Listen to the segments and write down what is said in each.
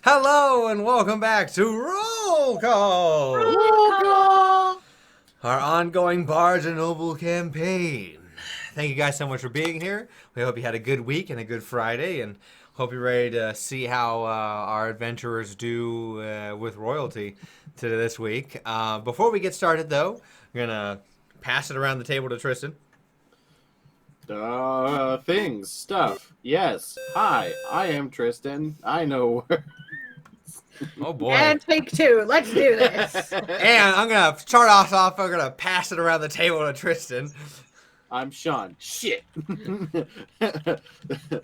Hello and welcome back to Roll Call, Roll call. our ongoing Bards and Noble campaign. Thank you guys so much for being here. We hope you had a good week and a good Friday, and hope you're ready to see how our adventurers do with royalty to this week. Before we get started, though, we're gonna pass it around the table to Tristan. Things, stuff. Yes. Hi, I am Tristan. I know. Oh boy! And take two. Let's do this. And I'm gonna start us off. I'm gonna pass it around the table to Tristan. I'm Sean. Shit.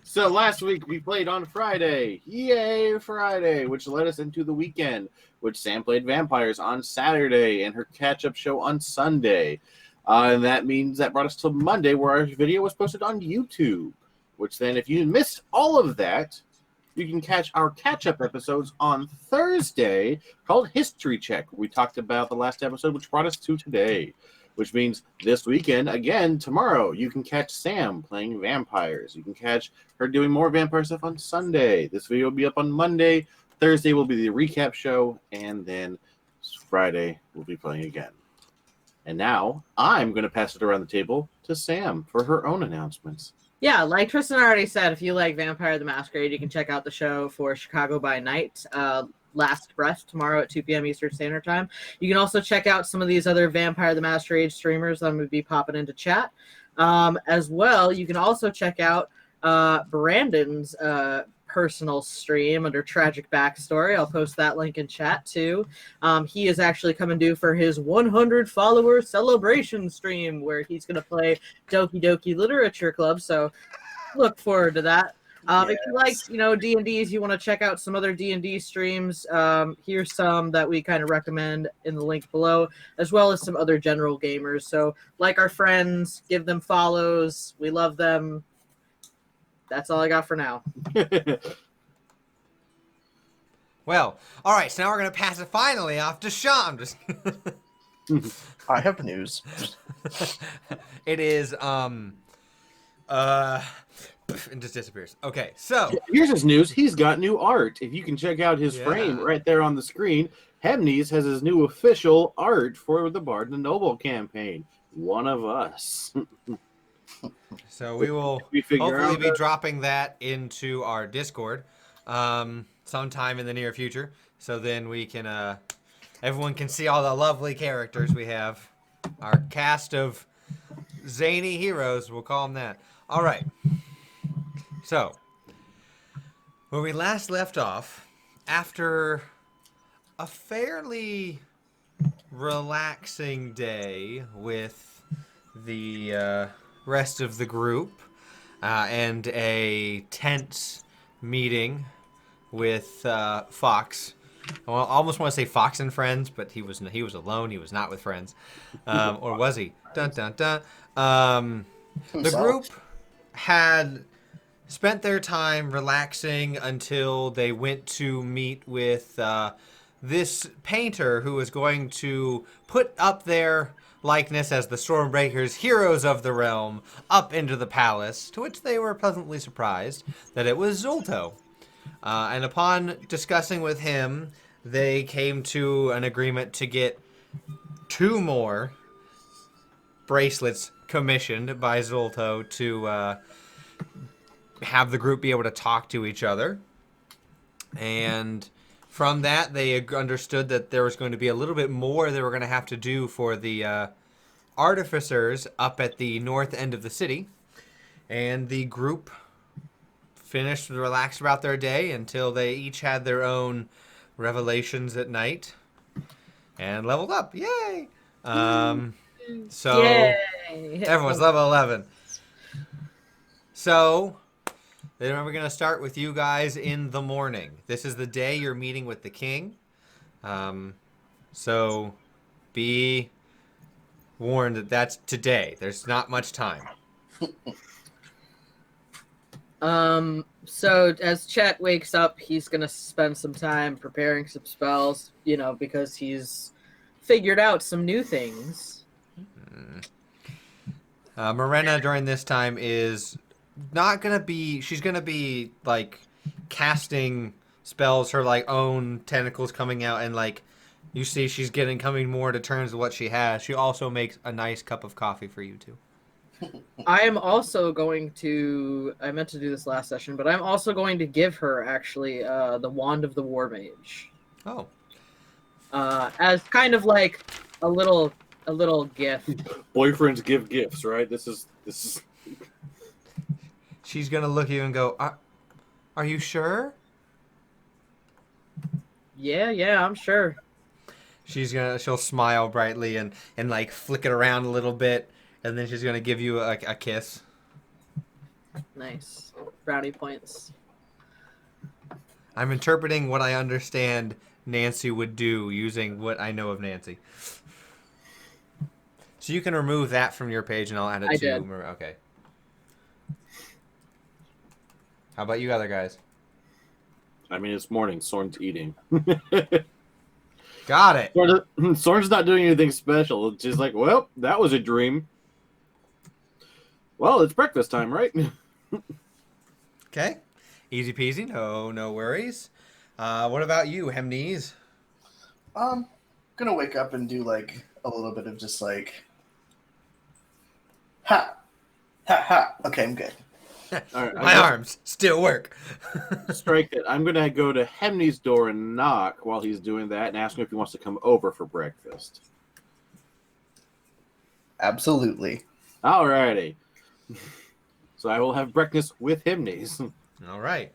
So last week we played on Friday. Yay, Friday, which led us into the weekend, which Sam played vampires on Saturday and her catch-up show on Sunday. And that means that brought us to Monday, where our video was posted on YouTube, which then, if you missed all of that, you can catch our catch-up episodes on Thursday called History Check. We talked about the last episode, which brought us to today, which means this weekend, again, tomorrow, you can catch Sam playing vampires. You can catch her doing more vampire stuff on Sunday. This video will be up on Monday. Thursday will be the recap show, and then Friday we'll be playing again. And now I'm going to pass it around the table to Sam for her own announcements. Yeah, like Tristan already said, if you like Vampire the Masquerade, you can check out the show for Chicago by Night, Last Breath, tomorrow at 2 p.m. Eastern Standard Time. You can also check out some of these other Vampire the Masquerade streamers that I'm going to be popping into chat. As well, you can also check out Brandon's personal stream under Tragic Backstory. I'll post that link in chat too. He is actually coming due for his 100 follower celebration stream where he's going to play Doki Doki Literature Club. So look forward to that. If you like, D&Ds, you want to check out some other D&D streams, here's some that we kind of recommend in the link below, as well as some other general gamers. So like our friends, give them follows. We love them. That's all I got for now. Well, all right. So now we're gonna pass it finally off to Sean. I have news. It is and just disappears. Okay, so Here's his news. He's got new art. If you can check out his frame right there on the screen, Hemnes has his new official art for the Bard and Noble campaign. One of us. So we will hopefully be dropping that into our Discord sometime in the near future. So then we can, everyone can see all the lovely characters we have. Our cast of zany heroes, we'll call them that. All right. So, where we last left off, after a fairly relaxing day with the rest of the group and a tense meeting with Fox. I almost want to say Fox and friends, but he was alone. He was not with friends, or was he? Dun dun dun. The group had spent their time relaxing until they went to meet with this painter who was going to put up their likeness as the Stormbreakers, heroes of the realm, up into the palace, to which they were pleasantly surprised that it was Zolto. And upon discussing with him, they came to an agreement to get 2 more bracelets commissioned by Zolto to have the group be able to talk to each other. And from that, they understood that there was going to be a little bit more they were going to have to do for the artificers up at the north end of the city. And the group finished relaxed about their day until they each had their own revelations at night and leveled up. Yay! So Yay. Everyone's level 11. So then we're going to start with you guys in the morning. This is the day you're meeting with the king. So be warned that that's today. There's not much time. So as Chet wakes up, he's going to spend some time preparing some spells, because he's figured out some new things. Morena during this time is not going to be, she's going to be like casting spells her like own tentacles coming out, and like you see she's coming more to terms with what she has. She also makes a nice cup of coffee for you too. I am also going to. I meant to do this last session, but I'm also going to give her actually the Wand of the War Mage. Oh. As kind of like a little gift. Boyfriends give gifts, right? This is. She's gonna look at you and go, "Are you sure?" Yeah, I'm sure. She'll smile brightly and like flick it around a little bit, and then she's gonna give you a kiss. Nice. Brownie points. I'm interpreting what I understand Nancy would do using what I know of Nancy. So you can remove that from your page, and I'll add it I to. did. Okay. How about you other guys? I mean, it's morning. Soren's eating. Got it. Soren's not doing anything special. It's just like, well, that was a dream. Well, it's breakfast time, right? Okay. Easy peasy. No worries. What about you, Hemnes? Gonna wake up and do like a little bit of just like, ha, ha, ha. Okay, I'm good. All right, My arms still work. Strike it. I'm going to go to Hemney's door and knock while he's doing that and ask him if he wants to come over for breakfast. Absolutely. All righty. So I will have breakfast with Hemney's. All right.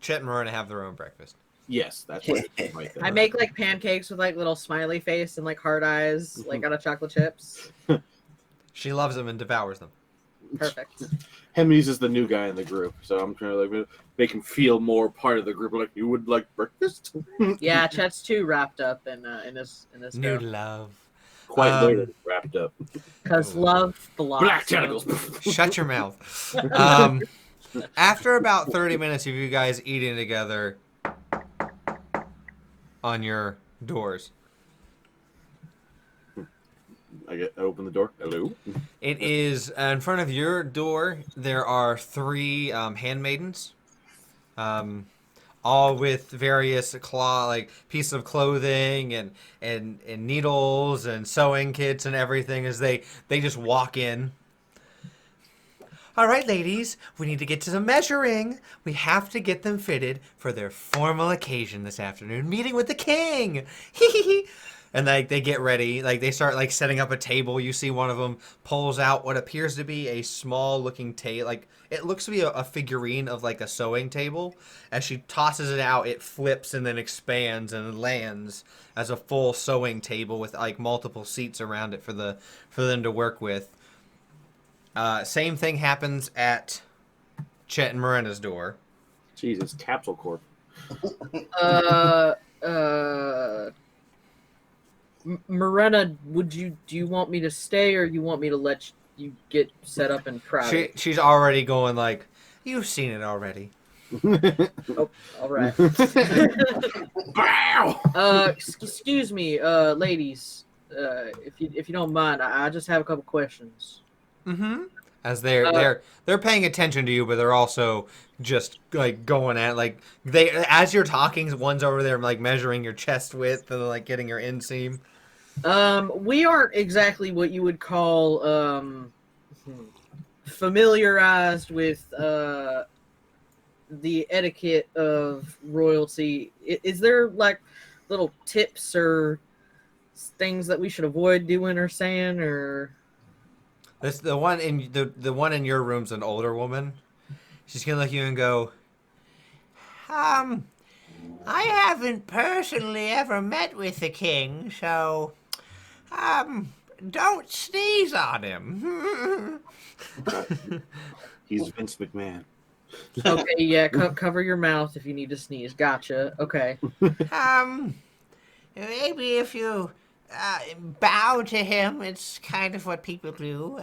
Chet and Marina have their own breakfast. Yes, that's what it is right there. I make like pancakes with like little smiley face and like hard eyes, like out of chocolate chips. She loves them and devours them. Perfect. Hemney's is the new guy in the group, so I'm trying to like make him feel more part of the group. Like, you would like breakfast? Yeah, Chet's too wrapped up in this New love. Quite literally wrapped up. because love belongs. Black tentacles. Shut your mouth. After about 30 minutes of you guys eating together on your doors, I open the door. Hello. it is in front of your door. There are 3 handmaidens, all with various pieces of clothing and needles and sewing kits and everything. As they just walk in. All right, ladies, we need to get to the measuring. We have to get them fitted for their formal occasion this afternoon, meeting with the king. And like they get ready, like they start like setting up a table. You see one of them pulls out what appears to be a small looking table, like it looks to be a figurine of like a sewing table. As she tosses it out, it flips and then expands and lands as a full sewing table with like multiple seats around it for them to work with. Same thing happens at Chet and Miranda's door. Jesus, Capsule Corp. Mirena, do you want me to stay or you want me to let you get set up and crowded? She's already going like, you've seen it already. Oh, all right. Excuse me, ladies. If you don't mind, I just have a couple questions. Mm-hmm. As they're paying attention to you, but they're also just like going at like as you're talking, one's over there like measuring your chest width and like getting your inseam. We aren't exactly what you would call familiarized with the etiquette of royalty. Is there like little tips or things that we should avoid doing or saying or? The one in your room's an older woman. She's gonna look at you and go, I haven't personally ever met with the king, so don't sneeze on him. He's Vince McMahon. Okay, yeah, cover your mouth if you need to sneeze. Gotcha. Okay. Maybe if you bow to him, it's kind of what people do.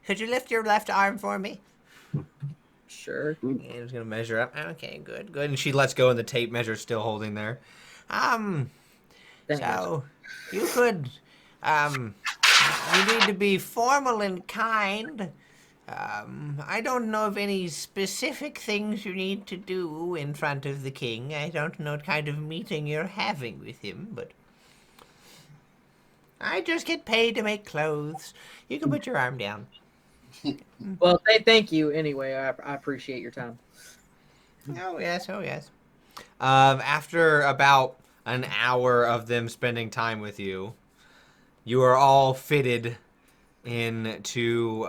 Could you lift your left arm for me? Sure. He's gonna measure up. Okay, good. And she lets go, and the tape measure's still holding there. So you could, you need to be formal and kind. I don't know of any specific things you need to do in front of the king. I don't know what kind of meeting you're having with him, but I just get paid to make clothes. You can put your arm down. Well, thank you anyway. I appreciate your time. Oh, yes, oh, yes. After about an hour of them spending time with you, you are all fitted into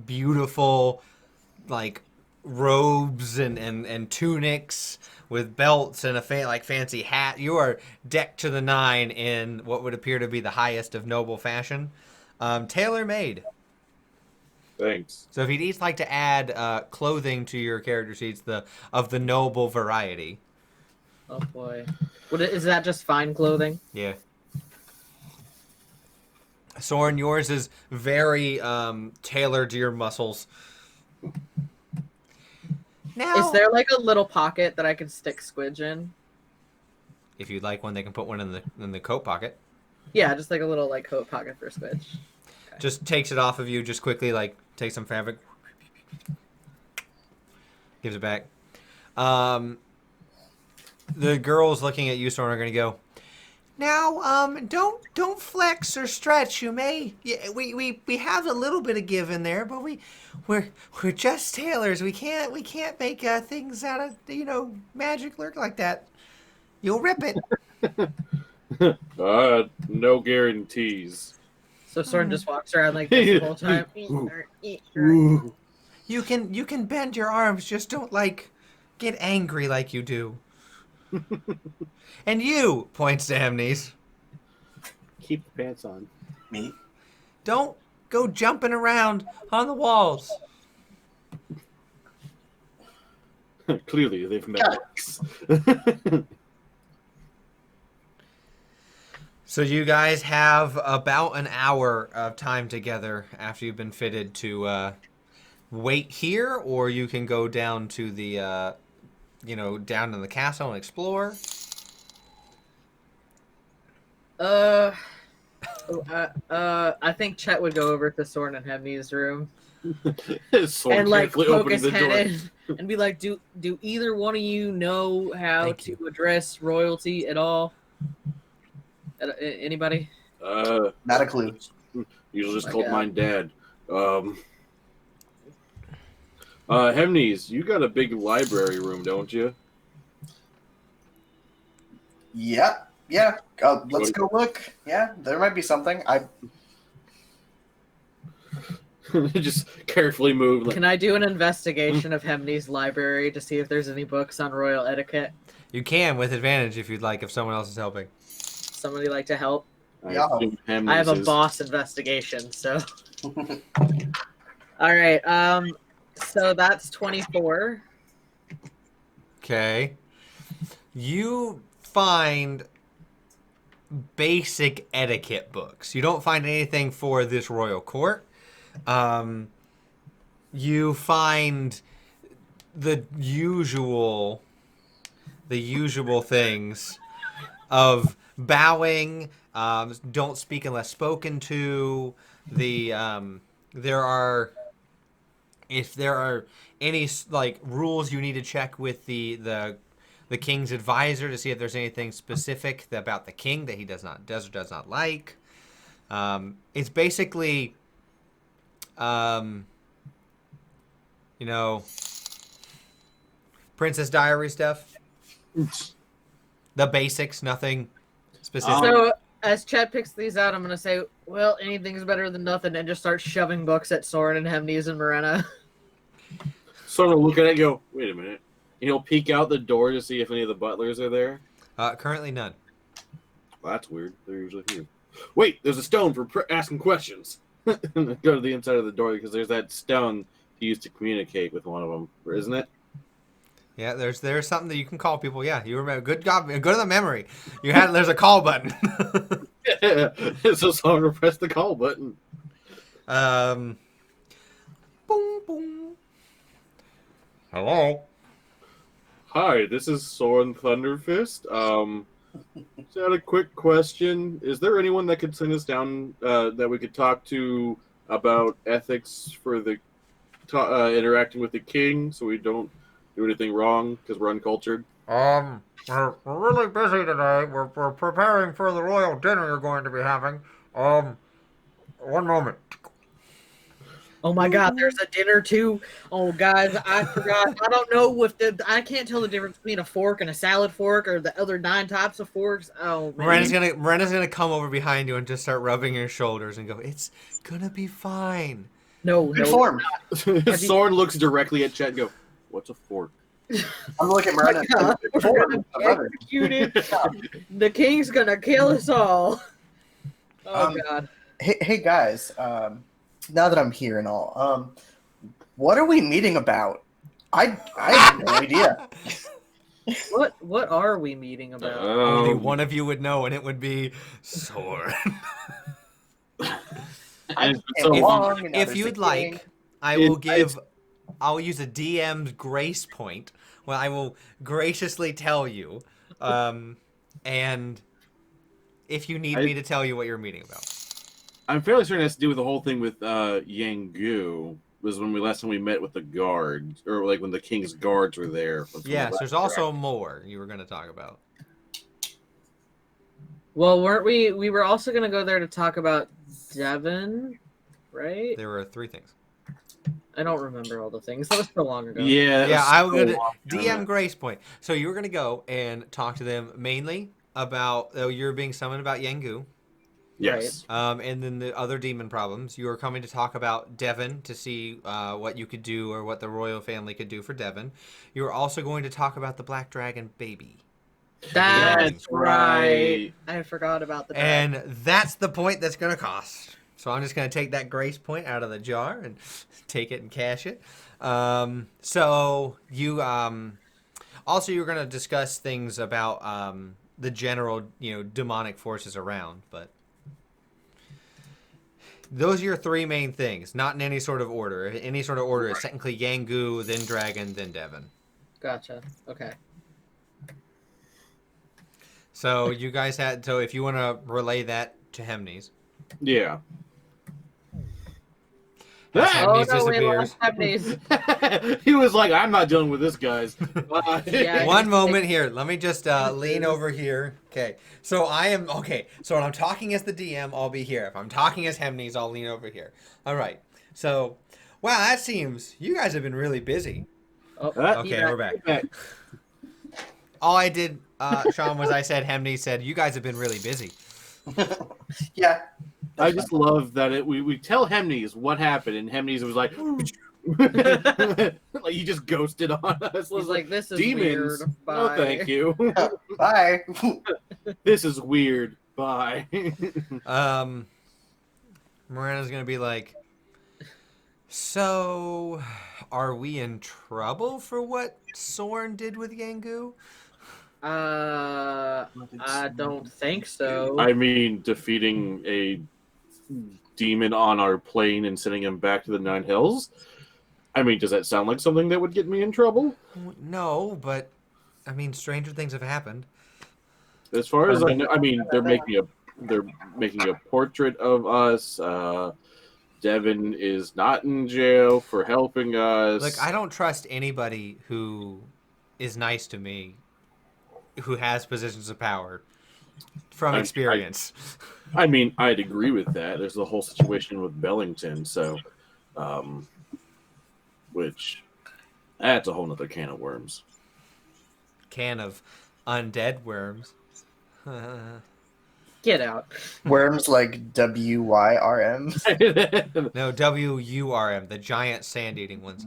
beautiful, like, robes and tunics with belts and a fancy hat. You are decked to the nine in what would appear to be the highest of noble fashion. Tailor-made. Thanks. So if you'd each like to add clothing to your character sheets of the noble variety. Oh boy, is that just fine clothing? Yeah. Soren, yours is very tailored to your muscles. Now, Is there like a little pocket that I can stick Squidge in? if you'd like one, they can put one in the coat pocket. Yeah, just like a little like coat pocket for Squidge. Just takes it off of you, just quickly, like, takes some fabric. Gives it back. The girls looking at you, Soren, are going to go, now, don't flex or stretch. You may. Yeah, we have a little bit of give in there, but we're just tailors. We can't make things out of magic lurk like that. You'll rip it. No guarantees. So Soren just walks around like this the whole time. Ooh. You can bend your arms, just don't get angry like you do. And you, points to Amnes, Keep the pants on. Me? don't go jumping around on the walls. Clearly, they've met. So you guys have about an hour of time together after you've been fitted to wait here, or you can go down to the, down in the castle and explore. I think Chet would go over to Soren and Hemney's room Soren and like carefully poke opening his the head door. in and be like, "Do either one of you know how Thank to you. address royalty at all? Anybody?" Not a clue. Usually just my called God. mine Dad. Hemnes, you got a big library room, don't you? Yeah. Let's go look. Yeah, there might be something. Just carefully move. Like, Can I do an investigation of Hemney's library to see if there's any books on royal etiquette? You can with advantage if you'd like, if someone else is helping. Somebody like to help? I Yeah. assume Hemnes I have a is- boss investigation, so. All right. So that's 24. Okay. You find basic etiquette books. You don't find anything for this royal court. You find the usual things of bowing, don't speak unless spoken to. If there are any rules you need to check with the king's advisor to see if there's anything specific about the king that he does not like. It's basically, Princess Diary stuff. The basics, nothing specific. So as Chet picks these out, I'm going to say, well, anything's better than nothing, and just start shoving books at Soren and Hemnes and Morena. Sort of look at it and go, wait a minute. And he'll peek out the door to see if any of the butlers are there. Currently none. Well, that's weird. They're usually here. Wait, there's a stone for asking questions. And then go to the inside of the door because there's that stone to use to communicate with one of them, isn't it? Yeah, there's something that you can call people. Yeah, you remember. Good job. Good to the memory. There's a call button. So someone will press the call button. Boom, boom. Hello. Hi, this is Soren Thunderfist. Just had a quick question. Is there anyone that could send us down that we could talk to about ethics for the interacting with the king so we don't do anything wrong because we're uncultured? We're really busy today. We're preparing for the royal dinner you're going to be having. One moment. Oh my God, there's a dinner too. Oh, guys, I forgot. I don't know if I can't tell the difference between a fork and a salad fork or the other 9 types of forks. Oh man. Miranda's gonna come over behind you and just start rubbing your shoulders and go, "It's gonna be fine." No, Good no. form. Soren looks directly at Chet and go, "What's a fork?" I'm looking at Miranda. God, Good we're form. gonna be executed. The king's gonna kill us all. Oh God. Hey guys. Now that I'm here and all, what are we meeting about? I have no idea. What are we meeting about? Only one of you would know, and it would be Soren. And it's Came so along, and now If there's you'd the like, king. I'll use a DM's grace point. Well, I will graciously tell you, and if you need me to tell you what you're meeting about. I'm fairly certain it has to do with the whole thing with Yangu. Was when last time we met with the guards, or like when the king's guards were there. Yes, there's also more you were going to talk about. Well, weren't we? We were also gonna go there to talk about Devon, right? There were 3 things. I don't remember all the things. That was so long ago. Yeah, I was gonna DM grace point. So you were gonna go and talk to them mainly about you're being summoned about Yangu. Yes. And then the other demon problems. You were coming to talk about Devon to see what you could do or what the royal family could do for Devon. You were also going to talk about the black dragon baby. That's right. I forgot about the. And that's the point that's going to cost. So I'm just going to take that grace point out of the jar and take it and cash it. So you also you're going to discuss things about the general demonic forces around, but. Those are your 3 main things, not in any sort of order. Any sort of order is technically Yangu, then Dragon, then Devon. Gotcha. Okay. So you guys so if you want to relay that to Hemnes. Yeah. As Oh Hemnes no, we disappears. lost Hemnes. He was like, "I'm not dealing with this, guys." Yeah. One moment here. Let me just lean over here. Okay. So So when I'm talking as the DM, I'll be here. If I'm talking as Hemnes, I'll lean over here. All right. So, wow, that seems you guys have been really busy. Oh, Okay, we're back. All I did, Sean, was I said Hemnes said you guys have been really busy. Yeah. I just love that we tell Hemnes what happened, and Hemnes was like, like he just ghosted on us. He's like, "This is demons. weird. Bye." No, thank you. Bye. This is weird. Bye. Miranda's gonna be like, so are we in trouble for what Soren did with Yangu? I don't think so. I mean, defeating a demon on our plane and sending him back to the 9 Hills. I mean, does that sound like something that would get me in trouble? No, but I mean, stranger things have happened. As far as I know, I mean, they're making a portrait of us. Devin is not in jail for helping us. Look, I don't trust anybody who is nice to me, who has positions of power, from experience. I mean, I'd agree with that. There's the whole situation with Bellington, so, which, that's a whole nother can of worms. Can of undead worms. Get out. Worms like WYRM. No, WURM, the giant sand-eating ones.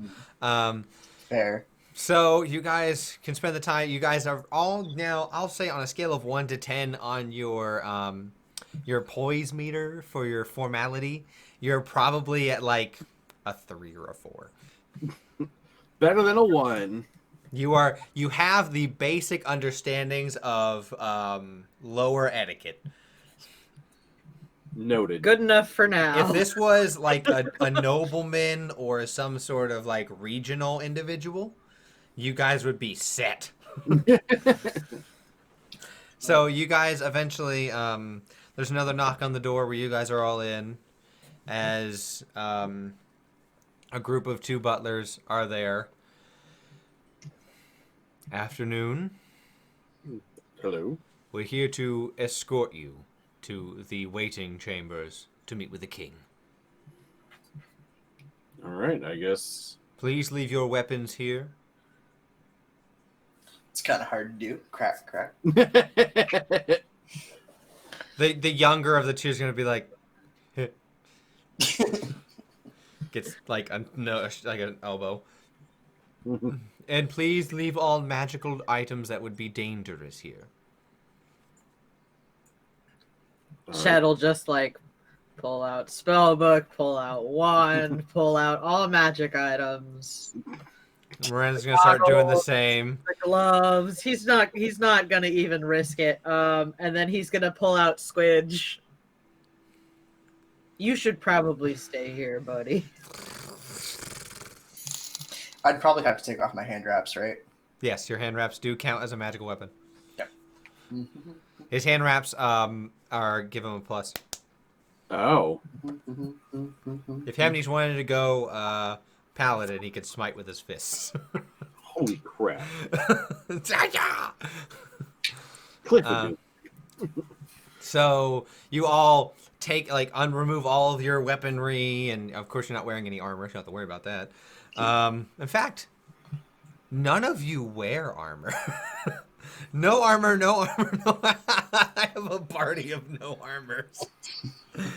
Fair. So you guys can spend the time. You guys are all now. I'll say on a scale of 1 to 10 on your poise meter for your formality, you're probably at like a 3 or a 4. Better than a 1. You have the basic understandings of lower etiquette. Noted. Good enough for now. If this was like a nobleman or some sort of like regional individual, you guys would be set. So you guys eventually, there's another knock on the door where you guys are all in, as A group of 2 butlers are there. Afternoon. Hello. We're here to escort you to the waiting chambers to meet with the king. All right, I guess. Please leave your weapons here. It's kind of hard to do. Crack, crack. The younger of the 2 is going to be like, gets like like an elbow. And please leave all magical items that would be dangerous here. Chet will just like pull out spellbook, pull out wand, pull out all magic items. Miranda's gonna start doing the same. The gloves. He's not gonna even risk it. And then he's gonna pull out Squidge. You should probably stay here, buddy. I'd probably have to take off my hand wraps, right? Yes, your hand wraps do count as a magical weapon. Yep. His hand wraps are give him a plus. Oh. If Hamney's wanted to go paladin, he could smite with his fists. Holy crap. Clifford. So you all take remove all of your weaponry, and of course you're not wearing any armor, so you don't have to worry about that. In fact, none of you wear armor. No armor, no armor, no. I have a party of no armors.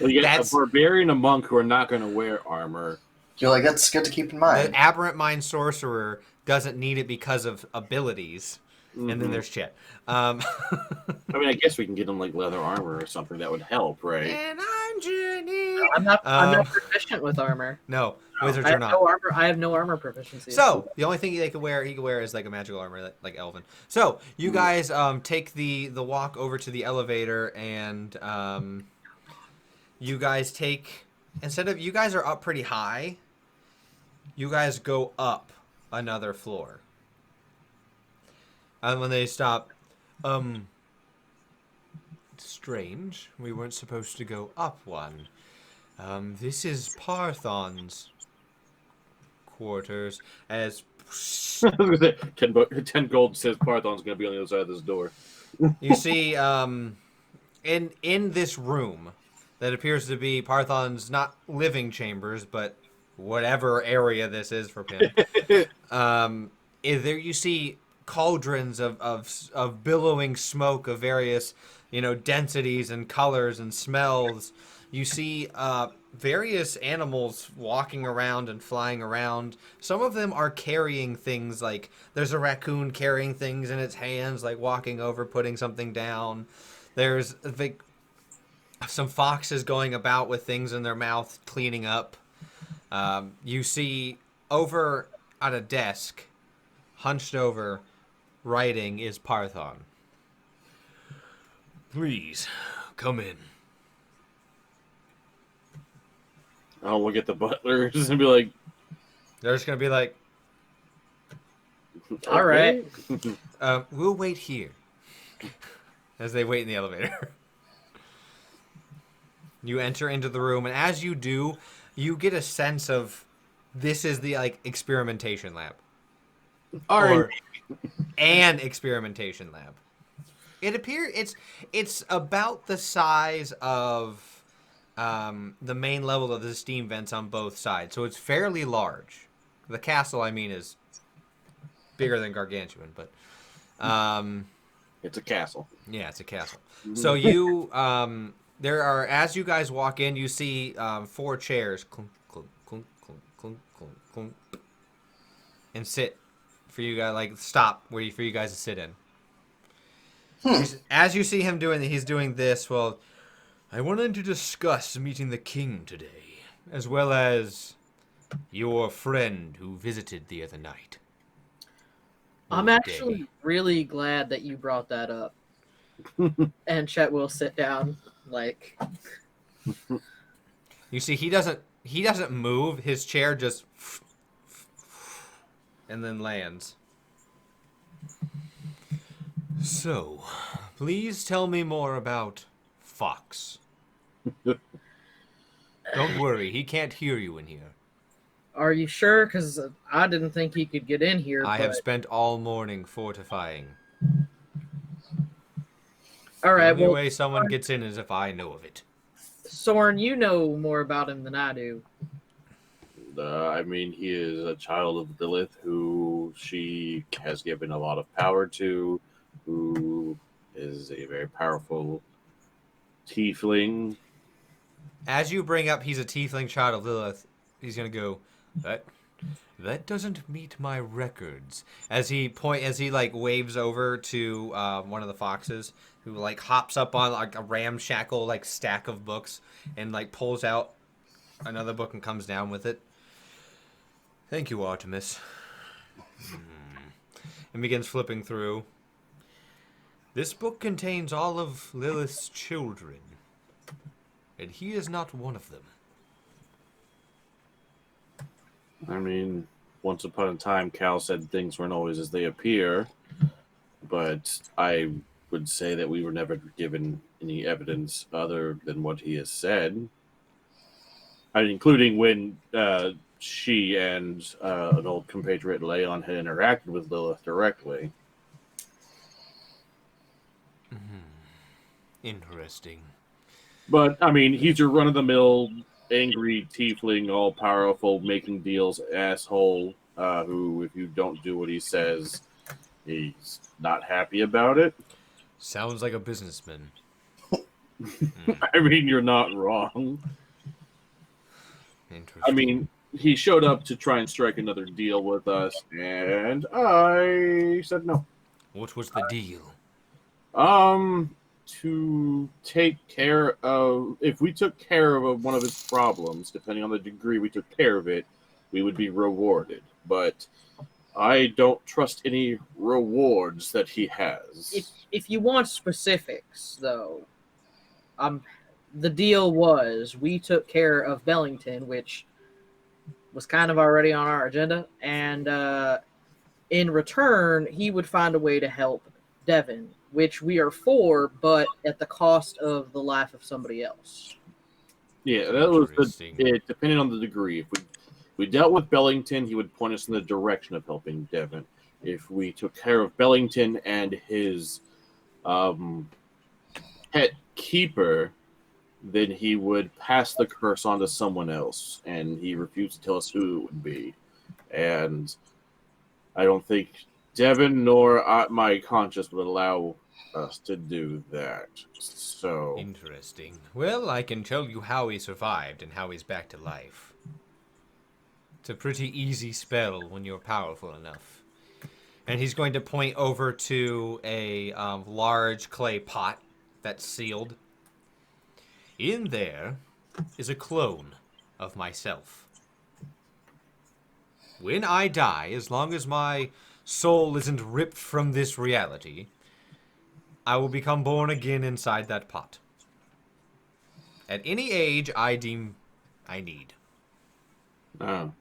Well, you got a barbarian, a monk who are not going to wear armor. You're like, that's good to keep in mind. The aberrant mind sorcerer doesn't need it because of abilities. Mm-hmm. And then there's Chet. I mean, I guess we can get him like leather armor or something that would help, right? And I'm Jenny. I'm not proficient with armor. No, wizards are not. No armor. I have no armor proficiency. So the only thing he could wear is like a magical armor, like Elven. So you guys take the walk over to the elevator, and you guys take you guys are up pretty high. You guys go up another floor. And when they stop, strange. We weren't supposed to go up one. This is Parthon's quarters. As 10 gold says Parthon's going to be on the other side of this door. you see, in this room that appears to be Parthon's not living chambers, but whatever area this is for him. There you see cauldrons of billowing smoke of various, densities and colors and smells. You see various animals walking around and flying around. Some of them are carrying things, like there's a raccoon carrying things in its hands, like walking over, putting something down. There's some foxes going about with things in their mouth, cleaning up. You see over at a desk, hunched over, writing, is Parthon. Please, come in. I'll look at the butlers and be like... They're just going to be like... All right. We'll wait here. As they wait in the elevator. You enter into the room, and as you do, you get a sense of this is the experimentation lab. Or an experimentation lab. It appears it's about the size of the main level of the steam vents on both sides, so it's fairly large. The castle, is bigger than Gargantuan, but it's a castle. Yeah, it's a castle. So you there are, as you guys walk in, you see 4 chairs clunk, clunk, clunk, clunk, clunk, clunk, clunk, and sit for you guys, stop for you guys to sit in. As you see him he's doing this. Well, I wanted to discuss meeting the king today, as well as your friend who visited the other night. I'm actually really glad that you brought that up. And Chet will sit down, You see, he doesn't move. His chair just and then lands. So, please tell me more about Fox. Don't worry, he can't hear you in here. Are you sure? Because I didn't think he could get in here. I but... have spent all morning fortifying. All The right, only well, way someone gets in is if I know of it. Soren, you know more about him than I do. I mean, he is a child of Lilith who she has given a lot of power to, who is a very powerful tiefling. As you bring up he's a tiefling child of Lilith, he's gonna go, that doesn't meet my records. As he like waves over to one of the foxes, who like hops up on like a ramshackle like stack of books and like pulls out another book and comes down with it. Thank you, Artemis. And begins flipping through. This book contains all of Lilith's children, and he is not one of them. I mean, once upon a time, Cal said things weren't always as they appear, but I would say that we were never given any evidence other than what he has said. I mean, including when she and an old compatriot, Leon, had interacted with Lilith directly. Interesting. But, I mean, he's your run-of-the-mill, angry, tiefling, all-powerful, making deals asshole, who, if you don't do what he says, he's not happy about it. Sounds like a businessman. I mean, you're not wrong. Interesting. I mean, he showed up to try and strike another deal with us, and I said no. What was the deal? To take care of, if we took care of one of his problems, depending on the degree we took care of it, we would be rewarded. But I don't trust any rewards that he has. If you want specifics, though, the deal was we took care of Bellington, which was kind of already on our agenda, and in return, he would find a way to help Devin, which we are for, but at the cost of the life of somebody else. Yeah, that was it. Depending on the degree. If we dealt with Bellington, he would point us in the direction of helping Devin. If we took care of Bellington and his pet keeper, then he would pass the curse on to someone else, and he refused to tell us who it would be. And I don't think Devin nor my conscience would allow us to do that. So interesting. Well, I can tell you how he survived and how he's back to life. It's a pretty easy spell when you're powerful enough. And he's going to point over to a large clay pot that's sealed. In there is a clone of myself. When I die, as long as my soul isn't ripped from this reality, I will become born again inside that pot. At any age I deem I need. Oh.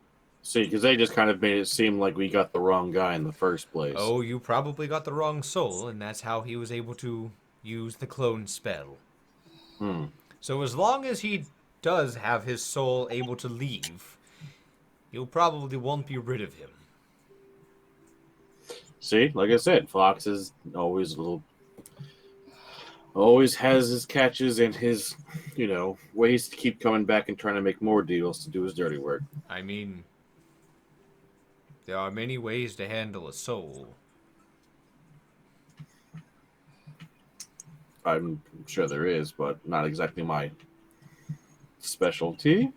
See, because they just kind of made it seem like we got the wrong guy in the first place. Oh, you probably got the wrong soul, and that's how he was able to use the clone spell. So as long as he does have his soul able to leave, you probably won't be rid of him. See, like I said, Fox is always has his catches and his, ways to keep coming back and trying to make more deals to do his dirty work. I mean, there are many ways to handle a soul. I'm sure there is, but not exactly my specialty.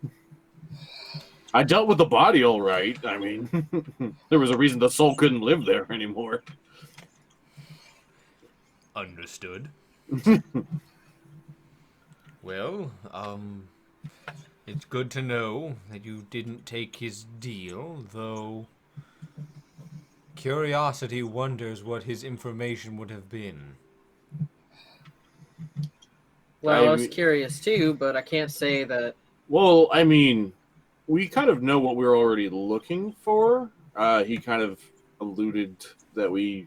I dealt with the body all right. I mean, there was a reason the soul couldn't live there anymore. Understood. Well, it's good to know that you didn't take his deal, though curiosity wonders what his information would have been. Well, I was curious too, but I can't say that. Well, I mean, we kind of know what we're already looking for. He kind of alluded that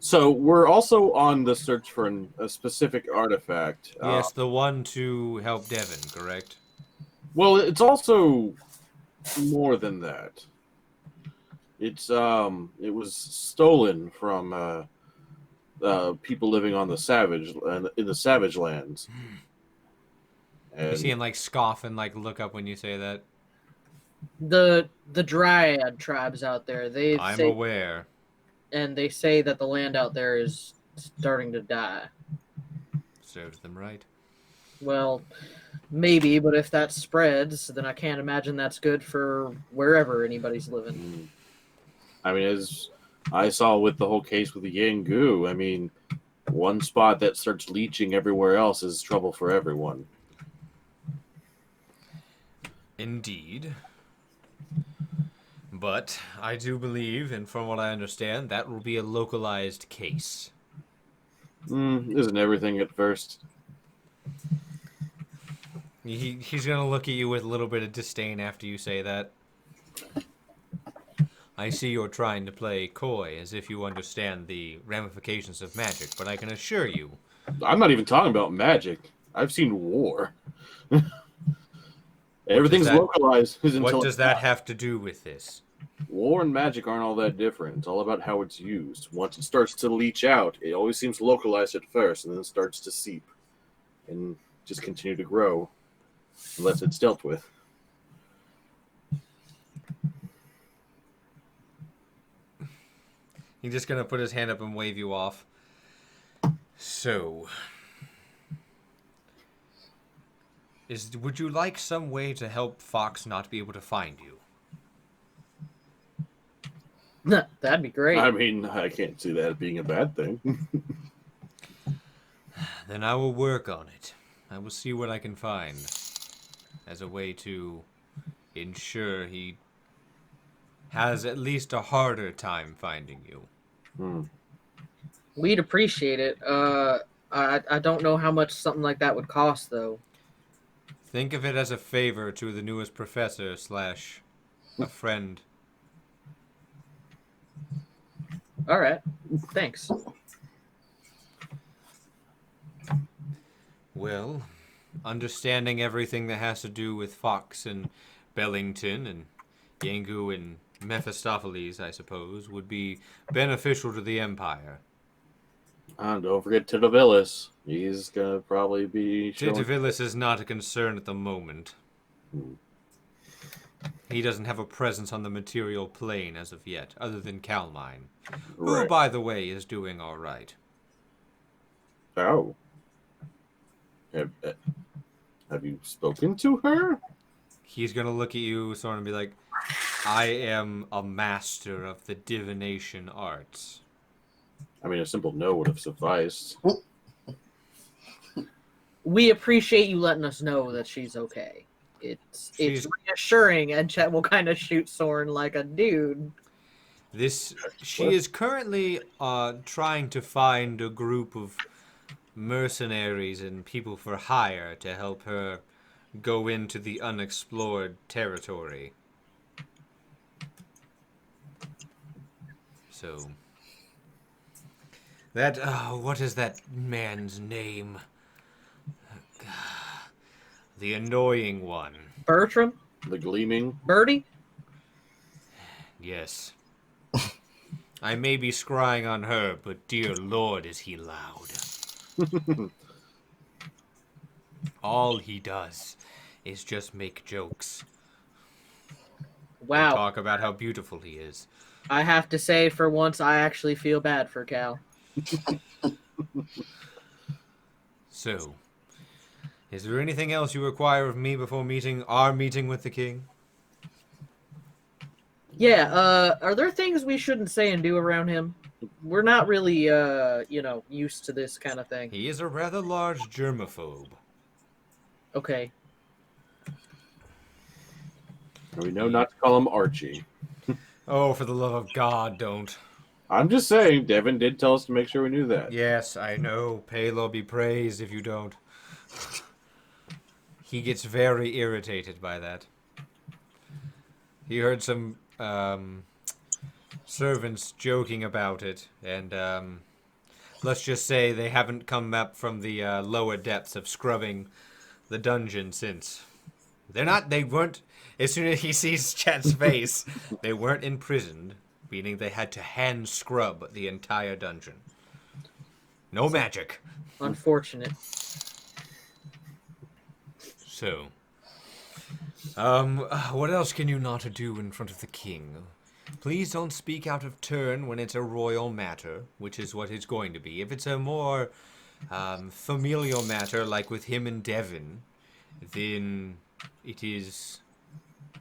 So we're also on the search for a specific artifact. Yes, the one to help Devin, correct? Well, it's also more than that. It was stolen from people living on in the savage lands. You see And him like scoff and like look up when you say that. The Dryad tribes out there, I'm aware. they say that the land out there is starting to die. Serves them right. Well, maybe, but if that spreads, then I can't imagine that's good for wherever anybody's living. I mean, as I saw with the whole case with the Yangu, I mean, one spot that starts leaching everywhere else is trouble for everyone. Indeed. But I do believe, and from what I understand, that will be a localized case. Isn't everything at first? He's gonna look at you with a little bit of disdain after you say that. I see you're trying to play coy, as if you understand the ramifications of magic, but I can assure you... I'm not even talking about magic. I've seen war. Everything's localized. What does that have to do with this? War and magic aren't all that different. It's all about how it's used. Once it starts to leach out, it always seems localized at first, and then it starts to seep and just continue to grow, unless it's dealt with. He's just gonna put his hand up and wave you off. So... would you like some way to help Fox not be able to find you? That'd be great. I mean, I can't see that being a bad thing. Then I will work on it. I will see what I can find as a way to ensure he has at least a harder time finding you. We'd appreciate it. I don't know how much something like that would cost, though. Think of it as a favor to the newest professor / a friend. All right. Thanks. Well, understanding everything that has to do with Fox and Bellington and Yangu and Mephistopheles, I suppose, would be beneficial to the Empire. Don't forget Titavillis. He's gonna probably be Titavillis is not a concern at the moment. He doesn't have a presence on the material plane as of yet, other than Calmine, who, by the way, is doing all right. Oh. Have you spoken to her? He's gonna look at you sort of and be like, I am a master of the divination arts. I mean, a simple no would have sufficed. We appreciate you letting us know that she's okay. It's reassuring, and Chet will kind of shoot Soren like a dude. She is currently trying to find a group of mercenaries and people for hire to help her go into the unexplored territory. So that what is that man's name? The annoying one. Bertram? The Gleaming? Birdie? Yes. I may be scrying on her, but dear Lord is he loud. All he does is just make jokes. Wow. And talk about how beautiful he is. I have to say, for once, I actually feel bad for Cal. So, is there anything else you require of me before our meeting with the king? Yeah, are there things we shouldn't say and do around him? We're not really, used to this kind of thing. He is a rather large germaphobe. Okay. We know not to call him Archie. Oh, for the love of God, don't. I'm just saying, Devin did tell us to make sure we knew that. Yes, I know. Palo be praised if you don't. He gets very irritated by that. He heard some servants joking about it, and let's just say they haven't come up from the lower depths of scrubbing the dungeon since. They're not. They weren't. As soon as he sees Chet's face, they weren't imprisoned, meaning they had to hand scrub the entire dungeon. No magic. Unfortunate. So, what else can you not do in front of the king? Please don't speak out of turn when it's a royal matter, which is what it's going to be. If it's a more familial matter, like with him and Devon, then it is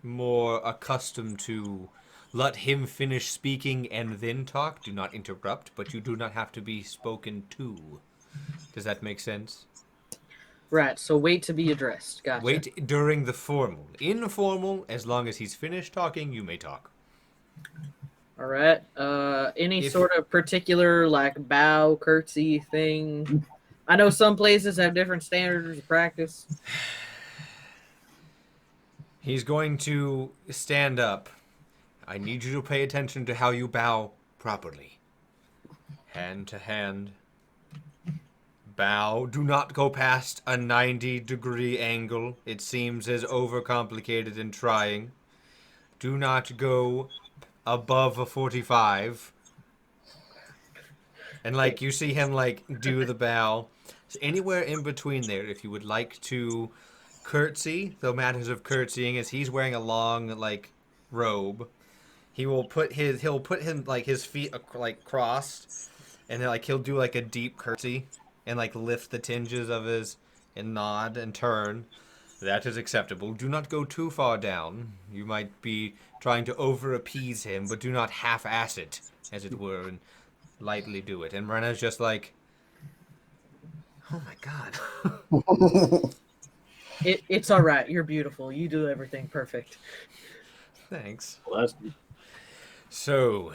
more accustomed to let him finish speaking and then talk. Do not interrupt, but you do not have to be spoken to. Does that make sense? Right, so wait to be addressed. Gotcha. Wait during the formal. Informal, as long as he's finished talking, you may talk. All right. Any sort of particular like bow, curtsy thing? I know some places have different standards of practice. He's going to stand up. I need you to pay attention to how you bow properly. Hand to hand. Bow. Do not go past a 90-degree angle. It seems as overcomplicated in trying. Do not go above a 45. And like you see him like do the bow. So anywhere in between there, if you would like to curtsy, the matters of curtsying, as he's wearing a long like robe, he'll put him like his feet like crossed, and then like he'll do like a deep curtsy and like lift the tinges of his and nod and turn. That is acceptable. Do not go too far down. You might be trying to over-appease him, but do not half-ass it, as it were, and lightly do it. And Brenna's just like, oh my god. It's all right. You're beautiful. You do everything perfect. Thanks. Well, So,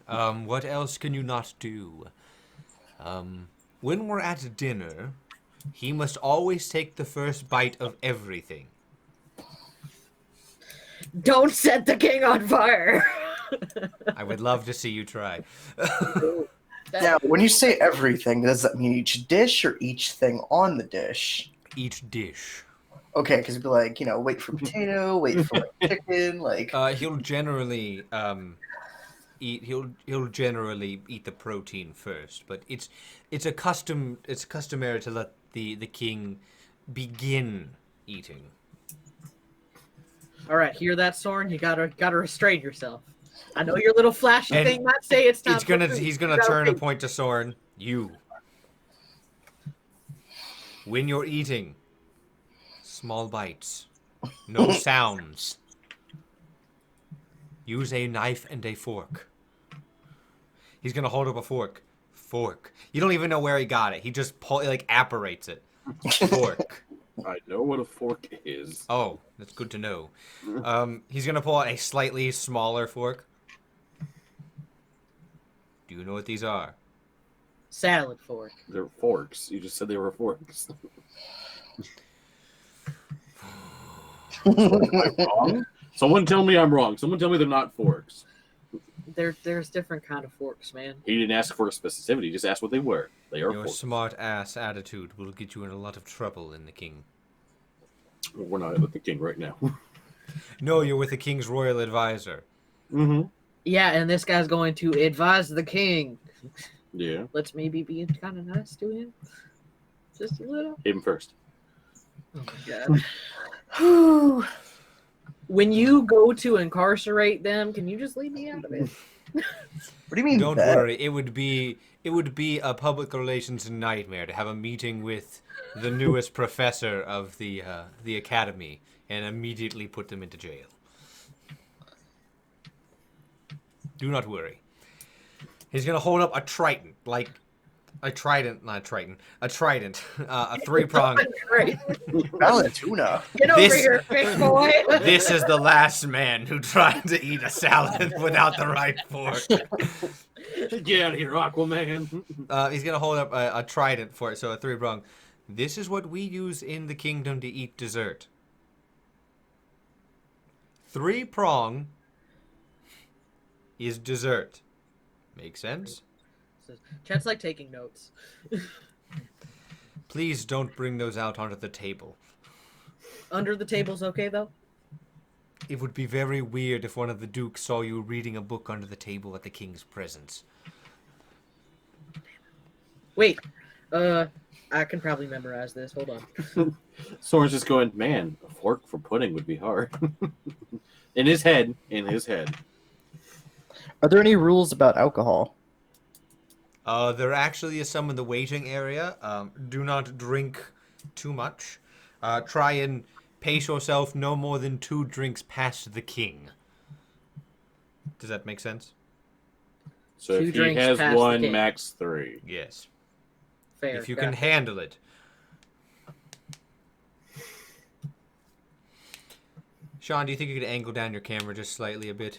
what else can you not do? When we're at dinner, he must always take the first bite of everything. Don't set the king on fire. I would love to see you try. Now, when you say everything, does that mean each dish or each thing on the dish? Each dish. Okay, because it'd be like, wait for potato, wait for like, chicken, like. He'll generally eat. He'll generally eat the protein first, but it's customary to let the king begin eating. All right, hear that, Soren? You gotta restrain yourself. I know your little flashy And thing might say it's time. He's gonna turn and point to Soren. You. When you're eating, small bites, no sounds. Use a knife and a fork. He's gonna hold up a fork. Fork. You don't even know where he got it. He just apparates it. Fork. I know what a fork is. Oh, that's good to know. He's gonna pull out a slightly smaller fork. Do you know what these are? Salad fork. They're forks. You just said they were forks. Am I wrong? Someone tell me I'm wrong. Someone tell me they're not forks. There's different kind of forks, man. He didn't ask for a specificity. He just asked what they were. They are Your forks. smart ass attitude will get you in a lot of trouble in the king. We're not with the king right now. No, you're with the king's royal advisor. Mm-hmm. Yeah, and this guy's going to advise the king. Yeah. Let's maybe be kind of nice to him. Just a little. Him first. Oh my god. When you go to incarcerate them, can you just leave me out of it? What do you mean? Don't that? worry, it would be a public relations nightmare to have a meeting with the newest professor of the academy and immediately put them into jail. Do not worry. He's gonna hold up a trident, a three-pronged. Great. Salad tuna. Get over here, fish boy. This is the last man who tried to eat a salad without the right fork. Get out of here, Aquaman. He's gonna hold up a trident for it, so a three-prong. This is what we use in the kingdom to eat dessert. Three-prong is dessert. Make sense? Chet's like taking notes. Please don't bring those out onto the table. Under the table's okay, though? It would be very weird if one of the dukes saw you reading a book under the table at the king's presence. Wait. I can probably memorize this. Hold on. Soren's just going, man, a fork for pudding would be hard. In his head. Are there any rules about alcohol? There actually is some in the waiting area. Do not drink too much. Try and pace yourself no more than 2 drinks past the king. Does that make sense? So 2 if he drinks has past the 1, king. max 3. Yes. Fair. If you gotcha. can handle it. Sean, do you think you could angle down your camera just slightly a bit?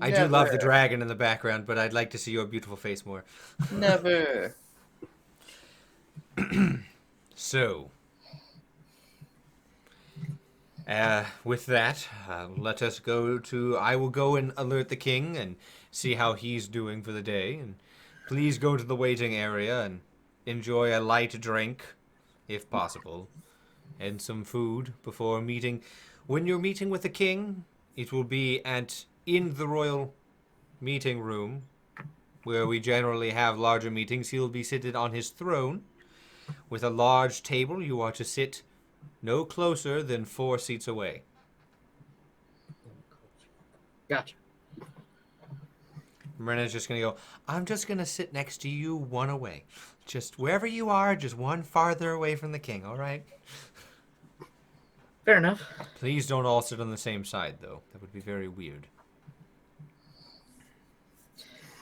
I do love the Never. dragon in the background, but I'd like to see your beautiful face more. Never. So, with that, let us go to... I will go and alert the king and see how he's doing for the day. And please go to the waiting area and enjoy a light drink, if possible, and some food before meeting. When you're meeting with the king, it will be in the royal meeting room, where we generally have larger meetings. He'll be seated on his throne with a large table. You are to sit no closer than 4 seats away. Gotcha. Mirena's just going to go, I'm just going to sit next to you 1 away. Just wherever you are, just 1 farther away from the king, all right? Fair enough. Please don't all sit on the same side, though. That would be very weird.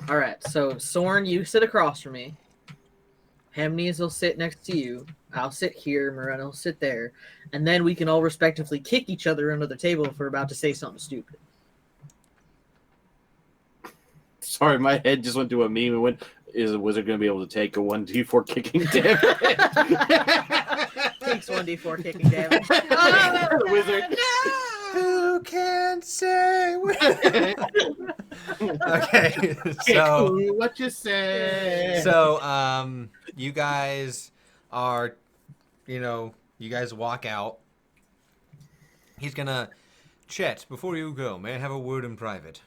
All right. So, Soren, you sit across from me. Hemnes will sit next to you. I'll sit here. Morena will sit there. And then we can all respectively kick each other under the table if we're about to say something stupid. Sorry, my head just went to a meme and went, is a wizard going to be able to take a 1d4 kicking damage? Takes 1d4 kicking damage. The wizard. Who can say? Okay, so What you say? you guys are, you guys walk out. He's gonna, Chet, before you go, may I have a word in private?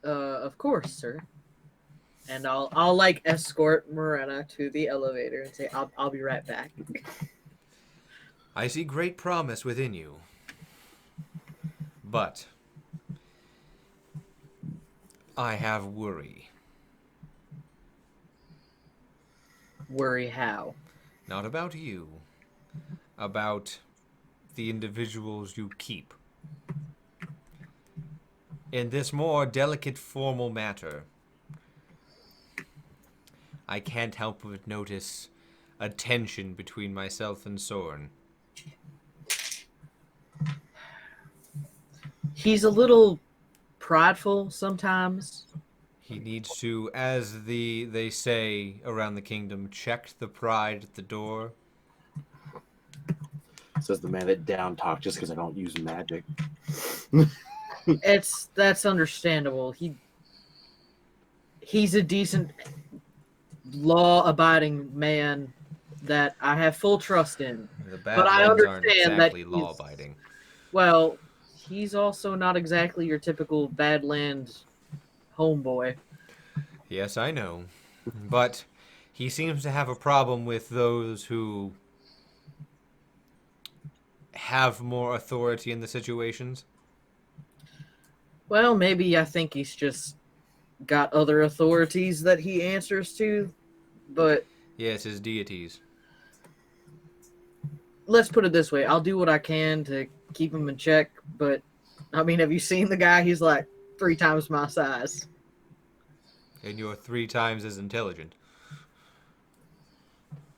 Of course, sir. And I'll like escort Morena to the elevator and say I'll be right back. I see great promise within you, but I have worry. Worry how? Not about you, about the individuals you keep. In this more delicate formal matter, I can't help but notice a tension between myself and Soren. He's a little prideful sometimes. He needs to, as they say around the kingdom, check the pride at the door. Says the man that down talk just because I don't use magic. That's understandable. He's a decent, law-abiding man that I have full trust in. The bad But I ones aren't understand that exactly law-abiding. Well, he's also not exactly your typical Badlands homeboy. Yes, I know. But he seems to have a problem with those who have more authority in the situations. Well, maybe I think he's just got other authorities that he answers to, but Yes, his deities. let's put it this way. I'll do what I can to keep him in check, but, I mean, have you seen the guy? He's like 3 times my size. And you're 3 times as intelligent.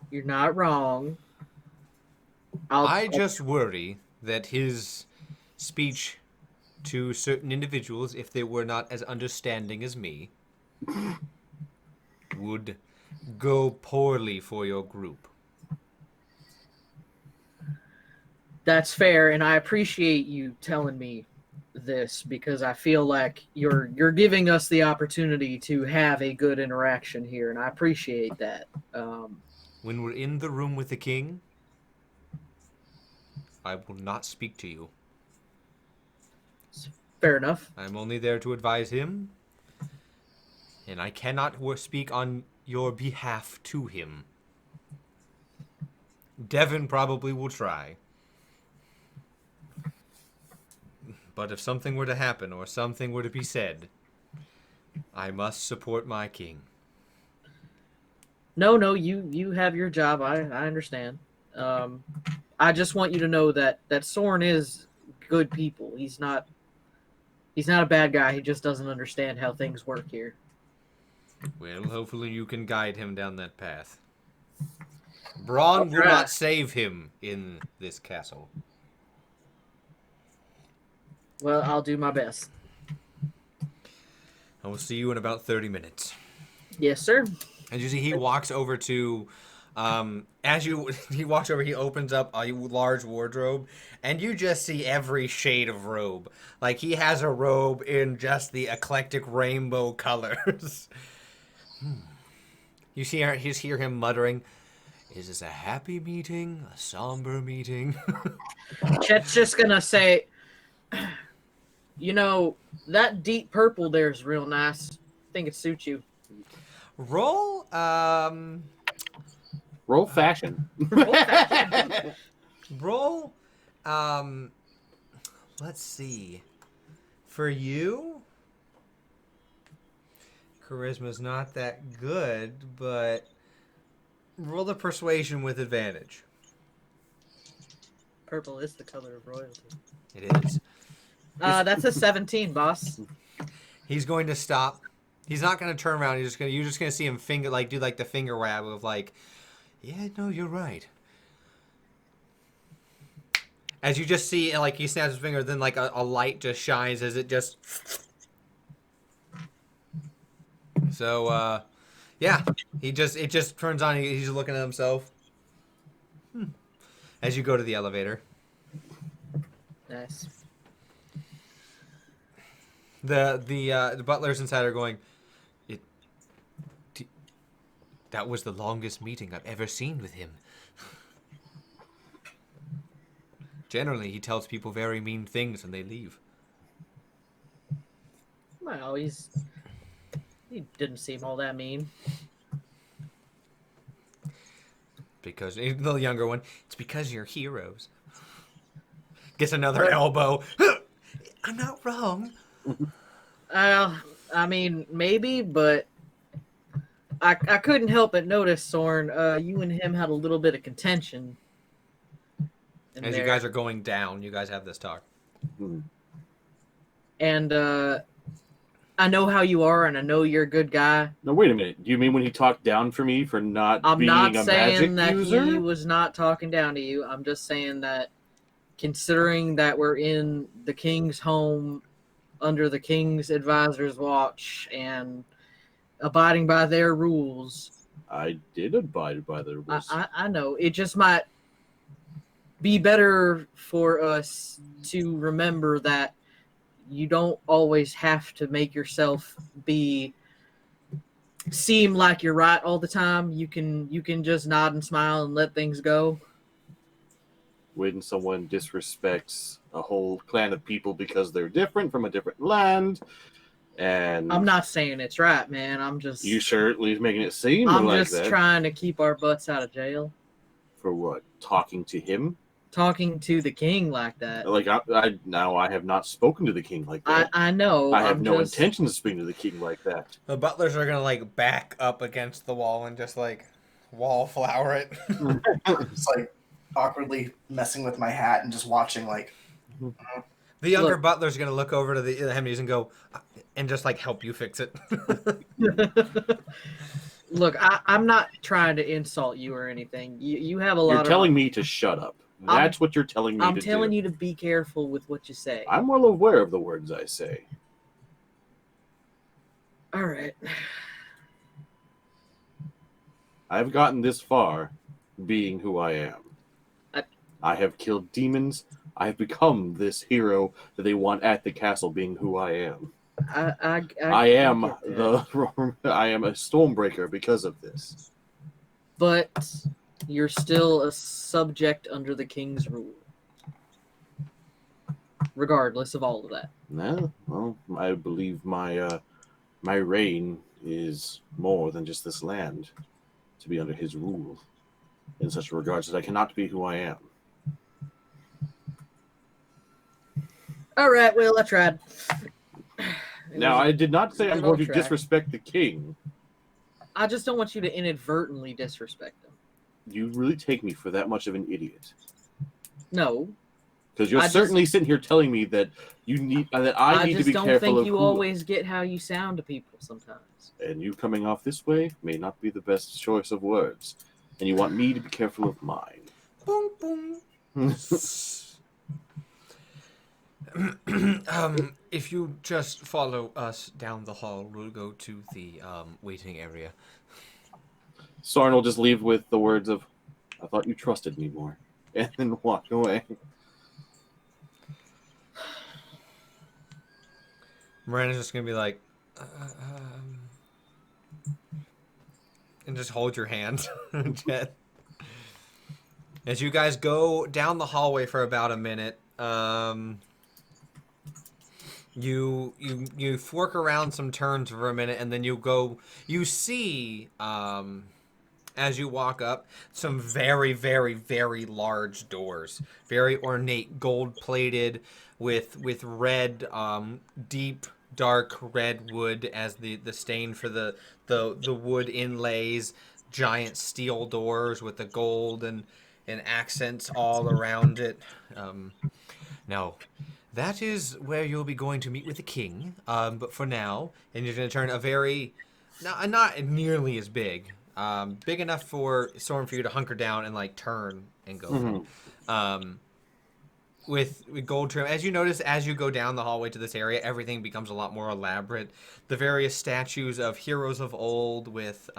You're not wrong. I just worry that his speech to certain individuals, if they were not as understanding as me, would go poorly for your group. That's fair, and I appreciate you telling me this because I feel like you're giving us the opportunity to have a good interaction here, and I appreciate that. When we're in the room with the king, I will not speak to you. Fair enough. I'm only there to advise him, and I cannot speak on your behalf to him. Devin probably will try. But if something were to happen or something were to be said, I must support my king. No, you have your job. I understand. I just want you to know that Soren is good people. He's not a bad guy. He just doesn't understand how things work here. Well, hopefully you can guide him down that path. Braun will not save him in this castle. Well, I'll do my best. I will see you in about 30 minutes. Yes, sir. As you see, he walks over to, he walks over, he opens up a large wardrobe, and you just see every shade of robe. Like, he has a robe in just the eclectic rainbow colors. You hear him muttering, "Is this a happy meeting? A somber meeting?" Chet's just gonna say, you know, that deep purple there is real nice. I think it suits you. Roll, Roll fashion. roll, let's see. For you, charisma's not that good, but roll the persuasion with advantage. Purple is the color of royalty. It is. That's a 17, boss. He's going to stop. He's not going to turn around. You're just gonna see him do the finger wag of like, yeah, no, you're right. As you just see, like, he snaps his finger, then like a light just shines as it just. So, yeah, it just turns on. He's looking at himself. As you go to the elevator. Nice. The butlers inside are going, that was the longest meeting I've ever seen with him. Generally, he tells people very mean things when they leave. Well, he didn't seem all that mean. Because, the younger one, it's because you're heroes. Gets another elbow. I'm not wrong. I mean, maybe, but I couldn't help but notice, Soren, you and him had a little bit of contention. As you guys are going down, you guys have this talk. And I know how you are, and I know you're a good guy. No, wait a minute. Do you mean when he talked down for me for not being a magic user? I'm not saying that he was not talking down to you. I'm just saying that considering that we're in the king's home under the king's advisor's watch and abiding by their rules. I did abide by their rules. I know. It just might be better for us to remember that you don't always have to make yourself seem like you're right all the time. You can just nod and smile and let things go. When someone disrespects a whole clan of people because they're different from a different land, and I'm not saying it's right, man. You certainly making it seem I'm like just that. trying to keep our butts out of jail. For what? Talking to him? Talking to the king like that. Like I have not spoken to the king like that. I know. I have no intention of speaking to the king like that. The butlers are gonna like back up against the wall and just like wallflower it. It's like awkwardly messing with my hat and just watching like. The younger butler's gonna look over to the Hemneys and go, and just like help you fix it. Look, I'm not trying to insult you or anything. You have a lot. You're telling me to shut up. That's what you're telling me to do. I'm telling you to be careful with what you say. I'm well aware of the words I say. All right. I've gotten this far being who I am. I have killed demons. I have become this hero that they want at the castle being who I am. I am a Stormbreaker because of this. But you're still a subject under the king's rule. regardless of all of that. No, well, I believe my reign is more than just this land to be under his rule. In such regards that I cannot be who I am. All right, well, I tried. Now, I did not say it I'm was going on to track. disrespect the king. I just don't want you to inadvertently disrespect him. You really take me for that much of an idiot. No, Because you're certainly sitting here telling me that you need that I need to be just careful don't of think you who, always get how you sound to people sometimes. and you coming off this way may not be the best choice of words. And you want me to be careful of mine. Boom, boom. If you just follow us down the hall, we'll go to the waiting area. Soren will just leave with the words of, I thought you trusted me more. And then walk away. Miranda's just gonna be like, and just hold your hand, Jet. As you guys go down the hallway for about a minute, you fork around some turns for a minute, and then you see, as you walk up, some very, very, very large doors, very ornate, gold-plated, with red, deep, dark red wood as the stain for the wood inlays, giant steel doors with the gold and accents all around it. Now, that is where you'll be going to meet with the king. But for now, and you're going to turn a very, not nearly as big, big enough for Soren for you to hunker down and like turn and go. With gold trim, as you notice, as you go down the hallway to this area, everything becomes a lot more elaborate. The various statues of heroes of old with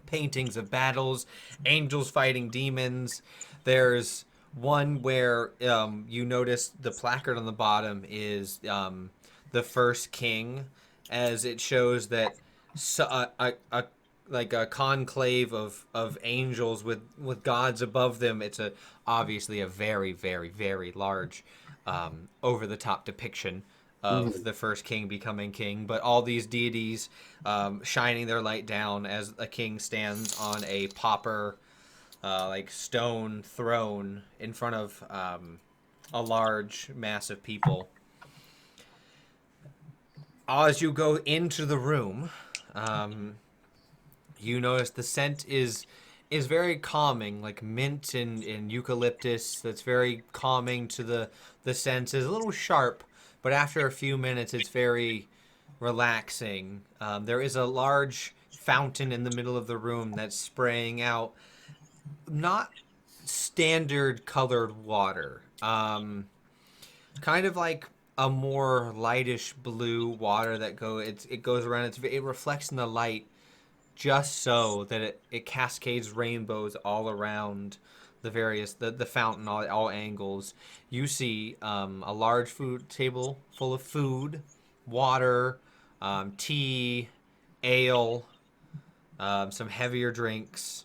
paintings of battles, angels fighting demons. There's one where you notice the placard on the bottom is the first king, as it shows that like a conclave of angels with gods above them. It's obviously a very, very, very large over the top depiction of the first king becoming king, but all these deities shining their light down as a king stands on a pauper like stone throne in front of a large mass of people. As you go into the room, you notice the scent is very calming, like mint and eucalyptus. That's very calming to the senses. A little sharp, but after a few minutes, it's very relaxing. There is a large fountain in the middle of the room that's spraying out not standard colored water. Kind of like a more lightish blue water that it goes around. It reflects in the light just so that it cascades rainbows all around the fountain, all angles. You see a large food table full of food, water, tea, ale, some heavier drinks.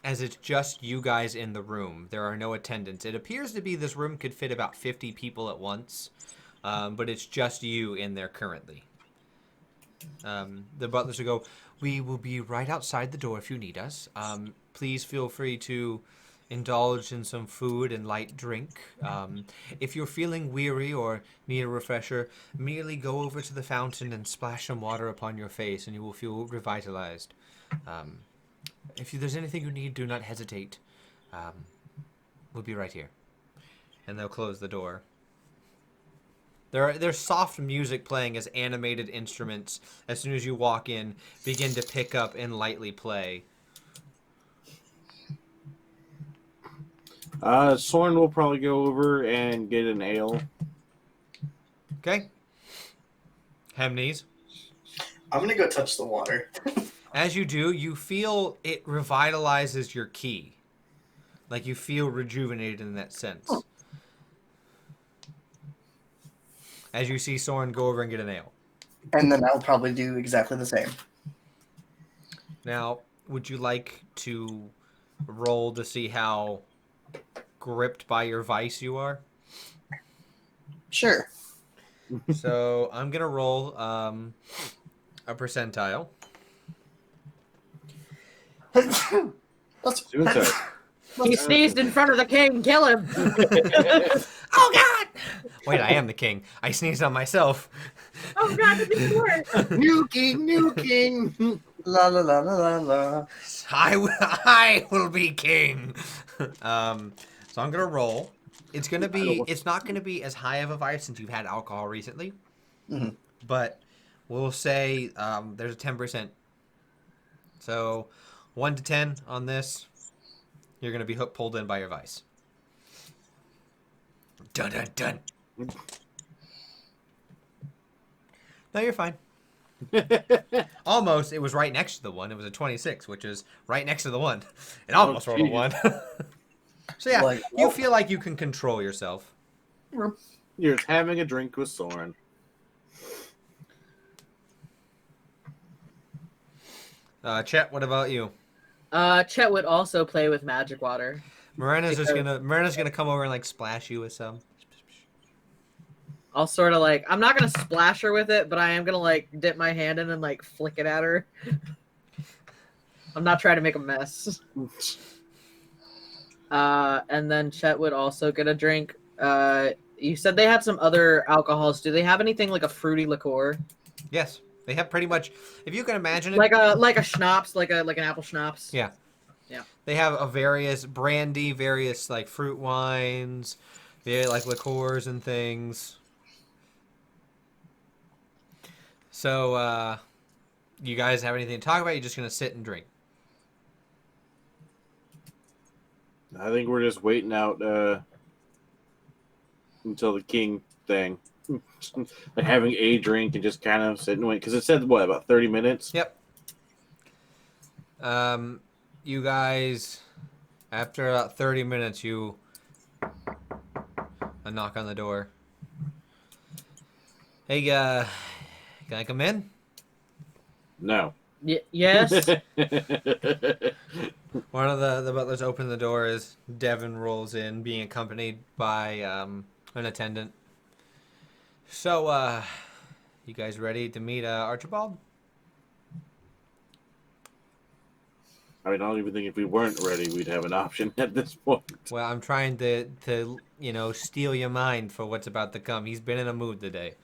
As it's just you guys in the room. There are no attendants. It appears to be this room could fit about 50 people at once, but it's just you in there currently. The butlers will go, we will be right outside the door if you need us. Please feel free to indulge in some food and light drink. If you're feeling weary or need a refresher, merely go over to the fountain and splash some water upon your face and you will feel revitalized. If there's anything you need, do not hesitate. We'll be right here. And they'll close the door. There's soft music playing as animated instruments, as soon as you walk in, begin to pick up and lightly play. Soren will probably go over and get an ale. Okay. Hemnes. I'm gonna go touch the water. As you do, you feel it revitalizes your ki. Like you feel rejuvenated in that sense. As you see Soren go over and get an ale. And then I'll probably do exactly the same. Now, would you like to roll to see how gripped by your vice you are? Sure. So I'm gonna roll a percentile. Let's, Suicide. He sneezed in front of the king. Kill him. Oh God! Wait, I am the king. I sneezed on myself. Oh God, this is worse. New king, new king. la la la la la la. I will be king. So I'm gonna roll. It's gonna be. It's not gonna be as high of a vibe since you've had alcohol recently. Mhm. But we'll say there's a 10%. So 1 to 10 on this. You're gonna be pulled in by your vice. Dun dun dun. No, you're fine. Almost. It was right next to the one. It was a 26, which is right next to the one. It almost rolled a geez. 1. So yeah, Like, you feel like you can control yourself. You're just having a drink with Soren. Chet, what about you? Chet would also play with magic water. Miranda's gonna come over and like splash you with some. I'll sort of like, I'm not gonna splash her with it, but I am gonna like dip my hand in and like flick it at her. I'm not trying to make a mess. And then Chet would also get a drink. You said they had some other alcohols. Do they have anything like a fruity liqueur? Yes, they have pretty much. If you can imagine it, Like a schnapps, like an apple schnapps. yeah, Yeah. They have a various brandy, various like fruit wines, like liqueurs and things. So, you guys have anything to talk about? You're just gonna sit and drink. I think we're just waiting out until the king thing. Like having a drink and just kind of sitting and wait. Because it said, what, about 30 minutes? Yep. You guys, after about 30 minutes, a knock on the door. Hey, can I come in? No. Yes. One of the butlers open the door as Devin rolls in, being accompanied by an attendant. So, you guys ready to meet Archibald? I mean, I don't even think if we weren't ready, we'd have an option at this point. Well, I'm trying to steal your mind for what's about to come. He's been in a mood today.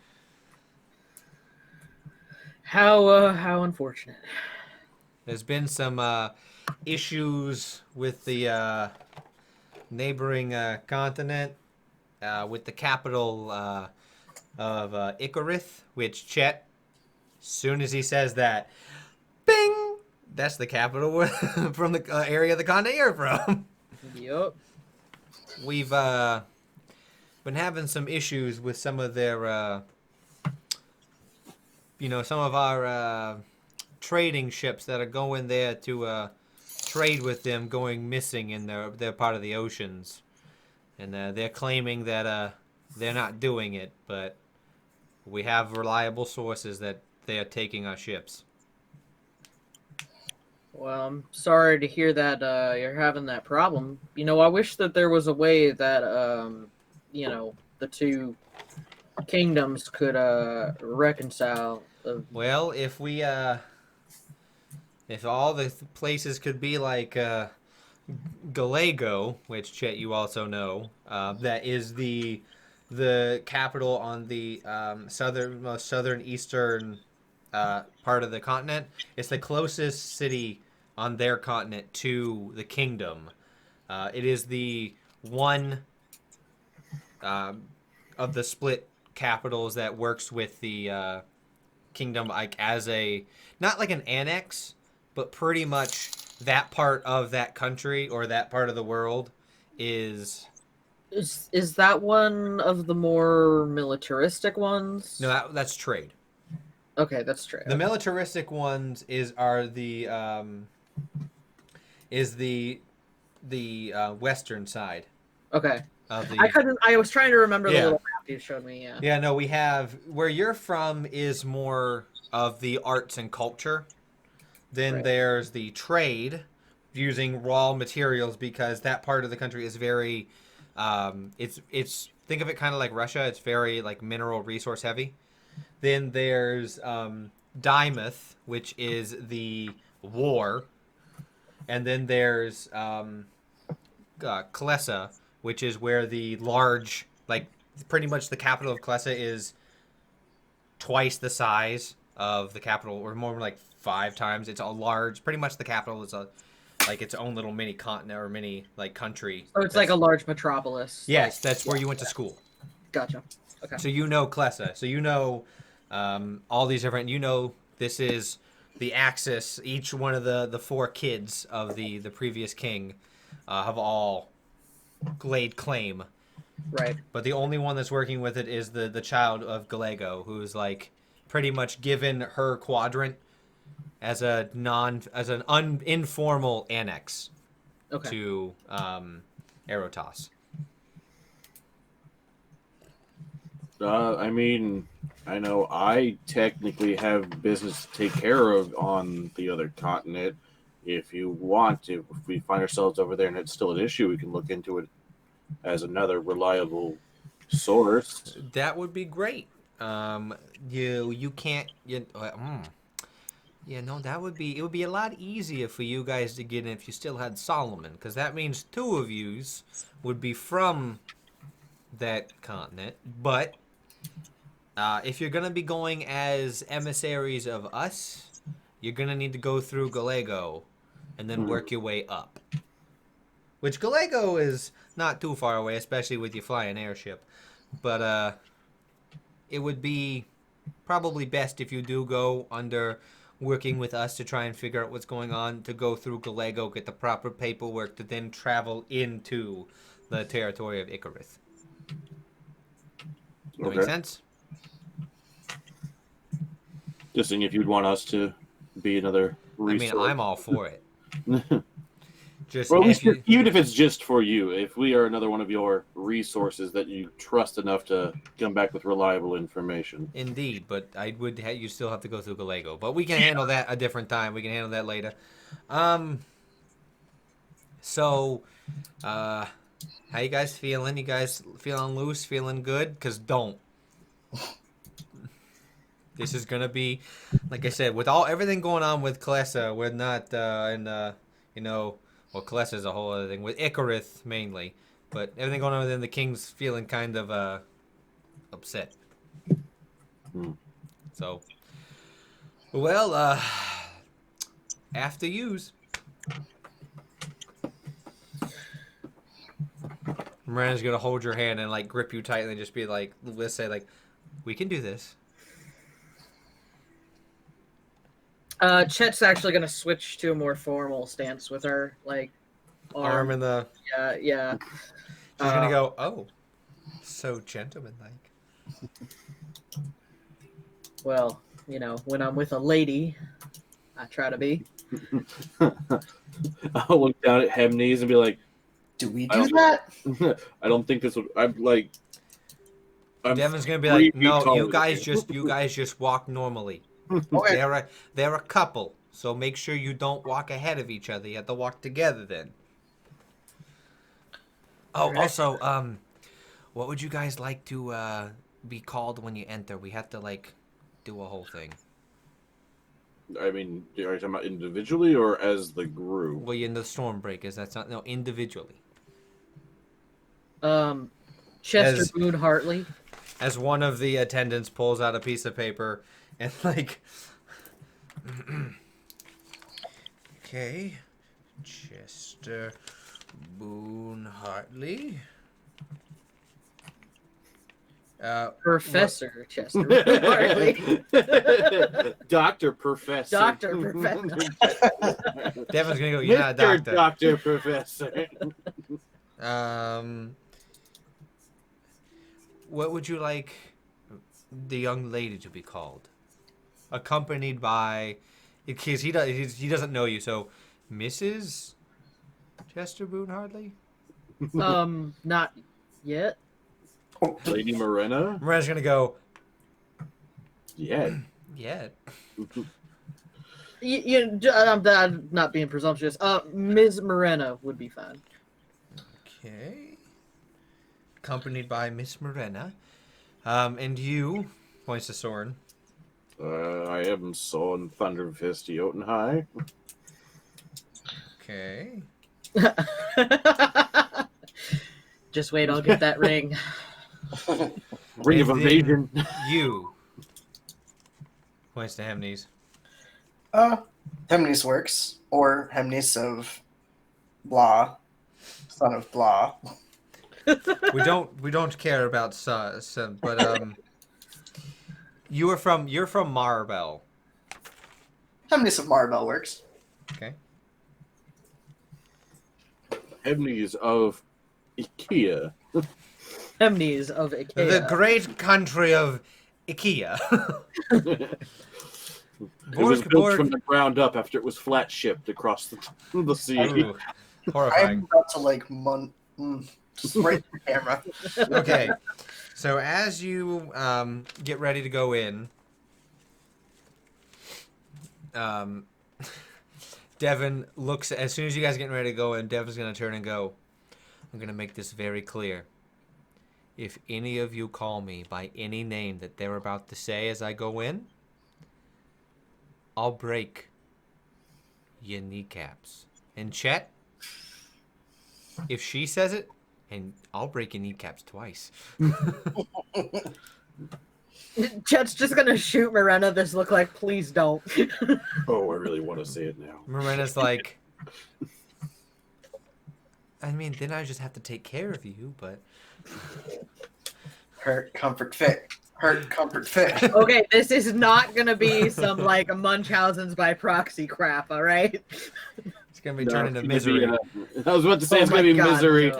How unfortunate. There's been some issues with the neighboring continent, with the capital of Icarith, which Chet, soon as he says that, bing, that's the capital from the area of the continent you're from. Yup. We've been having some issues with some of their, some of our trading ships that are going there to trade with them going missing in their part of the oceans. And they're claiming that they're not doing it, but we have reliable sources that they are taking our ships. Well, I'm sorry to hear that you're having that problem. I wish that there was a way that the two kingdoms could reconcile. Well, if all the places could be like Gallego, which Chet you also know, that is the capital on the most southern-eastern part of the continent. It's the closest city on their continent to the kingdom. It is the one of the split capitals that works with the kingdom, like as a not like an annex, but pretty much that part of that country or that part of the world is that one of the more militaristic ones? no, that's trade. Okay, that's trade. The militaristic ones are the western side. Okay. Of the, I was trying to remember the Yeah. little map you showed me. Yeah. Yeah, no, we have where you're from is more of the arts and culture. Then Right. there's the trade using raw materials because that part of the country is very it's think of it kind of like Russia. It's very like mineral resource heavy. Then there's Dimeth, which is the war, and then there's Klessa, which is where the large, like pretty much the capital of Klessa is twice the size of the capital, or more like 5 times. It's a large, pretty much the capital is like its own little mini continent or mini like country. So it's like a large metropolis. Yes, that's where you went to school. Gotcha. Okay. So you know Klessa. So you know all these different. You know this is the Axis. Each one of the 4 kids of the previous king have all laid claim. Right. But the only one that's working with it is the child of Gallego, who's like pretty much given her quadrant as an informal annex to Erotas. I mean, I know I technically have business to take care of on the other continent. If you want to, if we find ourselves over there and it's still an issue, we can look into it as another reliable source. That would be great. You can't. That would be. It would be a lot easier for you guys to get in if you still had Solomon, because that means 2 of yous would be from that continent. But if you're gonna be going as emissaries of us, you're gonna need to go through Gallego, and then work your way up. Which Gallego is not too far away, especially with you flying airship. But it would be probably best if you do go under working with us to try and figure out what's going on, to go through Gallego, get the proper paperwork, to then travel into the territory of Icarus. That make sense? Just seeing if you'd want us to be another resource. I mean, I'm all for it. Just well, at least even if it's just for you, if we are another one of your resources that you trust enough to come back with reliable information. Indeed, but I would you still have to go through Gallego. But we can handle that a different time. We can handle that later. So, how you guys feeling? You guys feeling loose? Feeling good? Because don't. This is gonna be, like I said, with everything going on with Klessa, we're not well, Klessa is a whole other thing. With Icarus, mainly. But everything going on within the King's feeling kind of upset. So, well, after yous. Miranda's going to hold your hand and, like, grip you tightly and just be like, let's say, like, we can do this. Chet's actually going to switch to a more formal stance with her, like, arm in the... Yeah. She's going to go, oh, so gentlemanlike. Well, when I'm with a lady, I try to be. I'll look down at Hemnes and be like, do we do that? I don't think this would... I'm like... Devin's going to be like, no, you guys just walk normally. Okay. They're a couple, so make sure you don't walk ahead of each other. You have to walk together then. Oh, also, what would you guys like to be called when you enter? We have to like do a whole thing. I mean, are you talking about individually or as the group? Well, you're in the Stormbreakers. That's not individually. Chester Boone Hartley. As one of the attendants pulls out a piece of paper and like, okay, Chester Boone Hartley. Professor Chester Boone Hartley. Dr. Professor. Dr. Professor. Devin's gonna go, you're not a doctor. Dr. Professor. What would you like the young lady to be called? Accompanied by, because he doesn't know you, so Mrs. Chester Boone Hartley? Not yet. Lady Morena? Morena's gonna go, Yeah. yeah. I'm not being presumptuous. Ms. Morena would be fine. Okay. accompanied by Miss Morena. And you, points to Soren. I am Son Thunderfist Jotunhai. Okay. Just wait, I'll get that ring. Ring of And Evasion. then you, points to Hemnes. Hemnes works, or Hemnes of blah, son of blah. We don't care about but you're from Marbell. Hemnes of Marbell works. Okay. Hemnes of IKEA. Hemnes of Ikea. The great country of IKEA. It was built from the ground up after it was flat shipped across the sea. Ooh, horrifying. I'm about to like just right in the camera. Okay, so as you get ready to go in, Devin looks. As soon as you guys are getting ready to go in, Devin's gonna turn and go. I'm gonna make this very clear. If any of you call me by any name that they're about to say as I go in, I'll break your kneecaps. And Chet, if she says it, and I'll break your kneecaps twice. Chet's just gonna shoot Morena this look like, please don't. Oh, I really want to say it now. Morena's like, I mean, then I just have to take care of you, but... Hurt, comfort, fit. Hurt, comfort, fit. Okay, this is not gonna be some like Munchausen's by proxy crap, all right? It's going to be turned into misery. I was about to say it's going to be God, misery.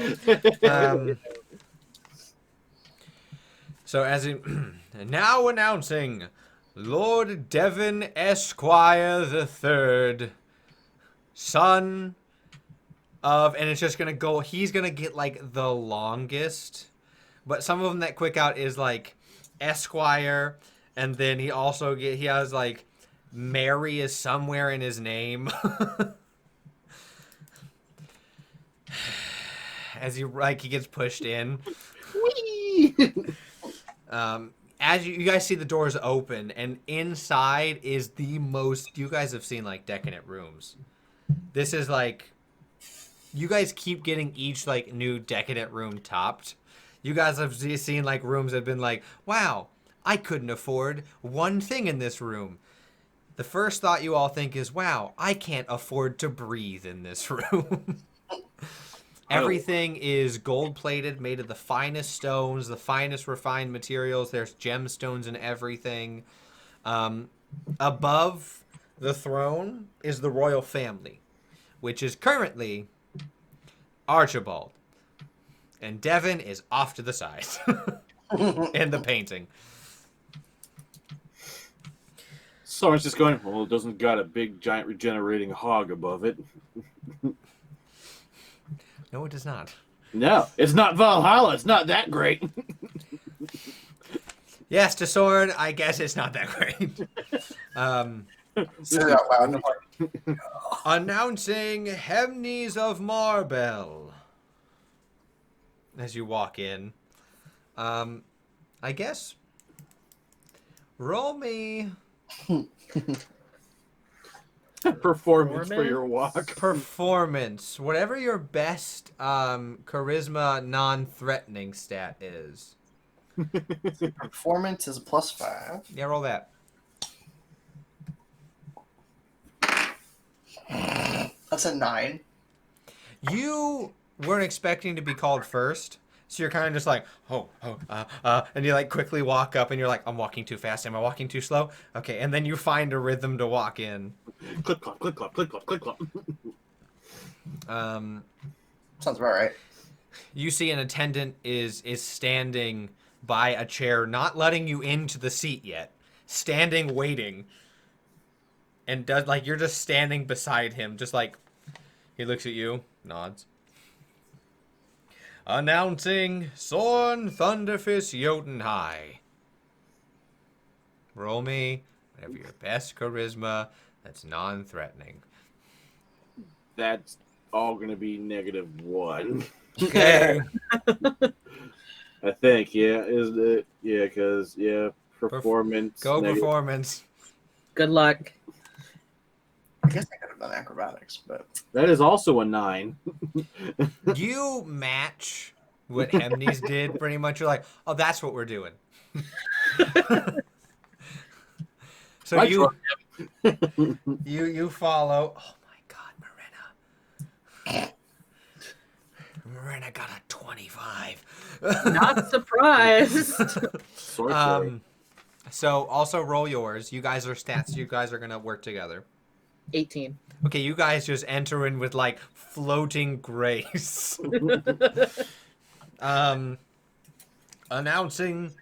no. So as in, now announcing Lord Devon Esquire the Third, son of, and it's just gonna go. He's gonna get like the longest, but some of them that quick out is like Esquire, and then he has like Mary is somewhere in his name. As he gets pushed in. Whee! As you guys see the doors open, and inside is the most, you guys have seen like decadent rooms. This is like, you guys keep getting each like new decadent room topped. You guys have seen like rooms that have been like, wow, I couldn't afford one thing in this room. The first thought you all think is, wow, I can't afford to breathe in this room. Everything is gold-plated, made of the finest stones, the finest refined materials. There's gemstones and everything. Above the throne is the royal family, which is currently Archibald. And Devon is off to the side in the painting. Someone's just going, well, it doesn't got a big, giant regenerating hog above it. No, it does not. No, it's not Valhalla. It's not that great. Yes, to Soren, I guess it's not that great. Say it out loud. Announcing Hemnes of Marbell. As you walk in. I guess. Roll me... Performance for your walk. Performance. Whatever your best charisma non-threatening stat is. Performance is a +5. Yeah, roll that. That's a 9. You weren't expecting to be called first, so you're kind of just like, and you like quickly walk up, and you're like, I'm walking too fast. Am I walking too slow? Okay, and then you find a rhythm to walk in. Click clop, click clop, click clop, click clop. Sounds about right. You see an attendant is standing by a chair, not letting you into the seat yet, standing waiting, and does like you're just standing beside him, just like he looks at you, nods. Announcing Sorn Thunderfist Jotunhai. Roll me whatever your best charisma that's non-threatening. That's all going to be -1. Okay. I think, yeah, is it? Yeah, because performance. Go negative. performance. Good luck. I guess I could have done acrobatics, but That is also a 9. You match what Hemnes did pretty much. You're like, oh, that's what we're doing. So I you follow. Oh my God, Marina got a 25. Not surprised. Sorcerer. So also roll yours. You guys are stats. You guys are gonna work together. 18. Okay, you guys just enter in with like floating grace. Announcing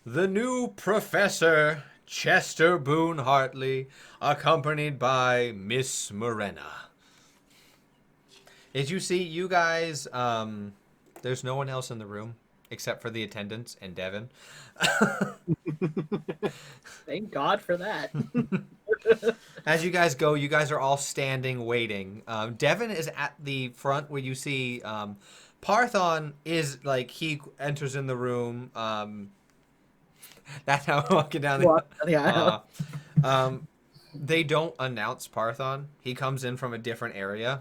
the new Professor Chester Boone Hartley, accompanied by Miss Morena. As you see, you guys, there's no one else in the room except for the attendants and Devin. Thank God for that. As you guys go, you guys are all standing waiting. Devin is at the front where you see Parthon is like he enters in the room. That's how I'm walking down the aisle. They don't announce Parthon. He comes in from a different area.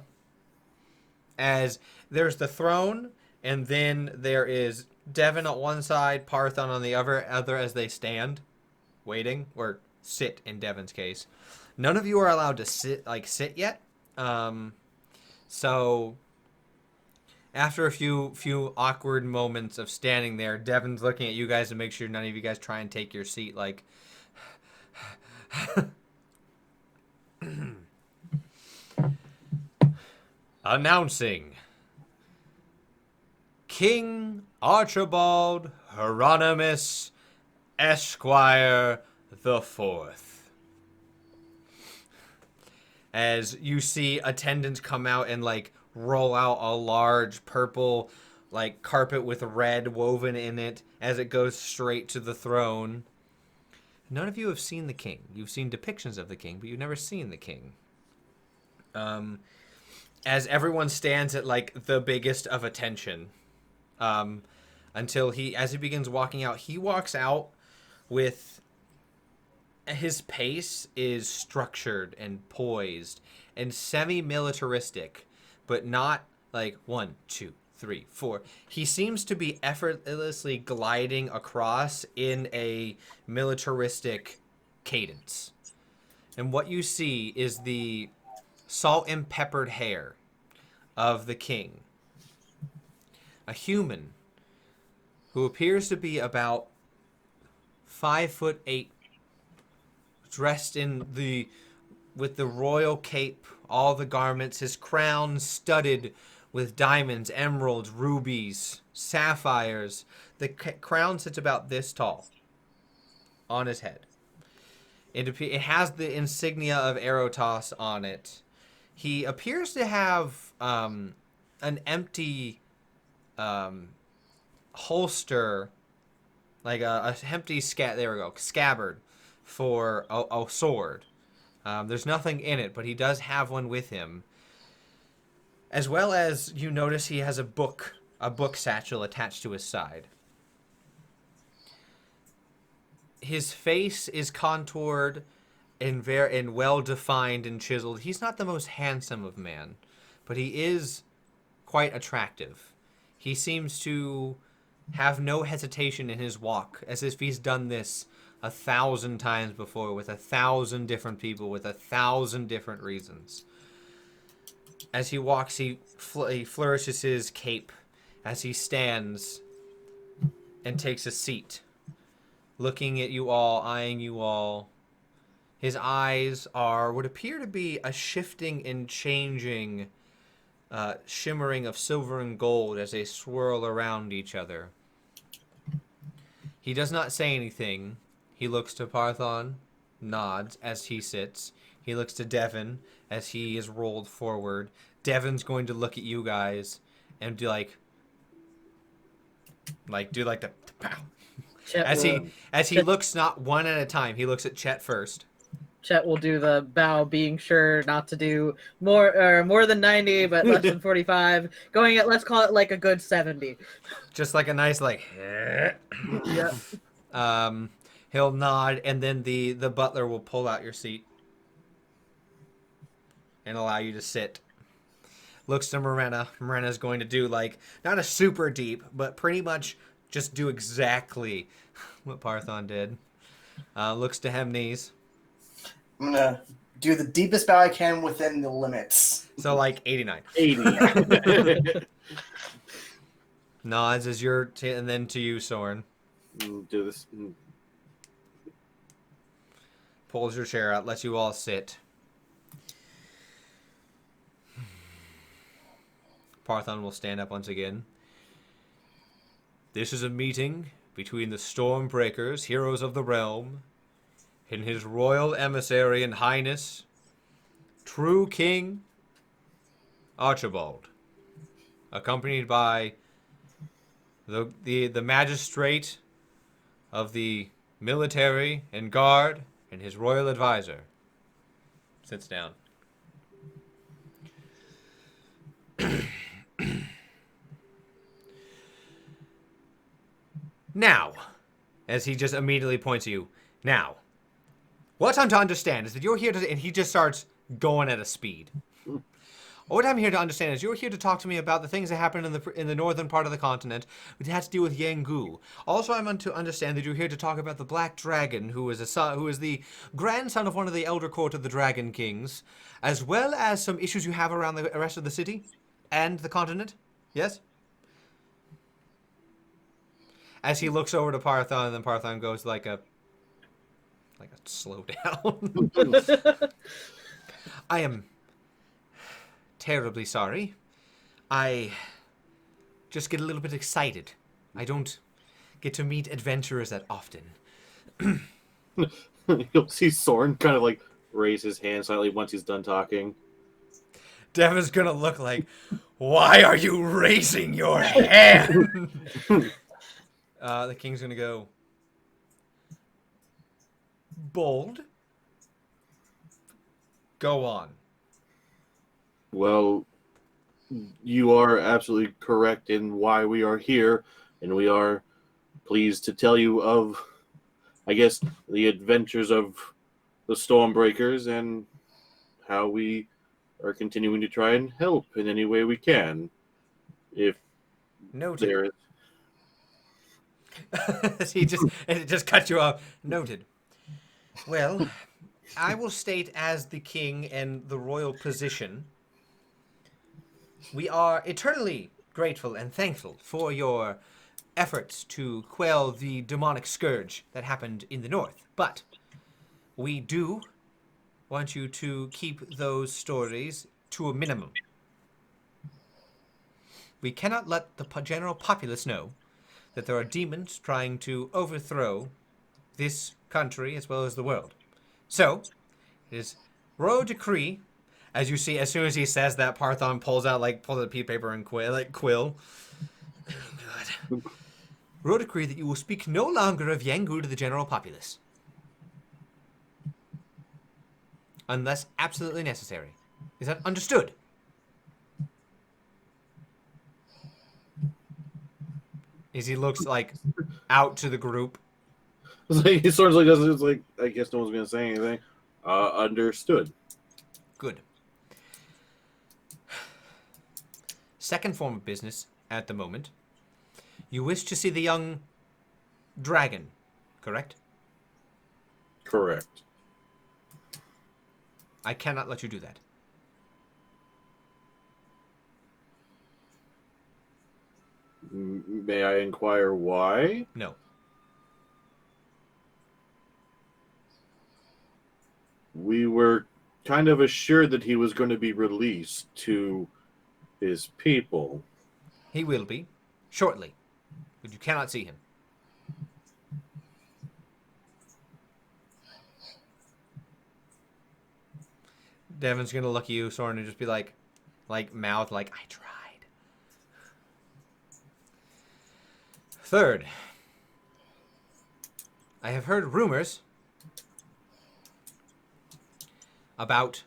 As there's the throne, and then there is Devin on one side, Parthon on the other as they stand, waiting, or sit in Devin's case. None of you are allowed to sit yet. So after a few awkward moments of standing there, Devin's looking at you guys to make sure none of you guys try and take your seat. Like, announcing King Archibald Hieronymus Esquire the Fourth. As you see attendants come out and like roll out a large purple like carpet with red woven in it as it goes straight to the throne. None of you have seen the king. You've seen depictions of the king, but you've never seen the king. As everyone stands at like the biggest of attention, until as he begins walking out, he walks out with his pace is structured and poised and semi-militaristic, but not like 1, 2, 3, 4. He seems to be effortlessly gliding across in a militaristic cadence. And what you see is the salt and peppered hair of the king. A human who appears to be about 5'8", dressed with the royal cape, all the garments, his crown studded with diamonds, emeralds, rubies, sapphires. The crown sits about this tall on his head. It has the insignia of Erotos on it. He appears to have an empty holster, like a empty scabbard for a sword. There's nothing in it, but he does have one with him. As well as you notice he has a book satchel attached to his side. His face is contoured and well defined and chiseled. He's not the most handsome of man, but he is quite attractive. He seems to have no hesitation in his walk, as if he's done this 1,000 times before with 1,000 different people with 1,000 different reasons. As he walks, he flourishes his cape as he stands and takes a seat, looking at you all, eyeing you all. His eyes are what appear to be a shifting and changing shimmering of silver and gold as they swirl around each other. He does not say anything. He looks to Parthon, nods as he sits. He looks to Devin as he is rolled forward. Devin's going to look at you guys and do like the pow. Chet As he looks not one at a time. He looks at Chet first. Chet will do the bow, being sure not to do more than 90, but less than 45. Going at, let's call it like a good 70. Just like a nice like. Yeah. He'll nod, and then the butler will pull out your seat and allow you to sit. Looks to Morena. Morena's going to do like not a super deep, but pretty much just do exactly what Parthon did. Looks to Hemnes. I'm gonna do the deepest bow I can within the limits. So like 89. 80. Nods as and then to you, Soren. Do this. Pulls your chair out, lets you all sit. Parthon will stand up once again. This is a meeting between the Stormbreakers, heroes of the realm, and his royal emissary and highness, true King Archibald, accompanied by the magistrate of the military and guard and his royal advisor. Sits down. Now, as he just immediately points at you, now, what I'm to understand is that you're here to, and he just starts going at a speed. What I'm here to understand is you're here to talk to me about the things that happened in the northern part of the continent, which had to do with Yangu. Also, I'm to understand that you're here to talk about the Black Dragon, who is the grandson of one of the Elder Court of the Dragon Kings, as well as some issues you have around the rest of the city and the continent. Yes? As he looks over to Parthon, and then Parthon goes like a slow down. I am terribly sorry. I just get a little bit excited. I don't get to meet adventurers that often. You'll see Soren kind of like raise his hand slightly once he's done talking. Devin's gonna look like, why are you raising your hand? The king's gonna go, bold. Go on. Well, you are absolutely correct in why we are here, and we are pleased to tell you of, I guess, the adventures of the Stormbreakers and how we are continuing to try and help in any way we can. If Noted. there is... it just cut you off. Noted. Well, I will state as the king and the royal position, we are eternally grateful and thankful for your efforts to quell the demonic scourge that happened in the north. But we do want you to keep those stories to a minimum. We cannot let the general populace know that there are demons trying to overthrow this country as well as the world. So, it is royal decree, as you see, as soon as he says that, Parthon pulls out a piece of paper and quill. Oh, God. Royal decree that you will speak no longer of Yangu to the general populace. Unless absolutely necessary. Is that understood? As he looks out to the group. He sort of doesn't. It's like, I guess no one's going to say anything. Understood. Good. Second form of business at the moment. You wish to see the young dragon, correct? Correct. I cannot let you do that. May I inquire why? No. We were kind of assured that he was going to be released to his people. He will be, shortly, but you cannot see him. Devin's gonna look at you, Soren, and just be like mouth, I tried. Third, I have heard rumors about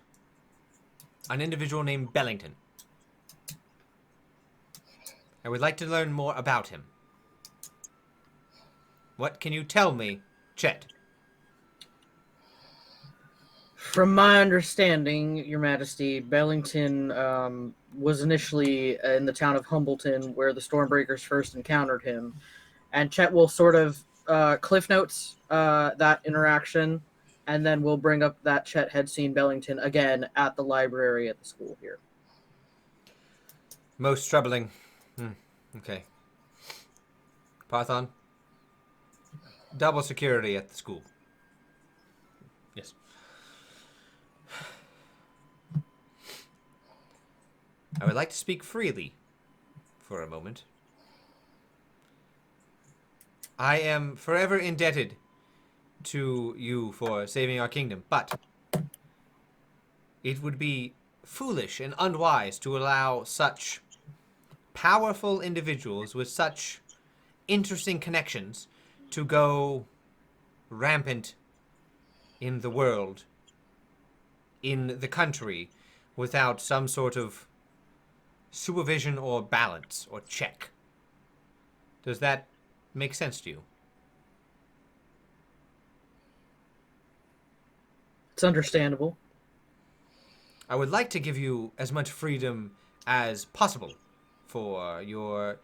an individual named Bellington. I would like to learn more about him. What can you tell me, Chet? From my understanding, Your Majesty, Bellington was initially in the town of Humbleton, where the Stormbreakers first encountered him. And Chet will sort of cliff notes that interaction, and then we'll bring up that Chet had seen Bellington again at the library at the school here. Most troubling. Okay. Python? Double security at the school. Yes. I would like to speak freely for a moment. I am forever indebted to you for saving our kingdom, but it would be foolish and unwise to allow such powerful individuals with such interesting connections to go rampant in the world, in the country, without some sort of supervision or balance or check. Does that make sense to you? It's understandable. I would like to give you as much freedom as possible for your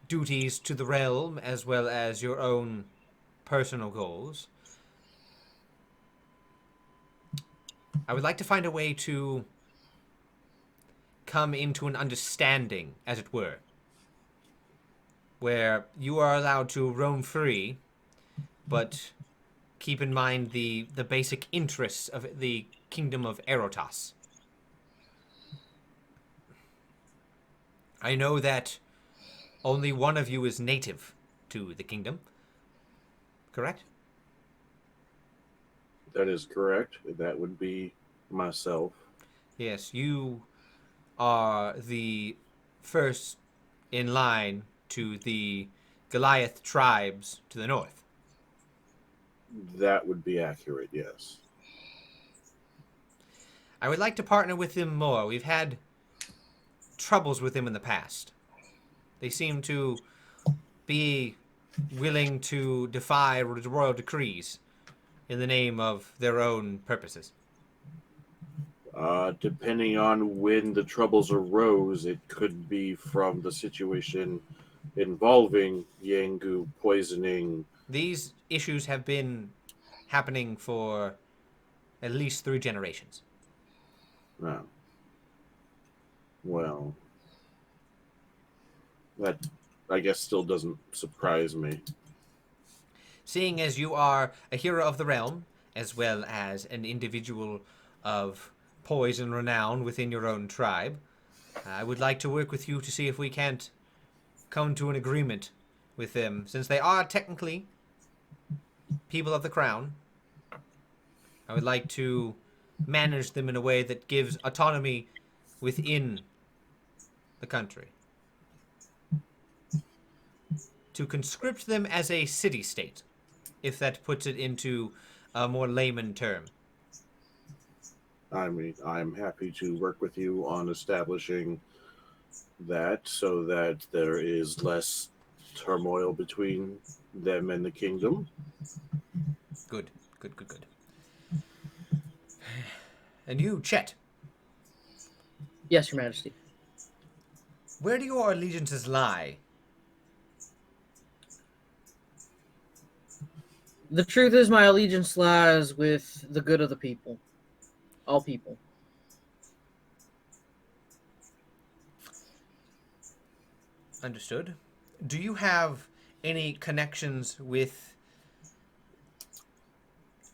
duties to the realm as well as your own personal goals. I would like to find a way to come into an understanding, as it were, where you are allowed to roam free, but keep in mind the basic interests of the kingdom of Erotas. I know that only one of you is native to the kingdom, correct? That is correct. That would be myself. Yes, you are the first in line to the Goliath tribes to the north. That would be accurate, yes. I would like to partner with them more. We've had troubles with them in the past. They seem to be willing to defy the royal decrees in the name of their own purposes. Depending on when the troubles arose, it could be from the situation involving Yangu poisoning. These issues have been happening for at least 3 generations. Well, that, I guess, still doesn't surprise me. Seeing as you are a hero of the realm, as well as an individual of poise and renown within your own tribe, I would like to work with you to see if we can't come to an agreement with them, since they are technically people of the crown. I would like to manage them in a way that gives autonomy within the country. To conscript them as a city-state, if that puts it into a more layman term. I mean, I'm happy to work with you on establishing that so that there is less turmoil between them and the kingdom. Good. And you, Chet, Yes, Your Majesty. where do your allegiances lie? The truth is, my allegiance lies with the good of the people. All people. Understood. Do you have any connections with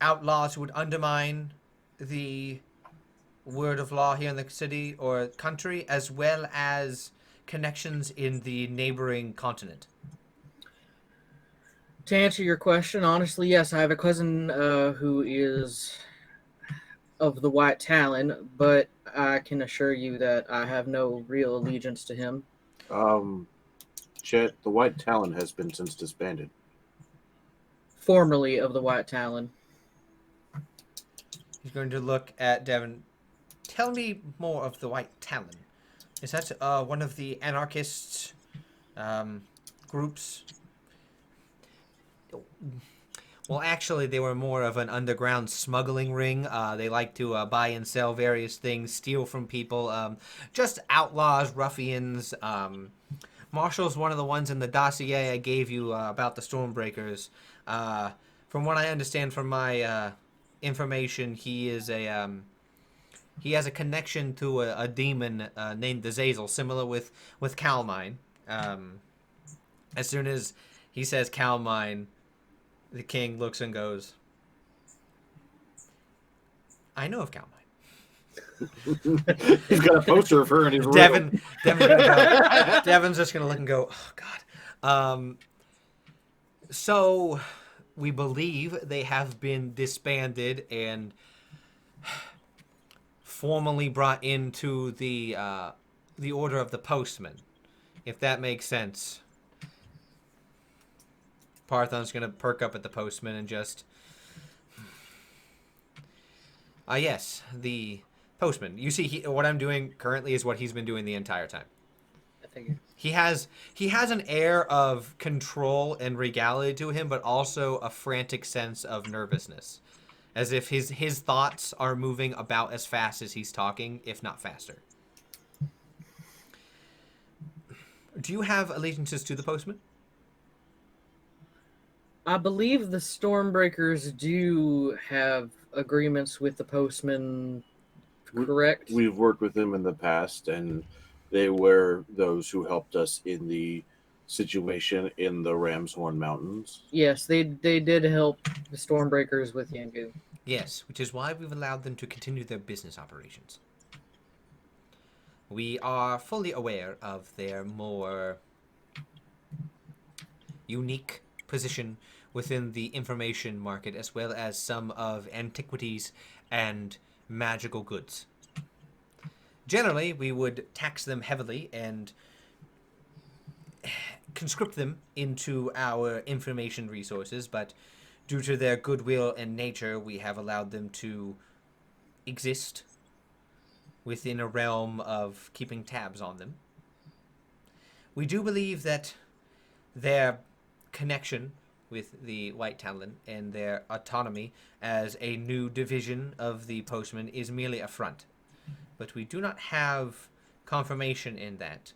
outlaws who would undermine the word of law here in the city or country, as well as connections in the neighboring continent? To answer your question, honestly, yes, I have a cousin who is of the White Talon, but I can assure you that I have no real allegiance to him. Chet, the White Talon has been since disbanded. Formerly of the White Talon. He's going to look at Devin. Tell me more of the White Talon. Is that one of the anarchist groups? Well, actually, they were more of an underground smuggling ring. They like to buy and sell various things, steal from people. Just outlaws, ruffians. Marshall's one of the ones in the dossier I gave you about the Stormbreakers. From what I understand from my information, he is he has a connection to a demon named Azazel, similar with Calmine. As soon as he says Calmine, the king looks and goes, I know of Calmine. He's got a poster of her in his room. Devin's gonna go. Devin's just gonna look and go, oh god. So we believe they have been disbanded and formally brought into the Order of the Postman, if that makes sense. Parthon's gonna perk up at the Postman and just, yes, the Postman. You see, what I'm doing currently is what he's been doing the entire time. I figured. He has an air of control and regality to him, but also a frantic sense of nervousness, as if his thoughts are moving about as fast as he's talking, if not faster. Do you have allegiances to the Postman? I believe the Stormbreakers do have agreements with the Postman, correct? We've worked with them in the past, and they were those who helped us in the situation in the Ramshorn Mountains. Yes, they did help the Stormbreakers with Yangu. Yes, which is why we've allowed them to continue their business operations. We are fully aware of their more unique position within the information market, as well as some of antiquities and magical goods. Generally, we would tax them heavily and conscript them into our information resources, but due to their goodwill and nature, we have allowed them to exist within a realm of keeping tabs on them. We do believe that their connection with the White Talon and their autonomy as a new division of the Postman is merely a front. But we do not have confirmation in that.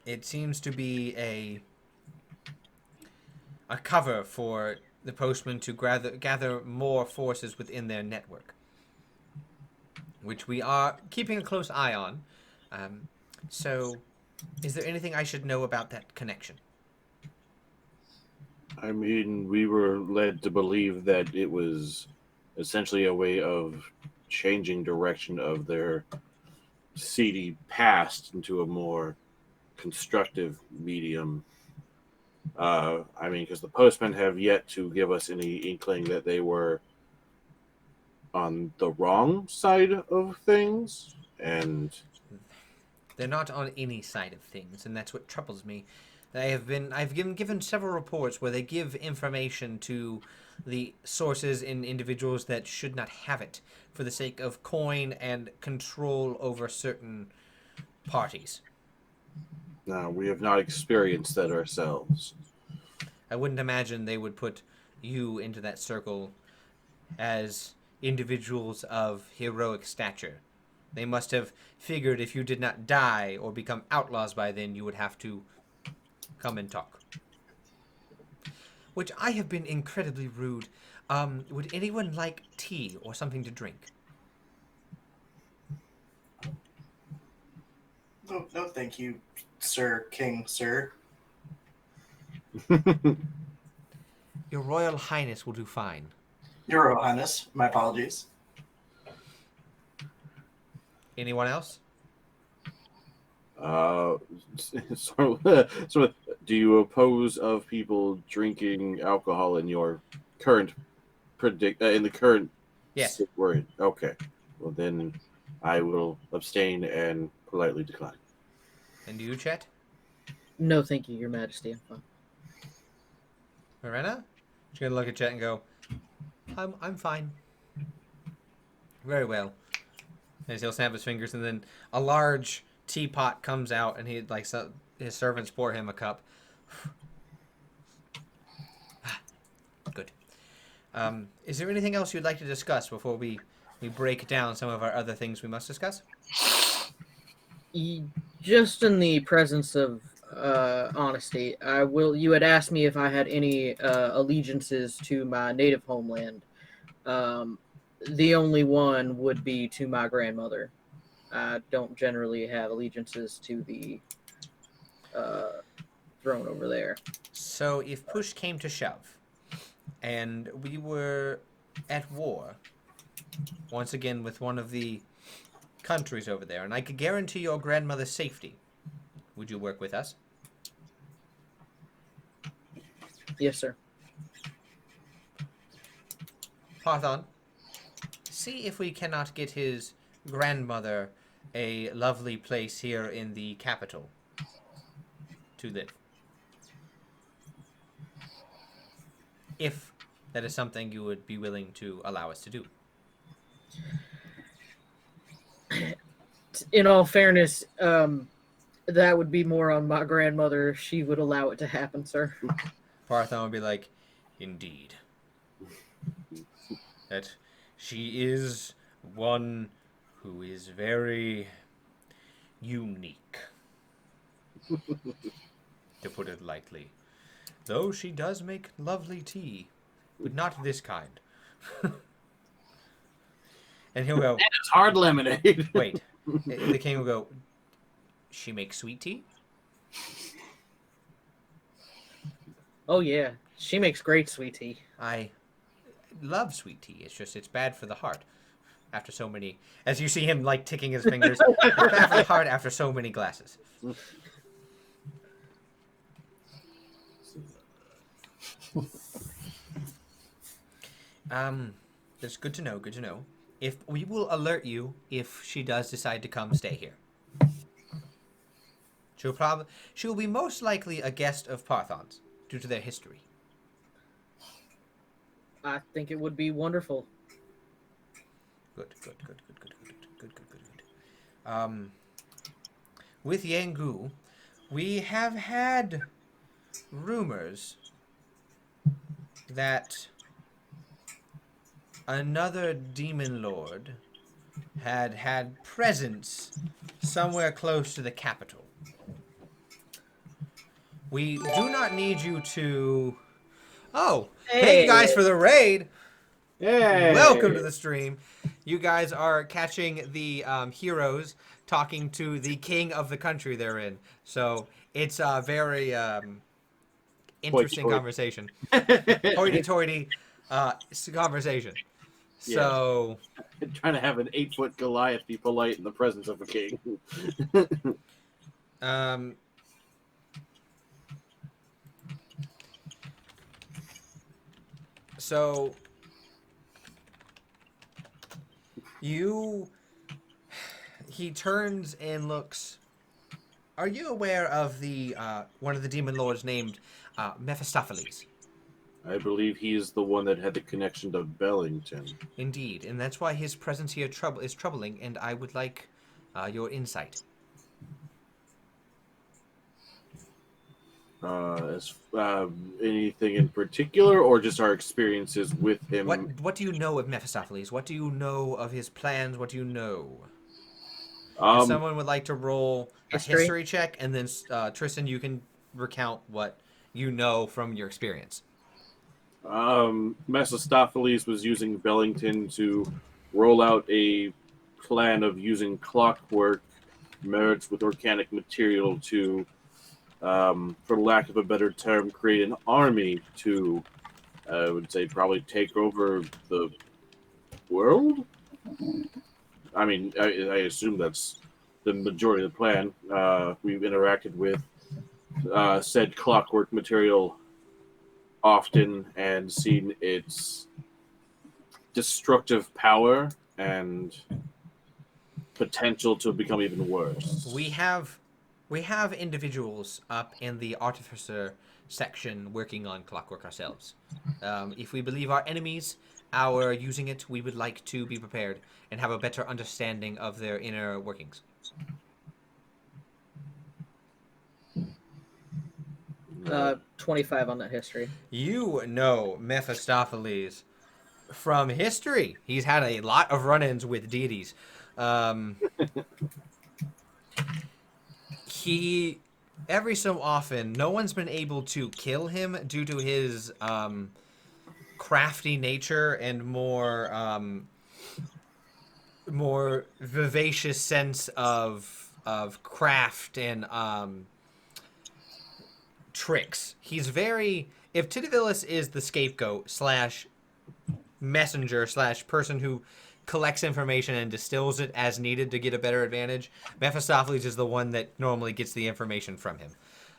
It seems to be a cover for the Postman to gather more forces within their network, which we are keeping a close eye on. So, is there anything I should know about that connection? I mean, we were led to believe that it was essentially a way of changing direction of their seedy past into a more constructive medium. I mean, because the Postmen have yet to give us any inkling that they were on the wrong side of things, and they're not on any side of things, and that's what troubles me. I've been given several reports where they give information to the sources in individuals that should not have it for the sake of coin and control over certain parties. no, we have not experienced that ourselves. I wouldn't imagine they would put you into that circle as individuals of heroic stature. They must have figured if you did not die or become outlaws by then, you would have to come and talk. Which I have been incredibly rude. Would anyone like tea or something to drink? No, thank you, sir, king, sir. Your Royal Highness will do fine. Your Royal Highness, my apologies. Anyone else? So, do you oppose of people drinking alcohol in your current in the current Yes. word? Okay. Well, then I will abstain and politely decline. And do you, Chet? No, thank you, Your Majesty. I'm fine. Marina? She's gonna look at Chet and go, I'm fine. Very well. And he'll snap his fingers, and then a large teapot comes out, and his servants pour him a cup. Good. Is there anything else you'd like to discuss before we break down some of our other things we must discuss? Just in the presence of honesty, you had asked me if I had any allegiances to my native homeland. The only one would be to my grandmother. I don't generally have allegiances to the throne over there. So, if push came to shove, and we were at war, once again with one of the countries over there, and I could guarantee your grandmother's safety, would you work with us? Yes, sir. Parthon, see if we cannot get his grandmother a lovely place here in the capital to live. If that is something you would be willing to allow us to do. In all fairness, that would be more on my grandmother if she would allow it to happen, sir. Parthon would be like, indeed. That she is one who is very unique, to put it lightly. Though she does make lovely tea, but not this kind. And he'll go, It's hard lemonade. wait. The king will go, she makes sweet tea? Oh, yeah. She makes great sweet tea. I love sweet tea. It's just, it's bad for the heart. After so many, as you see him like ticking his fingers, it's bad for the heart after so many glasses. That's good to know, good to know. If we will alert you if she does decide to come stay here. She will be most likely a guest of Parthon's due to their history. I think it would be wonderful. Good. With Yangu, we have had rumors that another demon lord had presence somewhere close to the capital. We do not need you to... Oh, thank you guys for the raid. Yay! Welcome to the stream. You guys are catching the heroes talking to the king of the country they're in. So it's a very interesting conversation. Hoity-toity conversation. So... Trying to have an 8-foot Goliath be polite in the presence of a king. So... He turns and looks. Are you aware of the one of the demon lords named Mephistopheles? I believe he's the one that had the connection to Bellington. Indeed, and that's why his presence here is troubling, and I would like your insight. Anything in particular, or just our experiences with him? What do you know of Mephistopheles? What do you know of his plans? What do you know? If someone would like to roll a history check, and then Tristan, you can recount what you know from your experience. Mephistopheles was using Bellington to roll out a plan of using clockwork merged with organic material to, for lack of a better term, create an army to, I would say, probably take over the world? I mean, I assume that's the majority of the plan. We've interacted with said clockwork material often and seen its destructive power and potential to become even worse. We have individuals up in the artificer section working on clockwork ourselves. If we believe our enemies our using it, we would like to be prepared and have a better understanding of their inner workings. 25 on that history. You know Mephistopheles from history. He's had a lot of run-ins with deities. He, every so often, no one's been able to kill him due to his crafty nature and more vivacious sense of craft and tricks. He's very. If Titivilus is the scapegoat slash messenger slash person who collects information and distills it as needed to get a better advantage, Mephistopheles is the one that normally gets the information from him.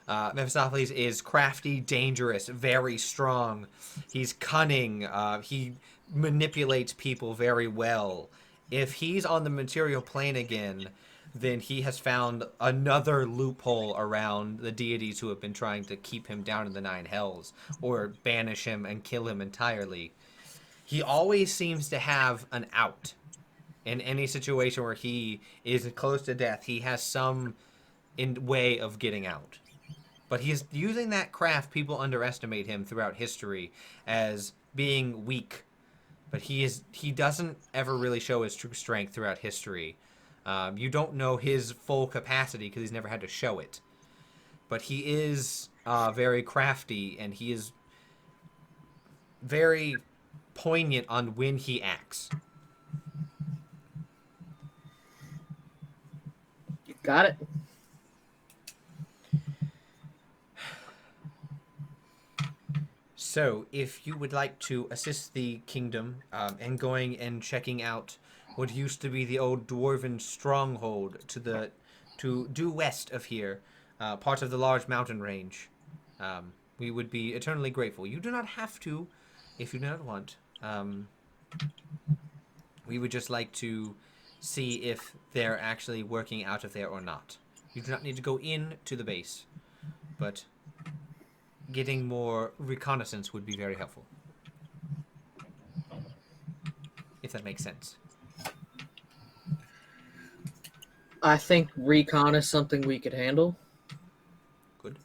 Mephistopheles is crafty, dangerous, very strong. He's cunning. He manipulates people very well. If he's on the material plane again, then he has found another loophole around the deities who have been trying to keep him down in the nine hells or banish him and kill him entirely. He always seems to have an out in any situation where he is close to death. He has some way of getting out. But he's using that craft. People underestimate him throughout history as being weak. But he doesn't ever really show his true strength throughout history. You don't know his full capacity because he's never had to show it. But he is very crafty, and he is very poignant on when he acts. Got it. So, if you would like to assist the kingdom in going and checking out what used to be the old dwarven stronghold to due west of here, part of the large mountain range, we would be eternally grateful. You do not have to, if you do not want. We would just like to see if they're actually working out of there or not. You do not need to go in to the base, but getting more reconnaissance would be very helpful. If that makes sense. I think recon is something we could handle. Good.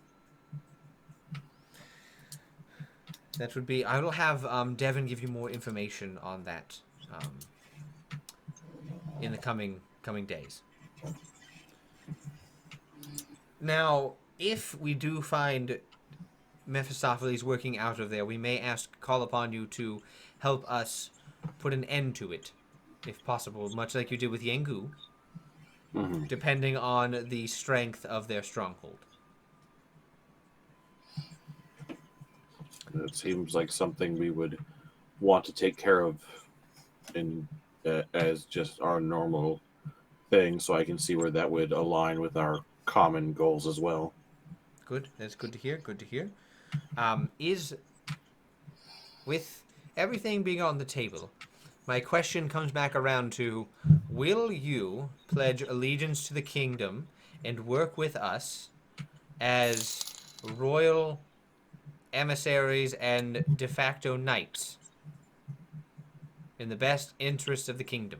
That would be... I will have Devin give you more information on that in the coming days. Now, if we do find Mephistopheles working out of there, we may call upon you to help us put an end to it, if possible, much like you did with Yengu, depending on the strength of their stronghold. It seems like something we would want to take care of as just our normal thing, so I can see where that would align with our common goals as well. Good. That's good to hear. Good to hear. Is, with everything being on the table, my question comes back around to, will you pledge allegiance to the kingdom and work with us as royal emissaries and de facto knights in the best interest of the kingdom?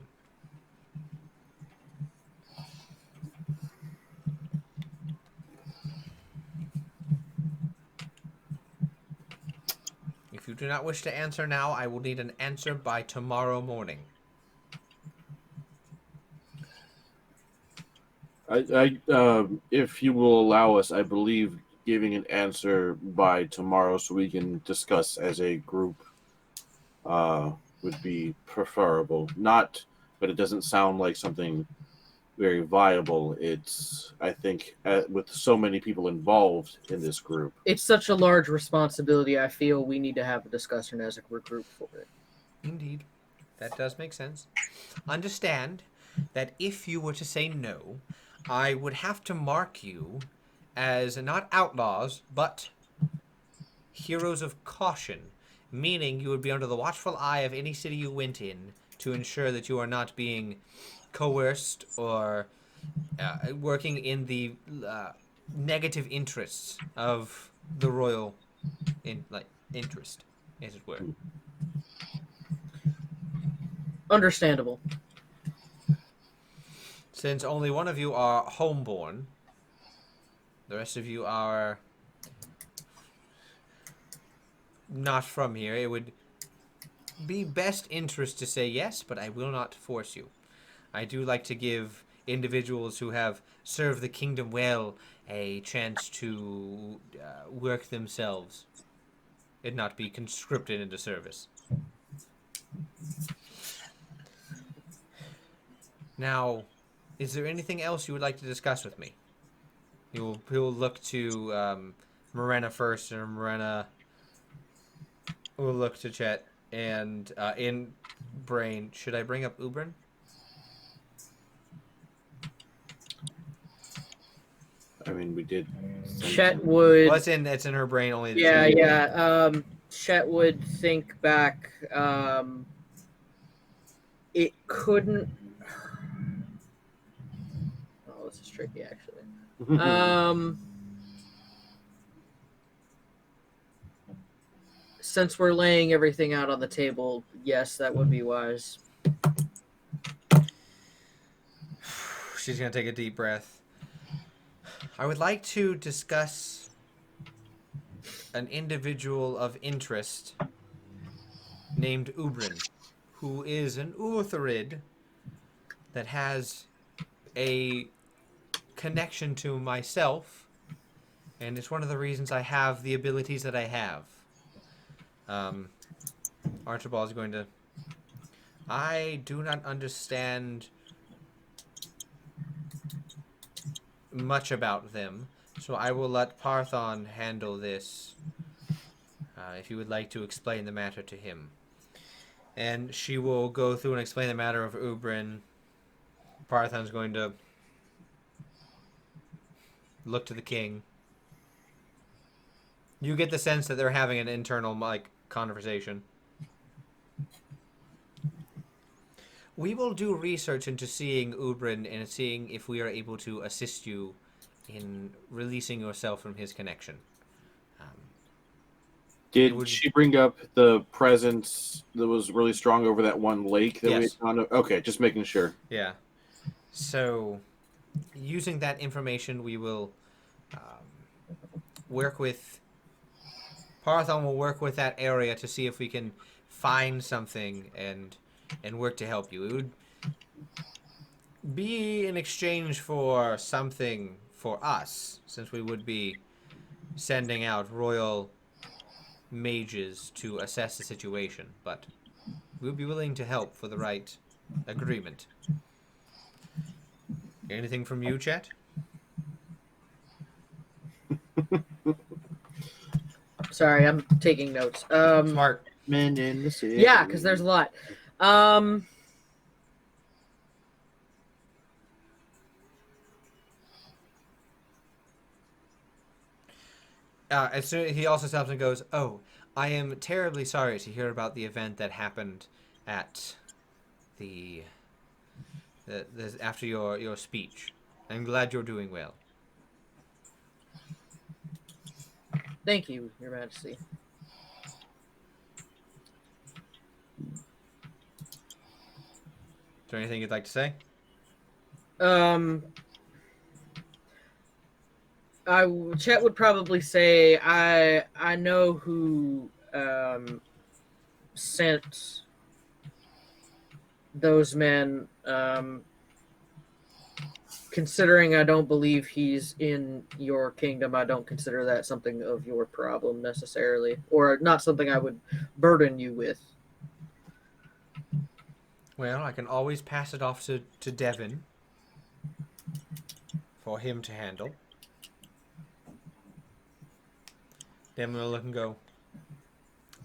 If you do not wish to answer now, I will need an answer by tomorrow morning. If you will allow us, I believe giving an answer by tomorrow so we can discuss as a group would be preferable. Not, but it doesn't sound like something very viable. It's, I think, with so many people involved in this group. It's such a large responsibility, I feel we need to have a discussion as a group for it. Indeed. That does make sense. Understand that if you were to say no, I would have to mark you as not outlaws, but heroes of caution, meaning you would be under the watchful eye of any city you went in to ensure that you are not being coerced or working in the negative interests of the royal interest, as it were. Understandable. Since only one of you are homeborn, the rest of you are not from here, it would be best interest to say yes, but I will not force you. I do like to give individuals who have served the kingdom well a chance to work themselves and not be conscripted into service. Now, is there anything else you would like to discuss with me? He'll look to Morena first, and Morena will look to Chet. And in brain, should I bring up Ubrin? I mean, we did. Chet would. Well, it's in her brain only. Yeah. Chet would think back. It couldn't. Oh, this is tricky, actually. Since we're laying everything out on the table, yes, that would be wise. She's going to take a deep breath. I would like to discuss an individual of interest named Ubrin, who is an Utherid that has a connection to myself, and it's one of the reasons I have the abilities that I have. Archibald is going to... I do not understand much about them, so I will let Parthon handle this, if you would like to explain the matter to him. And she will go through and explain the matter of Ubrin. Parthon's going to look to the king. You get the sense that they're having an internal, conversation. We will do research into seeing Ubrin and seeing if we are able to assist you in releasing yourself from his connection. Did she bring up the presence that was really strong over that one lake that we had found? Okay, just making sure. Yeah. So, using that information, we will work with... Parthon will work with that area to see if we can find something and work to help you. It would be in exchange for something for us, since we would be sending out royal mages to assess the situation, but we would be willing to help for the right agreement. Anything from you, Chet? Sorry, I'm taking notes. Smart. Men in the city. Yeah, because there's a lot. As soon he also stops and goes, "Oh, I am terribly sorry to hear about the event that happened at the after your speech. I'm glad you're doing well." Thank you, Your Majesty. Is there anything you'd like to say? Chet would probably say, I know who sent those men. Considering I don't believe he's in your kingdom, I don't consider that something of your problem necessarily, or not something I would burden you with. Well, I can always pass it off to Devin for him to handle. Devin will look and go,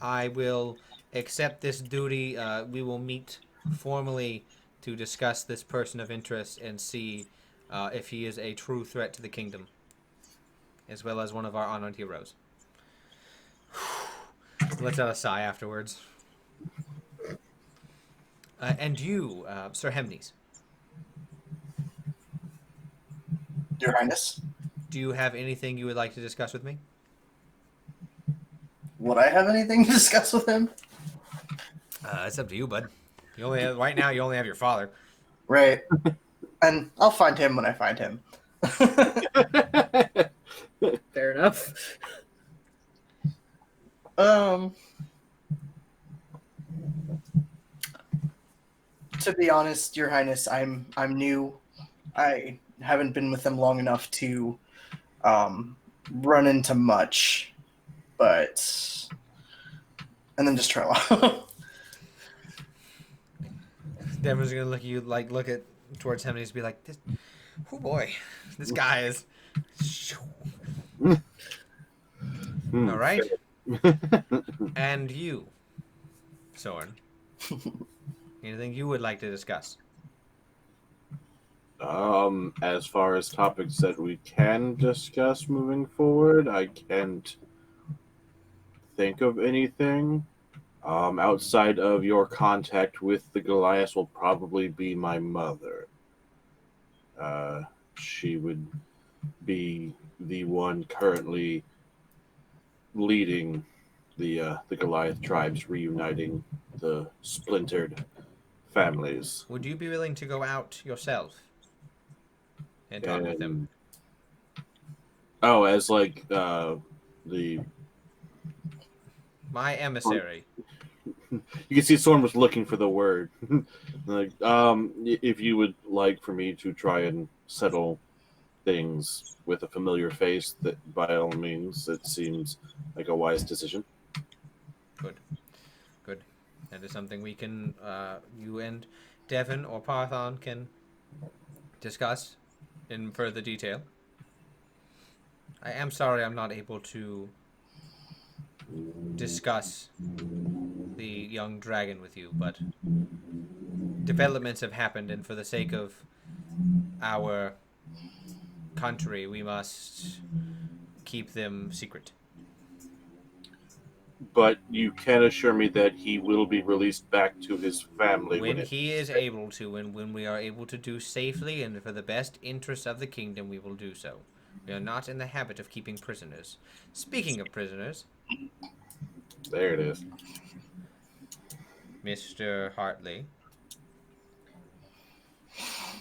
I will accept this duty. We will meet formally to discuss this person of interest and see if he is a true threat to the kingdom, as well as one of our honored heroes. Let's out a sigh afterwards. And you, Sir Hemnes. Your Highness. Do you have anything you would like to discuss with me? Would I have anything to discuss with him? It's up to you, bud. You only have, right now. You only have your father. Right. And I'll find him when I find him. Fair enough. To be honest, Your Highness, I'm new. I haven't been with them long enough to run into much, but and then just trail off. Devin's gonna look at you like look at towards him and he's be like, "This, oh boy, this guy is." All right, and you, Soren. Anything you would like to discuss? As far as topics that we can discuss moving forward, I can't think of anything. Outside of your contact with the Goliath will probably be my mother. She would be the one currently leading the Goliath tribes, reuniting the splintered families. Would you be willing to go out yourself and talk with them? Oh, as like My emissary. you can see Soren was looking for the word. Like, if you would like for me to try and settle things with a familiar face, that by all means, it seems like a wise decision. Good. Good. That is something we can, you and Devin or Parthon can discuss in further detail. I am sorry I'm not able to discuss the young dragon with you, but developments have happened, and for the sake of our country, we must keep them secret. But you can assure me that he will be released back to his family When he is able to, and when we are able to do safely and for the best interest of the kingdom, we will do so. We are not in the habit of keeping prisoners. Speaking of prisoners, There it is. Mr. Hartley,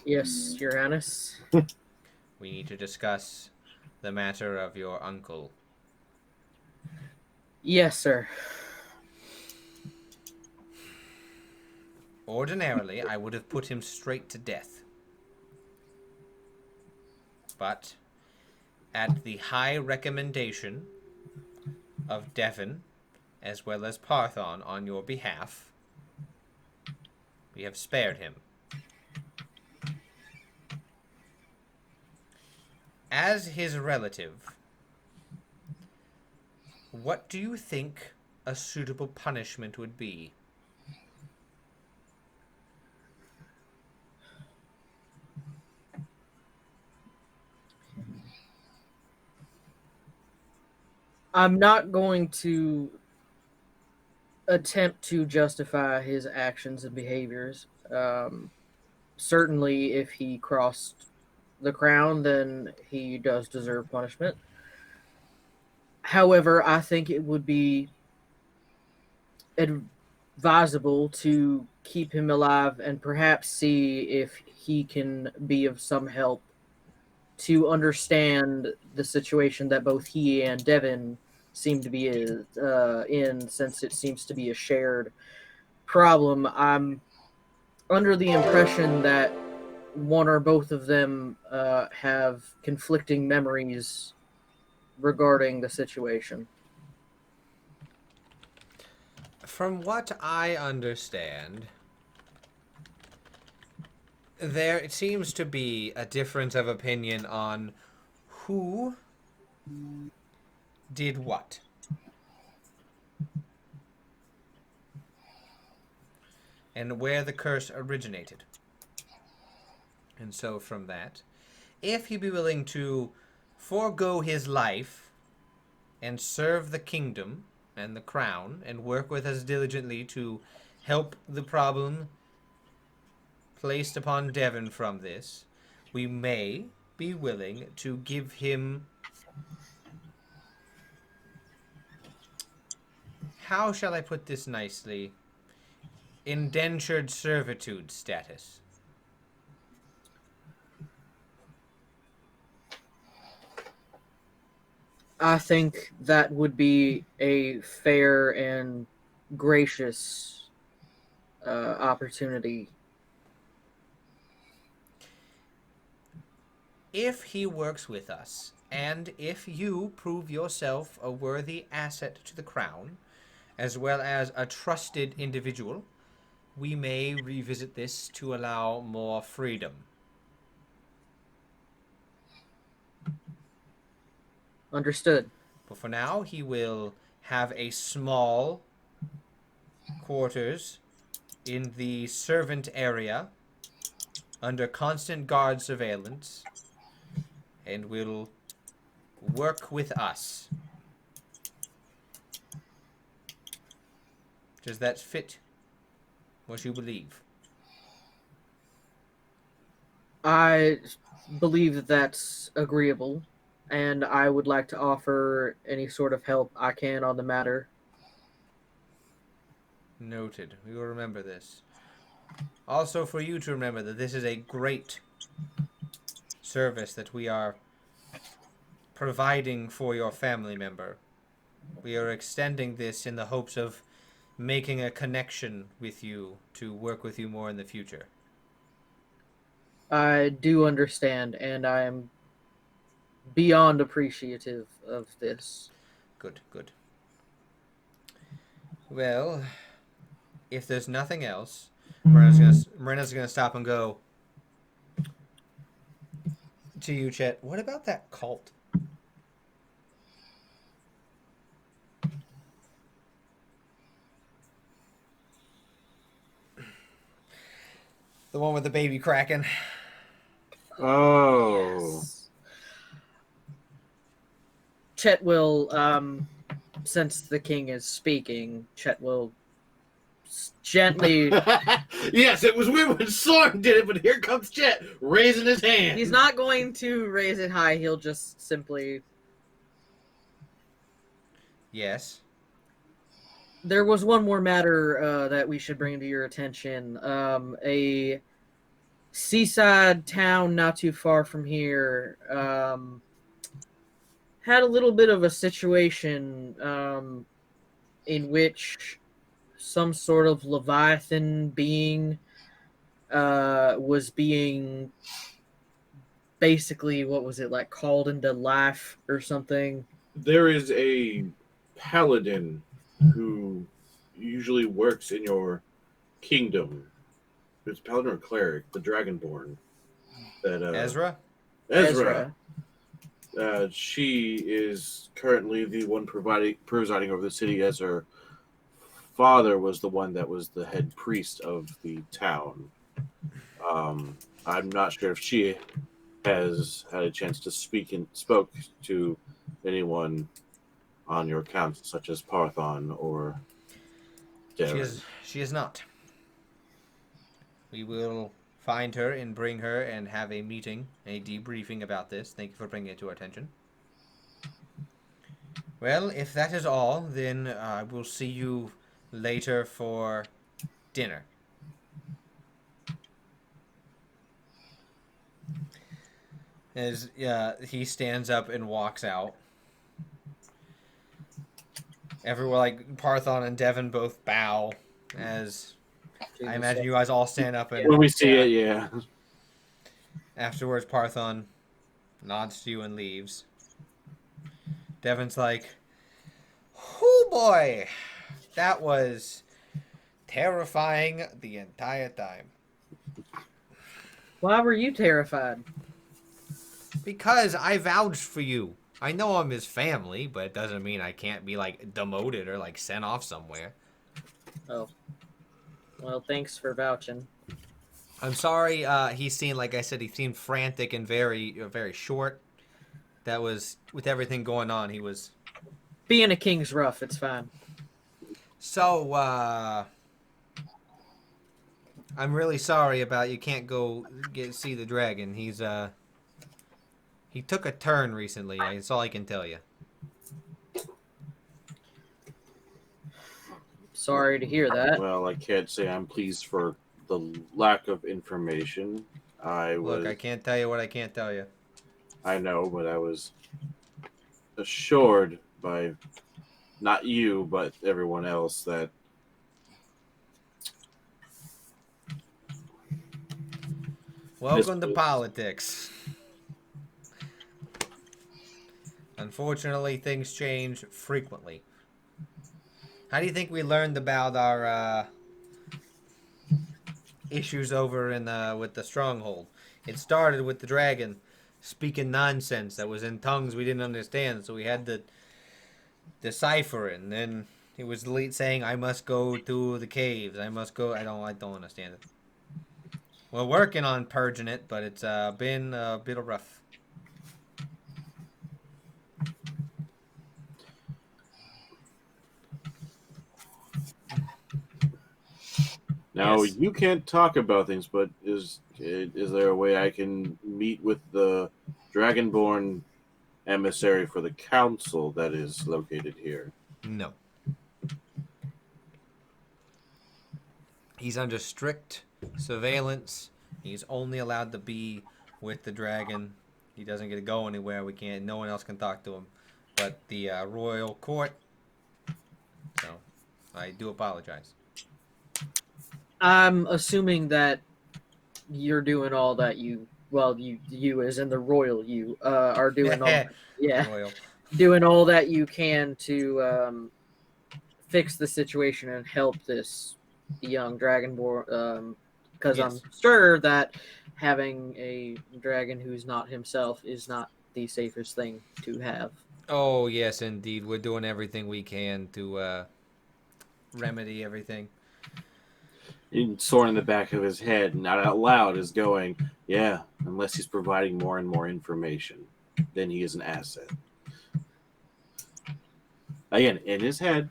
Yes, Your Highness. we need to discuss the matter of your uncle. Yes, sir. Ordinarily, I would have put him straight to death. But, at the high recommendation of Devon, as well as Parthon on your behalf, we have spared him. As his relative, what do you think a suitable punishment would be? I'm not going to attempt to justify his actions and behaviors. Certainly, if he crossed the crown, then he does deserve punishment. However, I think it would be advisable to keep him alive and perhaps see if he can be of some help to understand the situation that both he and Devin seem to be in, since it seems to be a shared problem. I'm under the impression that one or both of them have conflicting memories regarding the situation. From what I understand, there seems to be a difference of opinion on who did what. And where the curse originated. And so from that, if he'd be willing to forego his life and serve the kingdom and the crown and work with us diligently to help the problem placed upon Devon from this, we may be willing to give him, how shall I put this nicely? indentured servitude status. I think that would be a fair and gracious opportunity. If he works with us, and if you prove yourself a worthy asset to the crown, as well as a trusted individual, we may revisit this to allow more freedom. Understood. But for now, he will have a small quarters in the servant area under constant guard surveillance and will work with us. Does that fit what you believe? I believe that that's agreeable, and I would like to offer any sort of help I can on the matter. Noted. We will remember this. Also, for you to remember that this is a great service that we are providing for your family member. We are extending this in the hopes of making a connection with you to work with you more in the future. I do understand, and I am beyond appreciative of this. Good, good. Well, if there's nothing else, Marina's gonna stop and go to you, Chet. What about that cult? The one with the baby kraken. Oh. Yes. Chet will, since the king is speaking, Chet will gently. Yes, it was weird when Sorn did it, but here comes Chet raising his hand. He's not going to raise it high. He'll just simply. Yes. There was one more matter that we should bring to your attention. A seaside town not too far from here had a little bit of a situation in which some sort of Leviathan being was being basically, what was it, like called into life or something? There is a paladin who usually works in your kingdom. It's paladin or cleric, the dragonborn. That Ezra? Ezra. She is currently the one presiding over the city, as her father was the one that was the head priest of the town. I'm not sure if she has had a chance to spoke to anyone on your council, such as Parthon or Darren. She is not. We will find her and bring her and have a meeting, a debriefing about this. Thank you for bringing it to our attention. Well, if that is all, then I will see you later for dinner. As he stands up and walks out. Everyone, like Parthon and Devin, both bow as I imagine you guys all stand up and When we see it, yeah. afterwards Parthon nods to you and leaves. Devin's like, "Oh boy, that was terrifying the entire time." Why were you terrified? Because I vouched for you. I know I'm his family, but it doesn't mean I can't be like demoted or like sent off somewhere. Oh. Well, thanks for vouching. I'm sorry. He seemed, like I said, he seemed frantic and very short. That was with everything going on. He was Being a king's rough. It's fine. so. I'm really sorry about you can't go see the dragon. He took a turn recently. That's all I can tell you. sorry to hear that. Well, I can't say I'm pleased for the lack of information. Look, I can't tell you what I can't tell you. I know, but I was assured by not you, but everyone else that Welcome to politics. Unfortunately, things change frequently. How do you think we learned about our issues over in with the stronghold? It started with the dragon speaking nonsense that was in tongues we didn't understand, so we had to decipher it. And then it was saying, "I must go to the caves. I must go." I don't understand it. We're working on purging it, but it's been a bit rough. now Yes. you can't talk about things, but is there a way I can meet with the Dragonborn emissary for the council that is located here? No. He's under strict surveillance. He's only allowed to be with the dragon. He doesn't get to go anywhere. We can't. No one else can talk to him. But the royal court. So, I do apologize. I'm assuming that you're doing all that you as in the royal you are doing all Royal. doing all that you can to fix the situation and help this young dragonborn because Yes. I'm sure that having a dragon who's not himself is not the safest thing to have. Oh yes, indeed. We're doing everything we can to remedy everything. And Soren in the back of his head, not out loud, is going, "Yeah, unless he's providing more and more information, then he is an asset." Again, in his head,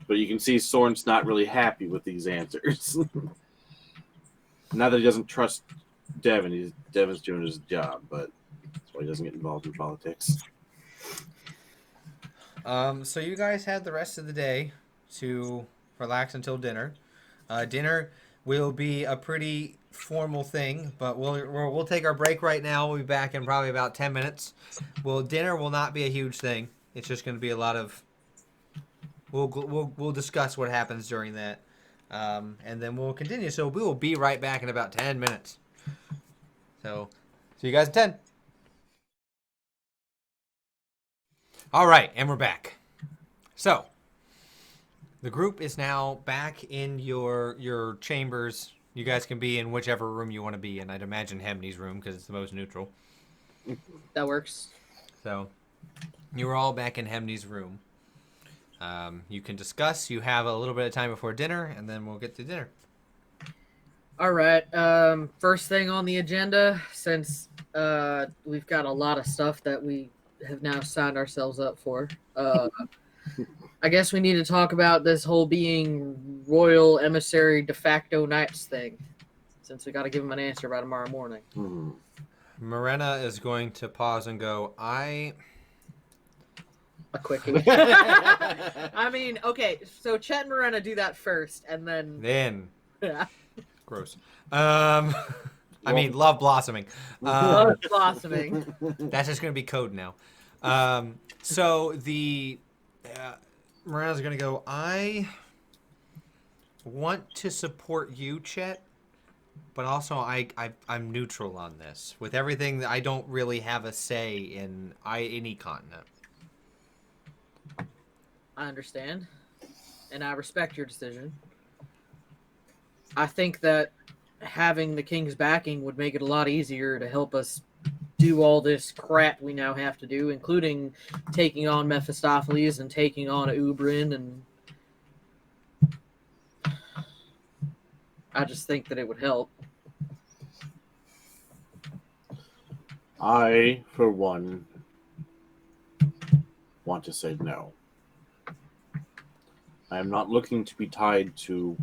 but you can see Soren's not really happy with these answers. Not that he doesn't trust Devin. Devin's doing his job, but that's why he doesn't get involved in politics. So you guys had the rest of the day to relax until dinner. Dinner will be a pretty formal thing, but we'll take our break right now. We'll be back in probably about 10 minutes. Dinner will not be a huge thing. It's just going to be a lot of. We'll discuss what happens during that, and then we'll continue. So we will be right back in about 10 minutes. So, see you guys in 10. All right, and we're back. So, the group is now back in your chambers. You guys can be in whichever room you want to be in. I'd imagine Hemney's room because it's the most neutral. That works. So, you were all back in Hemney's room. You can discuss. You have a little bit of time before dinner, and then we'll get to dinner. All right. First thing on the agenda, since we've got a lot of stuff that we have now signed ourselves up for. I guess we need to talk about this whole being royal emissary de facto knights thing, since we got to give them an answer by tomorrow morning. Mm-hmm. Morena is going to pause and go, A quickie. I mean, okay, so Chet and Morena do that first, and then... Yeah. Gross. I mean, love blossoming. Love blossoming. That's just going to be code now. So the Morena's going to go, I want to support you, Chet, but also I'm neutral on this. With everything, I don't really have a say in any continent. I understand, and I respect your decision. I think that having the king's backing would make it a lot easier to help us do all this crap we now have to do, including taking on Mephistopheles and taking on Ubrin, and I just think that it would help. I, for one, want to say no. I am not looking to be tied to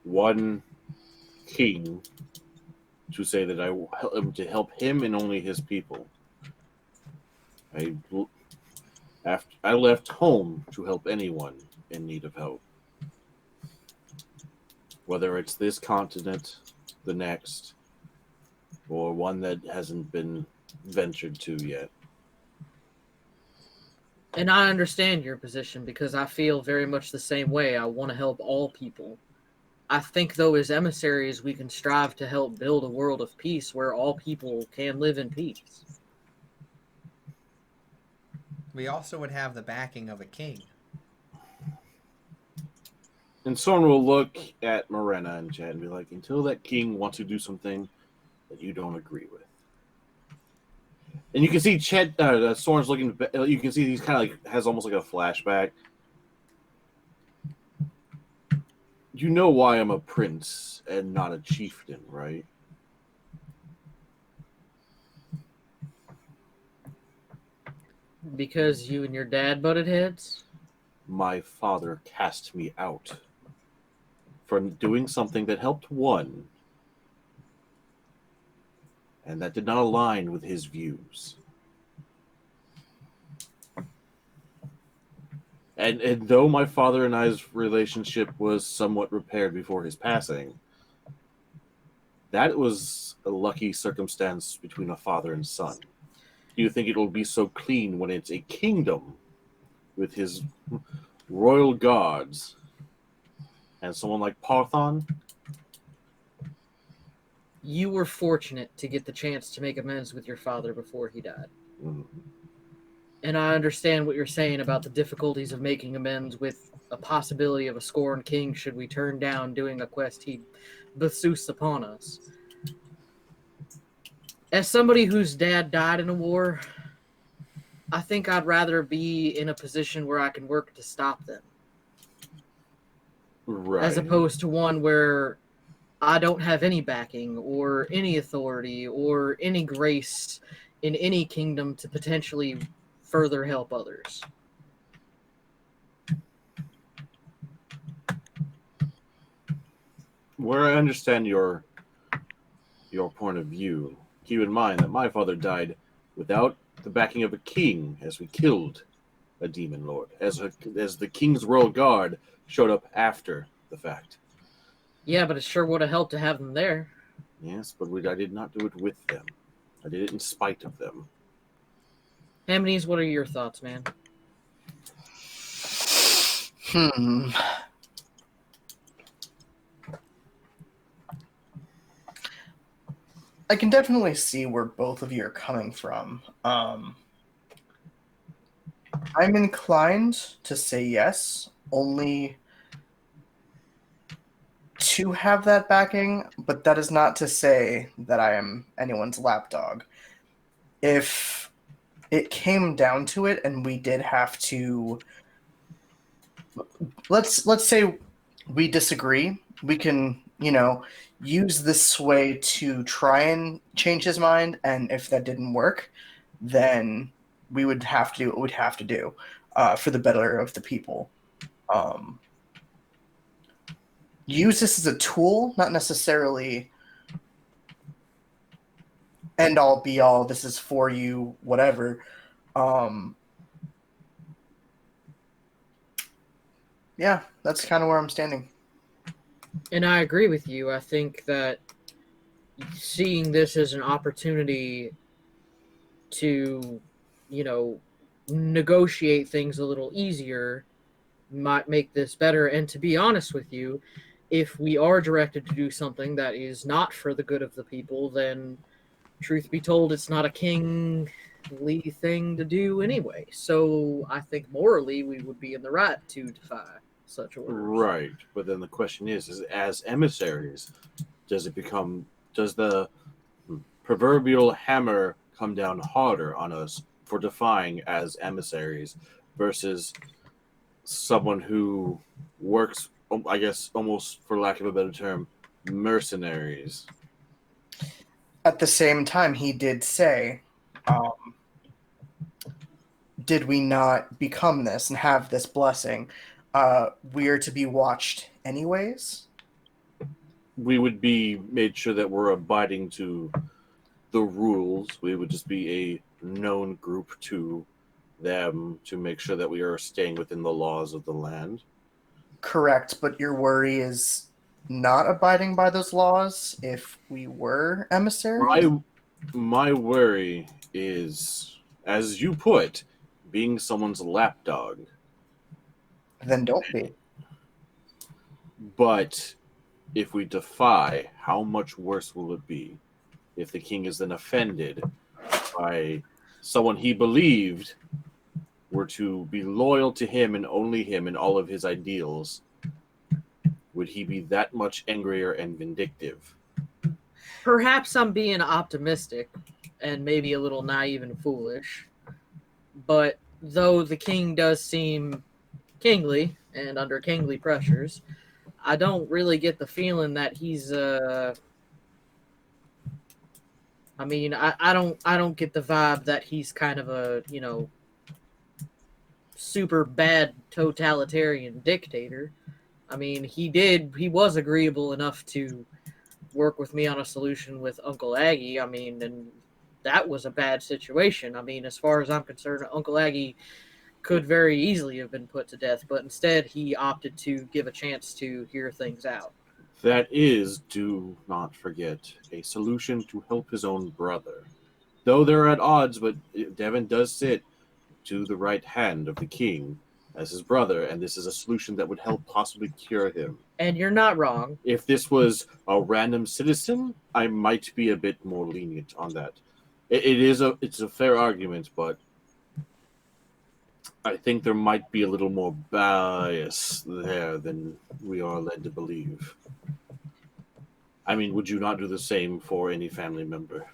one king to say that I will help him and only his people. I left home to help anyone in need of help. whether it's this continent, the next, or one that hasn't been ventured to yet. And I understand your position because I feel very much the same way. I want to help all people. I think, though, as emissaries, we can strive to help build a world of peace where all people can live in peace. We also would have the backing of a king. And Soren will look at Morena and Chad and be like, until that king wants to do something that you don't agree with. And you can see Chet, Soren's looking, you can see he's kind of like, has almost like a flashback. You know why I'm a prince and not a chieftain, right? Because you and your dad butted heads? My father cast me out for doing something that helped one, and that did not align with his views. And though my father and I's relationship was somewhat repaired before his passing, that was a lucky circumstance between a father and son. Do you think it will be so clean when it's a kingdom with his royal guards and someone like Parthon? You were fortunate to get the chance to make amends with your father before he died. Mm-hmm. And I understand what you're saying about the difficulties of making amends with a possibility of a scorned king should we turn down doing a quest he bestows upon us. As somebody whose dad died in a war, I think I'd rather be in a position where I can work to stop them. Right. As opposed to one where I don't have any backing or any authority or any grace in any kingdom to potentially further help others. Where I understand your point of view, keep in mind that my father died without the backing of a king, as we killed a demon lord, as the king's royal guard showed up after the fact. Yeah, but it sure would have helped to have them there. Yes, but I did not do it with them. I did it in spite of them. Hamneys, what are your thoughts, man? I can definitely see where both of you are coming from. I'm inclined to say yes, only to have that backing, but that is not to say that I am anyone's lapdog. If it came down to it and we did have to, let's say we disagree, we can, use this sway to try and change his mind, and if that didn't work, then we would have to do what we'd have to do for the better of the people. Use this as a tool, not necessarily end all be all, this is for you, whatever. Yeah, that's kind of where I'm standing. And I agree with you. I think that seeing this as an opportunity to, negotiate things a little easier might make this better. And to be honest with you, if we are directed to do something that is not for the good of the people, then truth be told, it's not a kingly thing to do anyway. So I think morally we would be in the right to defy such orders. Right, but then the question is as emissaries, does the proverbial hammer come down harder on us for defying as emissaries versus someone who works, I guess, almost for lack of a better term, mercenaries? At the same time, he did say, did we not become this and have this blessing? We are to be watched anyways. We would be made sure that we're abiding to the rules. We would just be a known group to them to make sure that we are staying within the laws of the land. Correct, but your worry is not abiding by those laws if we were emissaries? My worry is, as you put, being someone's lapdog. Then don't be. But if we defy, how much worse will it be if the king is then offended by someone he believed were to be loyal to him and only him and all of his ideals? Would he be that much angrier and vindictive? Perhaps I'm being optimistic and maybe a little naive and foolish, but though the king does seem kingly and under kingly pressures, I don't really get the feeling that he's I mean, I don't get the vibe that he's kind of a, super bad totalitarian dictator. I mean, he was agreeable enough to work with me on a solution with Uncle Aggie. I mean, and that was a bad situation. I mean, as far as I'm concerned, Uncle Aggie could very easily have been put to death, but instead he opted to give a chance to hear things out. That is, do not forget, a solution to help his own brother. Though they're at odds, but Devin does sit to the right hand of the king as his brother, and this is a solution that would help possibly cure him. And you're not wrong. If this was a random citizen, I might be a bit more lenient on that. It's a fair argument, but I think there might be a little more bias there than we are led to believe. I mean, would you not do the same for any family member?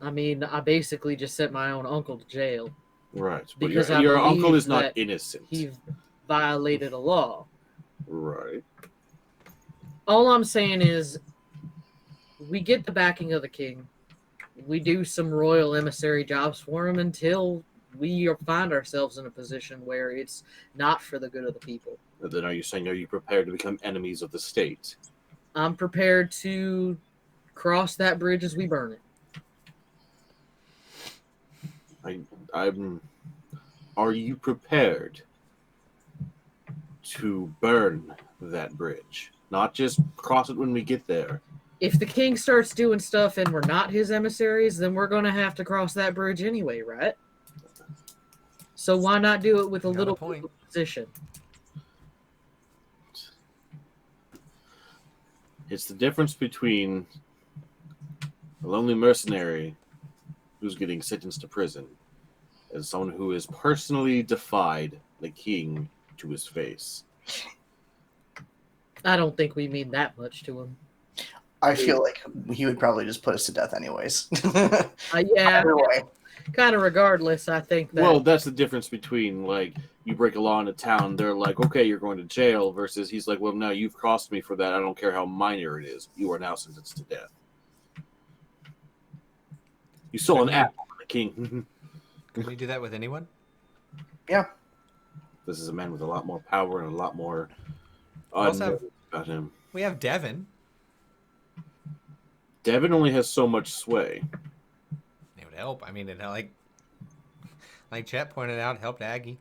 I mean, I basically just sent my own uncle to jail. Right, but Because your I uncle believe is not that innocent. He violated a law. Right. All I'm saying is, we get the backing of the king. We do some royal emissary jobs for him until we find ourselves in a position where it's not for the good of the people. Then are you prepared to become enemies of the state? I'm prepared to cross that bridge as we burn it. Are you prepared to burn that bridge? Not just cross it when we get there. If the king starts doing stuff and we're not his emissaries, then we're going to have to cross that bridge anyway, right? So why not do it with a little bit of position? It's the difference between a lonely mercenary who's getting sentenced to prison and someone who has personally defied the king to his face. I don't think we mean that much to him. I feel like he would probably just put us to death anyways. Yeah, Either way. kind of regardless, I think that... Well, that's the difference between, like, you break a law in a town, they're like, okay, you're going to jail, versus he's like, well, no, you've crossed me for that. I don't care how minor it is. You are now sentenced to death. You stole an apple from the king. Can we do that with anyone? Yeah. This is a man with a lot more power and a lot more Also, about him. We have Devin. Devin only has so much sway. It would help. I mean, it like Chet pointed out, helped Aggie.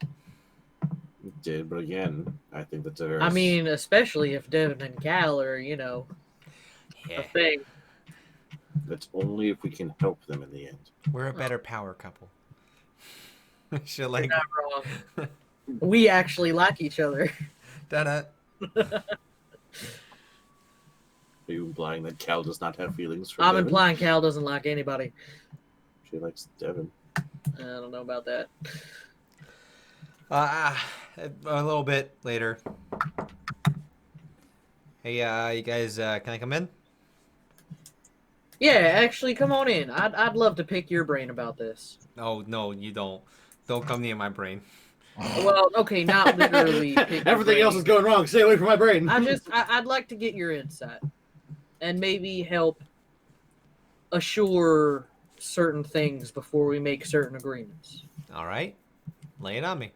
It did, but again, I think that's a very... I mean, especially if Devin and Cal are, a thing. That's only if we can help them in the end. We're a better power couple. You're not wrong. We actually like each other. Da-da. Are you implying that Cal does not have feelings for I'm Devin? implying Cal doesn't like anybody. She likes Devin. I don't know about that. A little bit later. Hey, you guys, can I come in? Yeah, actually, come on in. I'd love to pick your brain about this. Oh, no, you don't. Don't come near my brain. Well, okay, not literally. Pick Everything else is going wrong. Stay away from my brain. I'd like to get your insight and maybe help assure certain things before we make certain agreements. All right. Lay it on me.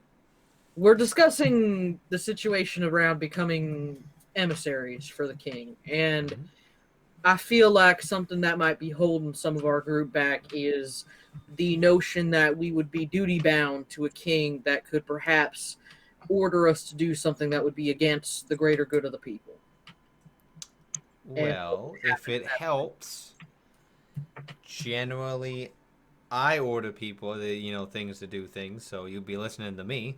We're discussing the situation around becoming emissaries for the king, and I feel like something that might be holding some of our group back is the notion that we would be duty bound to a king that could perhaps order us to do something that would be against the greater good of the people. Well, if it helps, generally I order people the things to do things, so you'll be listening to me.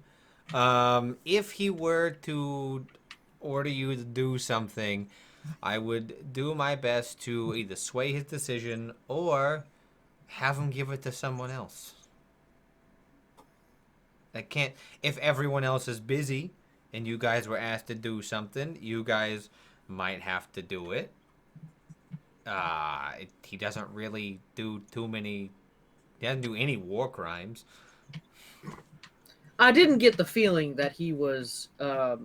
If he were to order you to do something, I would do my best to either sway his decision or have him give it to someone else. I can't. If everyone else is busy and you guys were asked to do something, you guys might have to do it. He doesn't really do too many. He doesn't do any war crimes. I didn't get the feeling that he was. If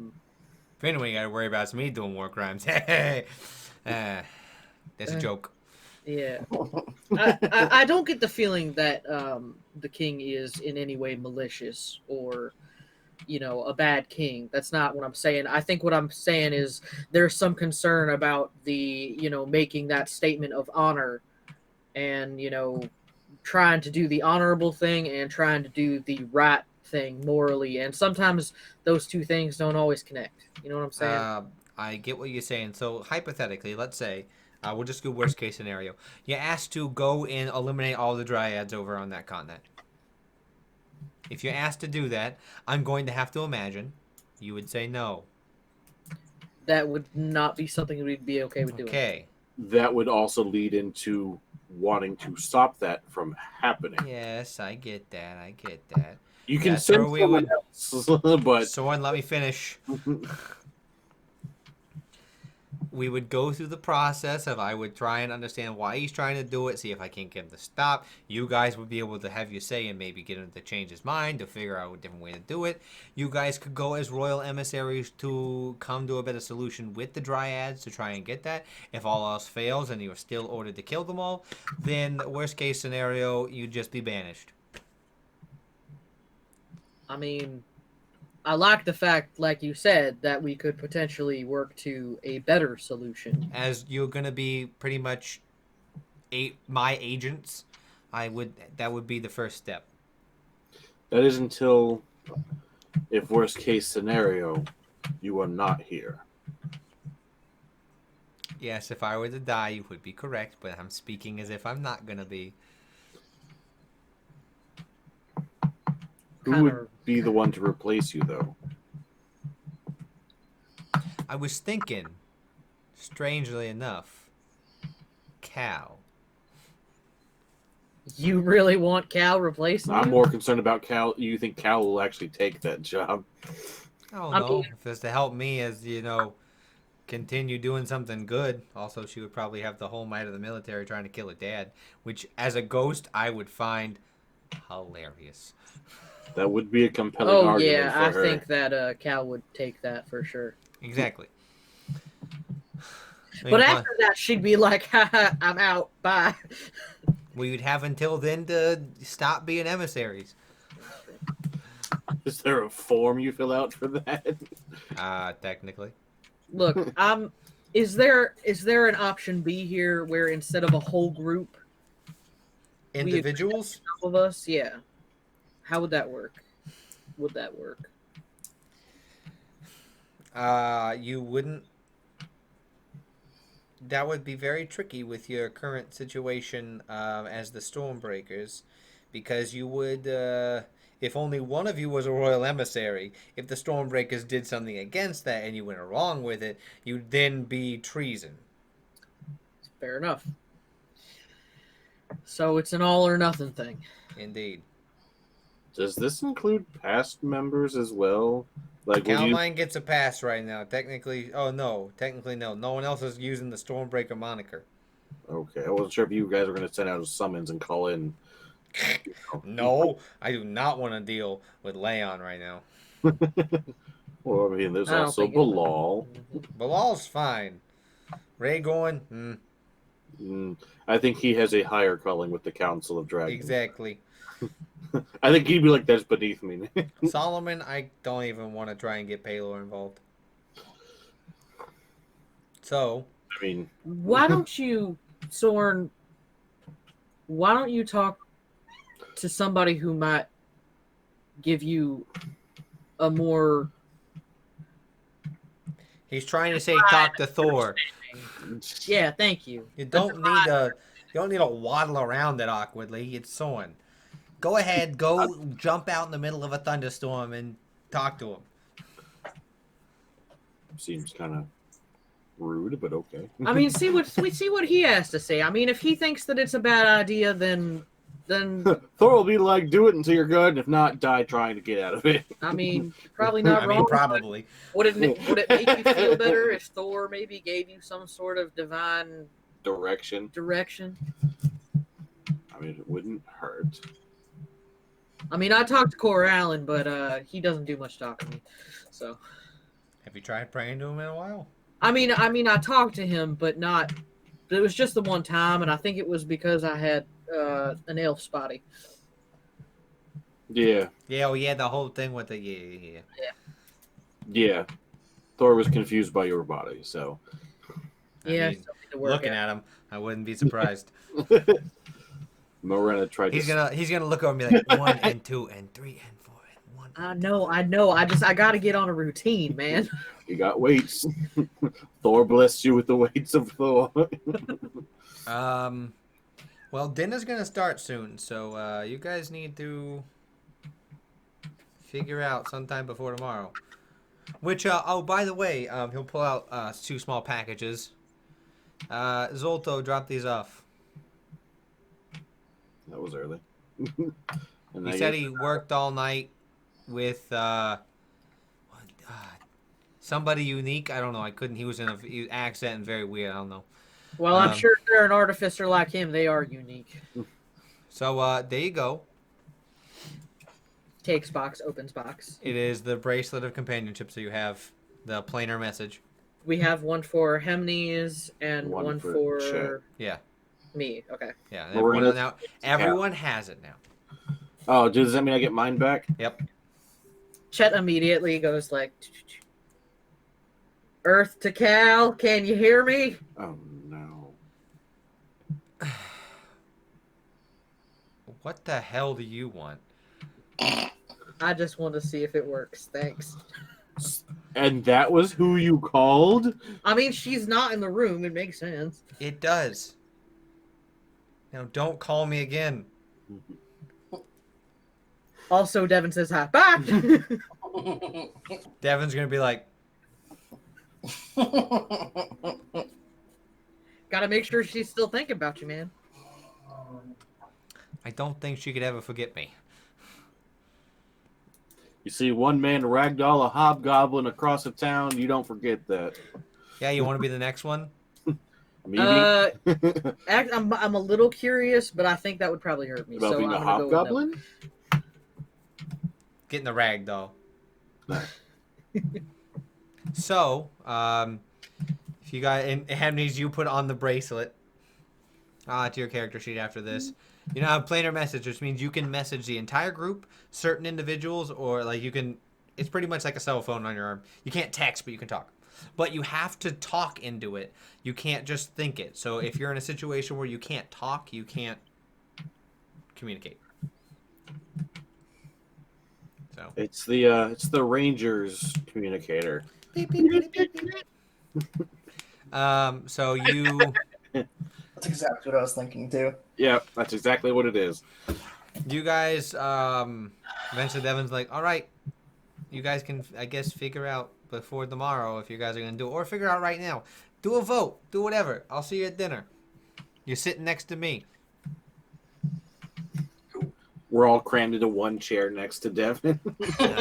anyone you got to worry about is me doing war crimes. That's a joke. Yeah, I don't get the feeling that the king is in any way malicious or, a bad king. That's not what I'm saying. I think what I'm saying is there's some concern about the, making that statement of honor and, trying to do the honorable thing and trying to do the right thing morally. And sometimes those two things don't always connect. You know what I'm saying? I get what you're saying. So hypothetically, let's say, we'll just do worst case scenario. You're asked to go and eliminate all the dryads over on that continent. If you're asked to do that, I'm going to have to imagine you would say no. That would not be something we'd be okay with doing. Okay. That would also lead into wanting to stop that from happening. Yes, I get that. You can That's send where we someone would- else, but Someone let me finish. We would go through the process of I would try and understand why he's trying to do it, see if I can't get him to stop. You guys would be able to have your say and maybe get him to change his mind, to figure out a different way to do it. You guys could go as royal emissaries to come to a better solution with the dryads to try and get that. If all else fails and you're still ordered to kill them all, then worst case scenario, you'd just be banished. I mean, I like the fact, like you said, that we could potentially work to a better solution. As you're gonna be pretty much my agents, that would be the first step. that is until, if worst case scenario, you are not here. Yes, if I were to die, you would be correct, but I'm speaking as if I'm not gonna be. Who would be the one to replace you, though? I was thinking, strangely enough, Cal. You really want Cal replacing I'm you? more concerned about Cal. You think Cal will actually take that job? I don't I know. mean- If it's to help me as, continue doing something good. Also, she would probably have the whole might of the military trying to kill her dad, which, as a ghost, I would find hilarious. That would be a compelling Oh argument yeah, for I her. think that Cal would take that for sure. Exactly. But after that, she'd be like, "Haha, I'm out. Bye." Well, you'd have until then to stop being emissaries. Is there a form you fill out for that? Technically. Look, is there an option B here where instead of a whole group, Individuals? all of us, yeah? How would that work? Would that work? You wouldn't. That would be very tricky with your current situation as the Stormbreakers, because you would, if only one of you was a royal emissary, if the Stormbreakers did something against that and you went along with it, you'd then be treason. Fair enough. So it's an all or nothing thing. Indeed. Does this include past members as well? Like, will you... Calamine gets a pass right now. Technically no. No one else is using the Stormbreaker moniker. Okay, I wasn't sure if you guys were going to send out a summons and call in. No, I do not want to deal with Leon right now. Well, I mean, there's I don't also think it- Bilal. Bilal's fine. Rhaegon, I think he has a higher calling with the Council of Dragons. exactly. I think he'd be like, that's beneath me. Solomon, I don't even want to try and get Paylor involved. So, I mean, Why don't you, Soren? Why don't you talk to somebody who might give you a more. He's trying to say talk to Thor. Yeah, thank you. You don't need to waddle around it awkwardly. It's Soren. Go ahead, go jump out in the middle of a thunderstorm and talk to him. Seems kind of rude, but okay. I mean, see what he has to say. I mean, if he thinks that it's a bad idea, then Thor will be like, do it until you're good, and if not, die trying to get out of it. I mean, probably not wrong. Probably. Would it make you feel better if Thor maybe gave you some sort of divine Direction. I mean, it wouldn't hurt. I mean, I talked to Cor Allen, but he doesn't do much talking. So. Have you tried praying to him in a while? I mean, I talked to him, but not. It was just the one time, and I think it was because I had an elf spotty. Yeah. Yeah, oh yeah, the whole thing with the yeah. Yeah. Thor was confused by your body, so. Yeah, I mean, looking at him, I wouldn't be surprised. Morena tried he's gonna look over and be like 1 and 2 and 3 and 4 and 1. I know. I gotta get on a routine, man. You got weights. Thor blessed you with the weights of Thor. Well, dinner's gonna start soon, so you guys need to figure out sometime before tomorrow. Which, oh, by the way, he'll pull out 2 small packages. Zolto, drop these off. That was early. He said he worked all night with somebody unique. I don't know. I couldn't. He was in a accent and very weird. I don't know. Well, I'm sure if they're an artificer like him, they are unique. So there you go. Takes box, opens box. It is the bracelet of companionship. So you have the planar message. We have one for Hemnes and one for Chet. Yeah. Me. Okay. Yeah. Everyone has it now. Oh, does that mean I get mine back? Yep. Chet immediately goes like, Earth to Cal, can you hear me? Oh, no. What the hell do you want? I just want to see if it works. Thanks. And that was who you called? I mean, she's not in the room. It makes sense. It does. Now, don't call me again. Also, Devin says hi. Bye! Devin's going to be like, Gotta make sure she's still thinking about you, man. I don't think she could ever forget me. You see one man ragdoll a hobgoblin across the town, you don't forget that. Yeah, you want to be the next one? Maybe. I'm a little curious, but I think that would probably hurt me. About so being I'm a gonna hobgoblin? Go Getting the rag doll. So, if you got and Hemnes, you put on the bracelet to your character sheet after this. You now have planar message, which means you can message the entire group, certain individuals, or like you can. It's pretty much like a cell phone on your arm. You can't text, but you can talk. But you have to talk into it. You can't just think it. So if you're in a situation where you can't talk, you can't communicate. So it's the Rangers communicator. beep, beep, beep, beep, beep. So you. That's exactly what I was thinking too. Yeah, that's exactly what it is. You guys, eventually Devin's like, all right, you guys can, I guess, figure out before tomorrow if you guys are going to do it, or figure out right now. Do a vote. Do whatever. I'll see you at dinner. You're sitting next to me. We're all crammed into one chair next to Devin.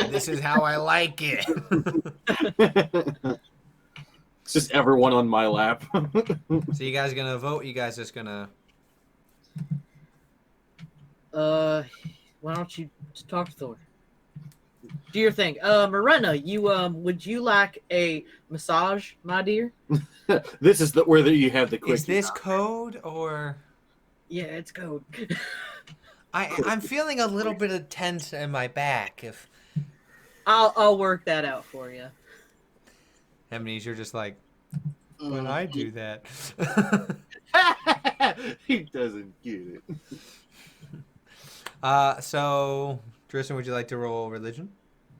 This is how I like it. It's just everyone on my lap. So you guys going to vote? You guys just going to... why don't you talk to Thor? Do your thing. Morena, you would you like a massage, my dear? This is where you have the quick. Is this code or? Yeah, it's code. I'm feeling a little bit of tense in my back. If I'll work that out for you. Hemnes, you're just like, when I do that. He doesn't get it. So Tristan, would you like to roll religion?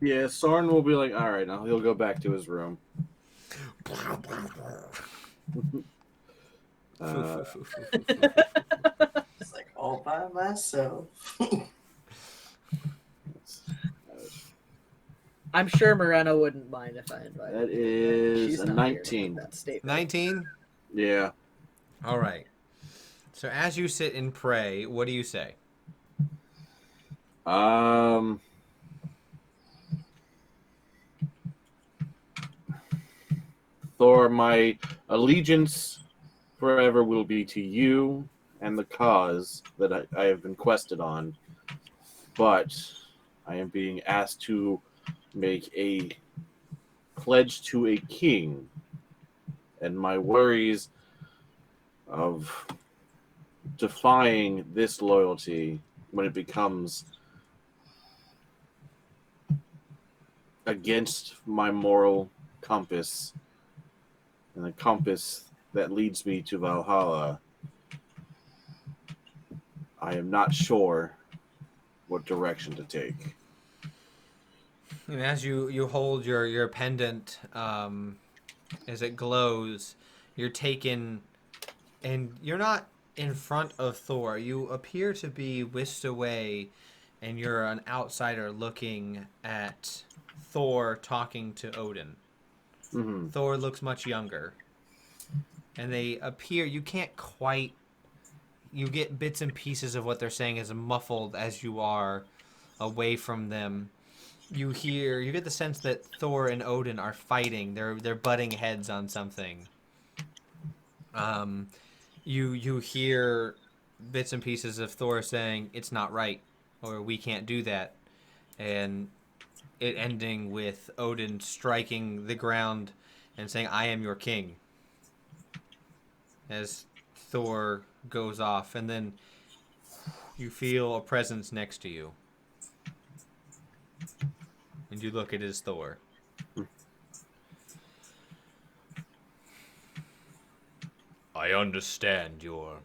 Yeah, Soren will be like, all right, now he'll go back to his room. It's like all by myself. I'm sure Moreno wouldn't mind if I invited That her. is She's a not here to 19. make that statement. 19? Yeah. All right. So as you sit and pray, what do you say? Thor, my allegiance forever will be to you and the cause that I have been quested on, but I am being asked to make a pledge to a king, and my worries of defying this loyalty when it becomes against my moral compass and the compass that leads me to Valhalla, I am not sure what direction to take. And as you hold your pendant, as it glows, you're taken, and you're not in front of Thor. You appear to be whisked away, and you're an outsider looking at Thor talking to Odin. Mm-hmm. Thor looks much younger, and they appear. You can't quite. You get bits and pieces of what they're saying as muffled as you are away from them. You get the sense that Thor and Odin are fighting. They're butting heads on something. You hear bits and pieces of Thor saying it's not right, or we can't do that, and it ending with Odin striking the ground and saying, "I am your king," as Thor goes off, and then you feel a presence next to you, and you look at it as Thor. I understand your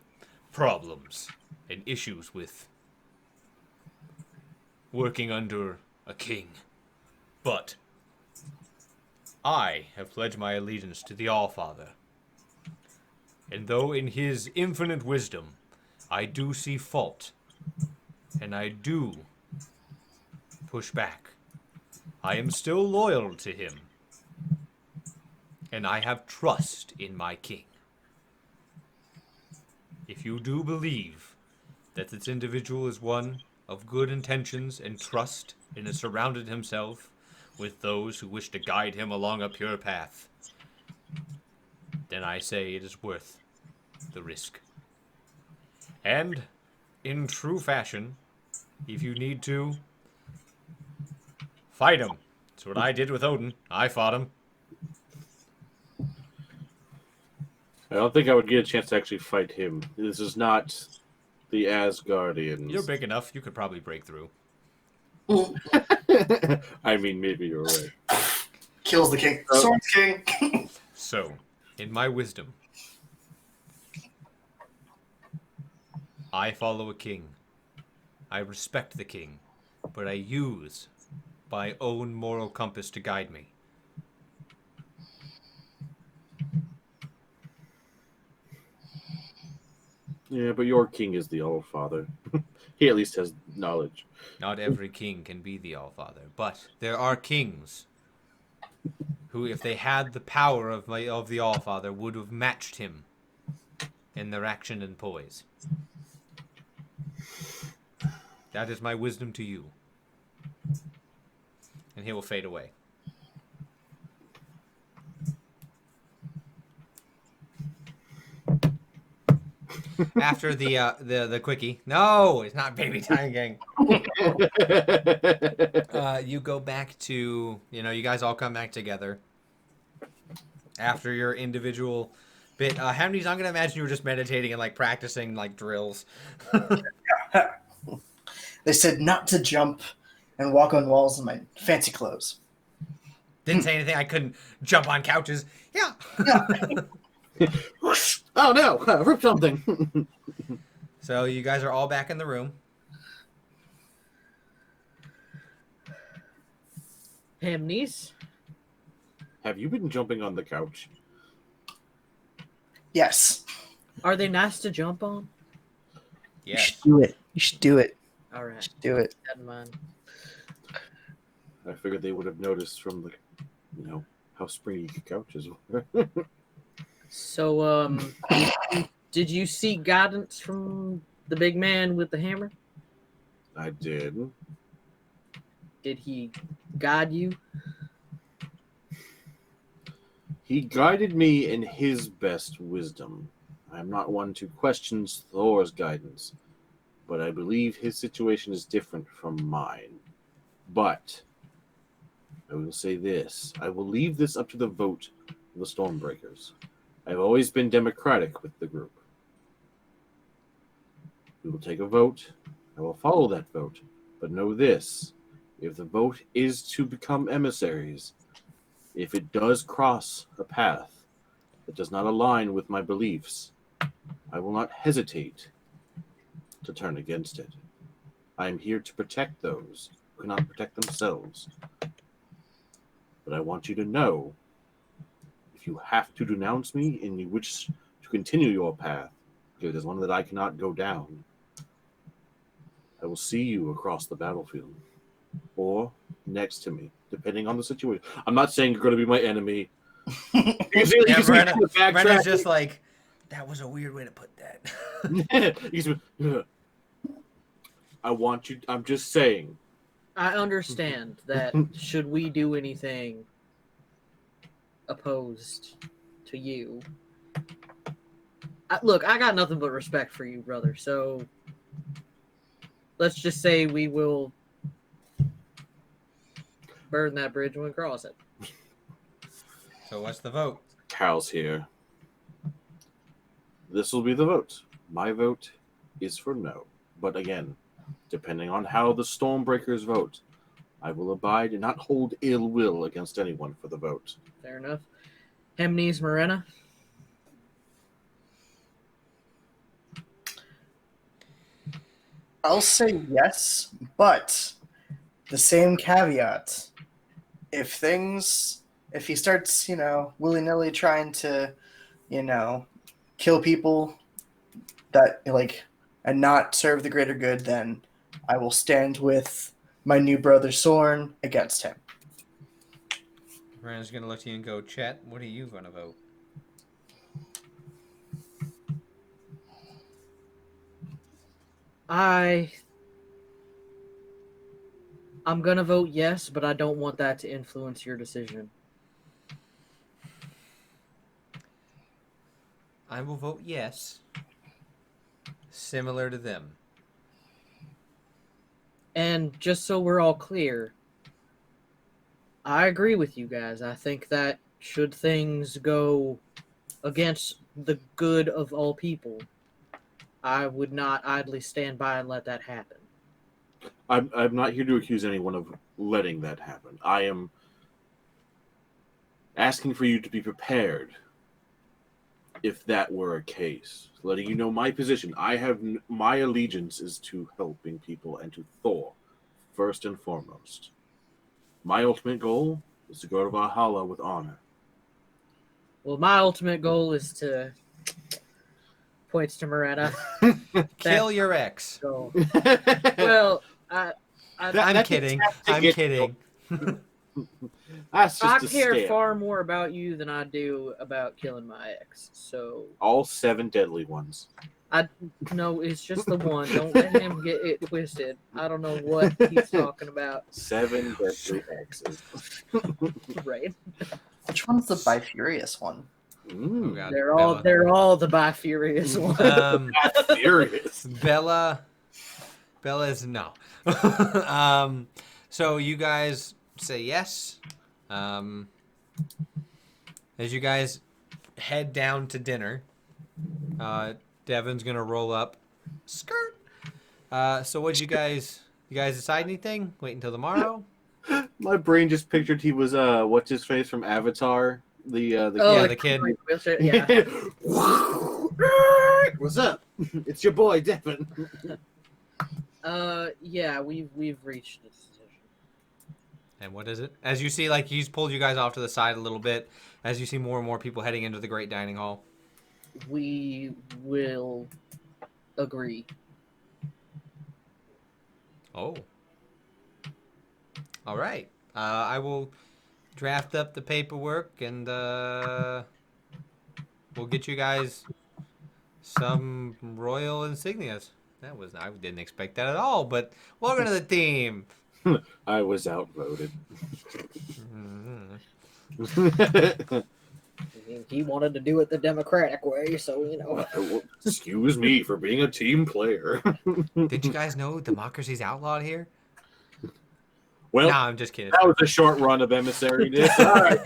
problems and issues with working under a king, but I have pledged my allegiance to the Allfather. And though in his infinite wisdom I do see fault, and I do push back, I am still loyal to him, and I have trust in my king. If you do believe that this individual is one of good intentions and trust, and has surrounded himself with those who wish to guide him along a pure path, then I say it is worth the risk. And, in true fashion, if you need to, fight him. That's what I did with Odin. I fought him. I don't think I would get a chance to actually fight him. This is not the Asgardians. You're big enough, you could probably break through. I mean, maybe you're right. Kills the king. Swords king. So, in my wisdom, I follow a king. I respect the king, but I use my own moral compass to guide me. Yeah, but your king is the Allfather. He at least has knowledge. Not every king can be the Allfather, but there are kings who, if they had the power of the Allfather, would have matched him in their action and poise. That is my wisdom to you. And he will fade away. After the quickie. No, it's not baby time gang. You go back to, you guys all come back together after your individual bit. Hamdi's, I'm gonna imagine you were just meditating and practicing drills. They said not to jump and walk on walls in my fancy clothes. Didn't say anything. I couldn't jump on couches. Yeah. Oh no! Rip something. So you guys are all back in the room. Hamnies. Have you been jumping on the couch? Yes. Are they nice to jump on? You Yes. should do it. You should do it. All You right. should do it. That in mind. I figured they would have noticed from the, how springy couches were. So, did you seek guidance from the big man with the hammer? I did. Did he guide you? He guided me in his best wisdom. I am not one to question Thor's guidance, but I believe his situation is different from mine. But I will say this. I will leave this up to the vote of the Stormbreakers. I've always been democratic with the group. We will take a vote. I will follow that vote. But know this. If the vote is to become emissaries, if it does cross a path that does not align with my beliefs, I will not hesitate to turn against it. I am here to protect those who cannot protect themselves. But I want you to know, if you have to denounce me and you wish to continue your path, because it is one that I cannot go down, I will see you across the battlefield or next to me, depending on the situation. I'm not saying you're going to be my enemy. Yeah, Brenna's just like, that was a weird way to put that. I want you. I'm just saying. I understand that should we do anything opposed to you, look, I got nothing but respect for you, brother. So let's just say we will burn that bridge when we cross it. So what's the vote? Cal's here. This will be the vote. My vote is for no. But again, depending on how the Stormbreakers vote, I will abide and not hold ill will against anyone for the vote. Fair enough. Hemnes Morena. I'll say yes, but the same caveat. If he starts, willy-nilly trying to, kill people that, and not serve the greater good, then I will stand with my new brother Sorn against him. Brenna's going to look at you and go, Chet, what are you going to vote? I'm gonna vote yes, but I don't want that to influence your decision. I will vote yes. Similar to them. And just so we're all clear, I agree with you guys. I think that should things go against the good of all people, I would not idly stand by and let that happen. I'm not here to accuse anyone of letting that happen. I am asking for you to be prepared if that were a case. Letting you know my position. My allegiance is to helping people and to Thor, first and foremost. My ultimate goal is to go to Valhalla with honor. Well, my ultimate goal is to points to Morena. Kill your ex. So, well, I'm kidding. I'm kidding. That's I just care a scam. far more about you than I do about killing my ex. So All 7 deadly ones. no, it's just the one. Don't let him get it twisted. I don't know what he's talking about. 7 deadly exes. Right? Which one's the Bifurious one? Oh, God. They're all the Bifurious ones. Furious. Bella is no. So you guys say yes. As you guys head down to dinner, Devin's gonna roll up. Skirt. So what you guys decide anything? Wait until tomorrow. My brain just pictured he was what's his face from Avatar, the kid. Yeah. What's up? It's your boy Devin. Yeah, we've reached a decision. And what is it? As you see, like, he's pulled you guys off to the side a little bit, as you see more and more people heading into the great dining hall. We will agree. Oh. All right. I will draft up the paperwork, and we'll get you guys some royal insignias. I didn't expect that at all, but welcome to the team. I was outvoted. He wanted to do it the democratic way, so Excuse me for being a team player. Did you guys know democracy's outlawed here? Well, No, I'm just kidding. that was a short run of emissariness. All right,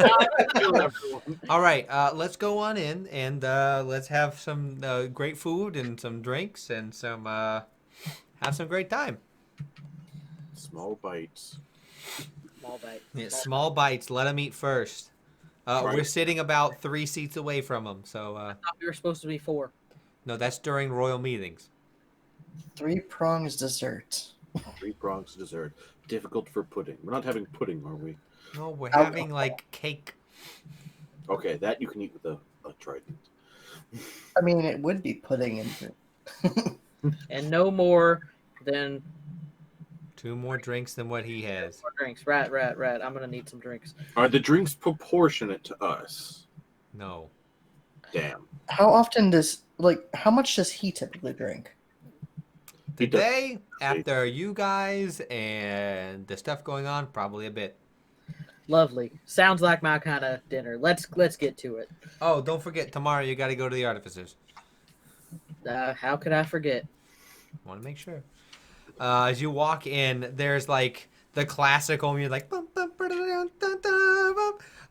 All right, let's go on in and let's have some great food and some drinks and some have some great time. Small bites. Small bite. Yeah, small bites. Let them eat first. Right. We're sitting about 3 seats away from them, so I thought we were supposed to be 4. no, that's during royal meetings. 3 prongs dessert. 3 prongs dessert. Difficult for pudding. We're not having pudding, are we? No, we're Alcohol. having like cake. Okay, that you can eat with a trident. I mean, it would be pudding in it. And no more than 2 more drinks than what he has. more drinks. Rat. I'm gonna need some drinks. Are the drinks proportionate to us? No. Damn. How much does he typically drink? Today, after you guys and the stuff going on, probably a bit. Lovely. Sounds like my kind of dinner. Let's get to it. Oh, don't forget, tomorrow you got to go to the Artificers. How could I forget? Want to make sure. As you walk in, there's like the classical music, like bum, bum, ba-da-dum, dum, dum,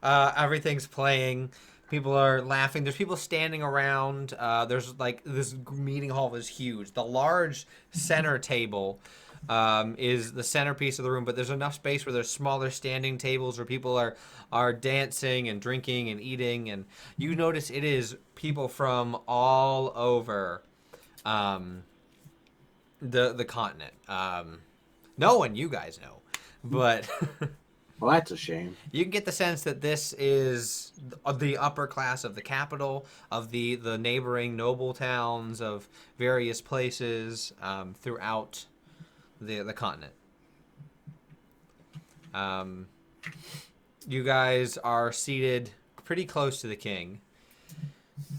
bum. Everything's playing. People are laughing. There's people standing around. There's like this meeting hall is huge. The large center table is the centerpiece of the room, but there's enough space where there's smaller standing tables where people are dancing and drinking and eating. And you notice it is people from all over the continent. No one you guys know, but Well, that's a shame. you can get the sense that this is the upper class of the capital, of the neighboring noble towns of various places throughout the continent. You guys are seated pretty close to the king.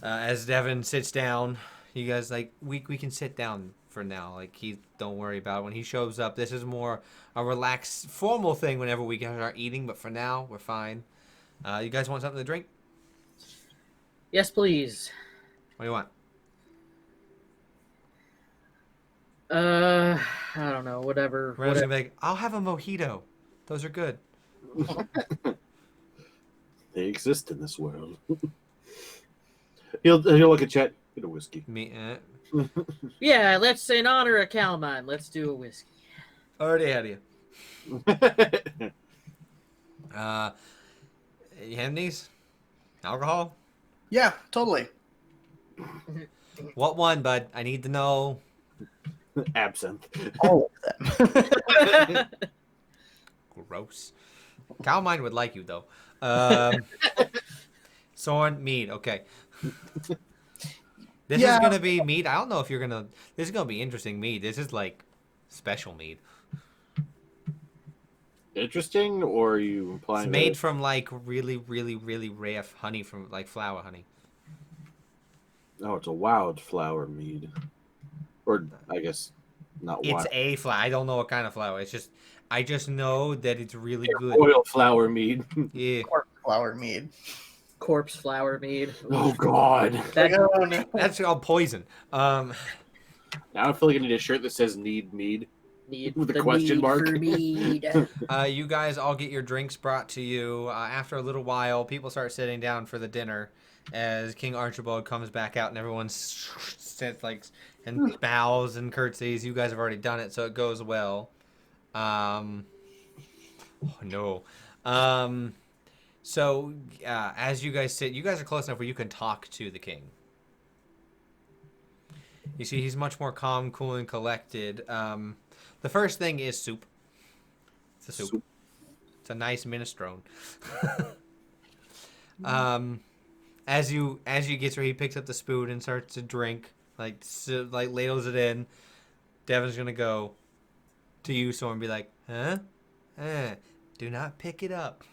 As Devin sits down, you guys like we can sit down for now. Like don't worry about it. When he shows up. This is more a relaxed, formal thing whenever we start eating. But for now, we're fine. You guys want something to drink? Yes, please. What do you want? I don't know. Whatever. Ren's gonna be like, I'll have a mojito. Those are good. They exist in this world. He'll look at Chet. Get a whiskey. Yeah, let's in honor of Calamine. Let's do a whiskey. Already had you. You have these? Alcohol? Yeah, totally. What one, bud? I need to know. Absinthe. All of them. Gross. Calamine would like you though. Soren, mead. Okay. This is gonna be mead. I don't know if you're gonna. This is gonna be interesting mead. This is like special mead. Interesting, or are you implying It's made from like really, really, really rare honey from like flower honey. Oh, it's a wildflower mead, or I guess not It's wild. a flower. I don't know what kind of flower. I just know that it's really good. Oil flower mead. Yeah. Flower mead. Corpse flower mead. Oh God! That's called poison. Now I feel like I need a shirt that says "Need Mead" Need with a the question need mark. for mead. You guys all get your drinks brought to you. After a little while, people start sitting down for the dinner as King Archibald comes back out and everyone sits like and bows and curtsies. You guys have already done it, so it goes well. Oh no. So as you guys sit, you guys are close enough where you can talk to the king. You see, he's much more calm, cool, and collected. The first thing is soup. It's a soup. It's a nice minestrone. As you get to where he picks up the spoon and starts to drink, like ladles it in. Devin's gonna go to you, so and be like, "Huh? Do not pick it up.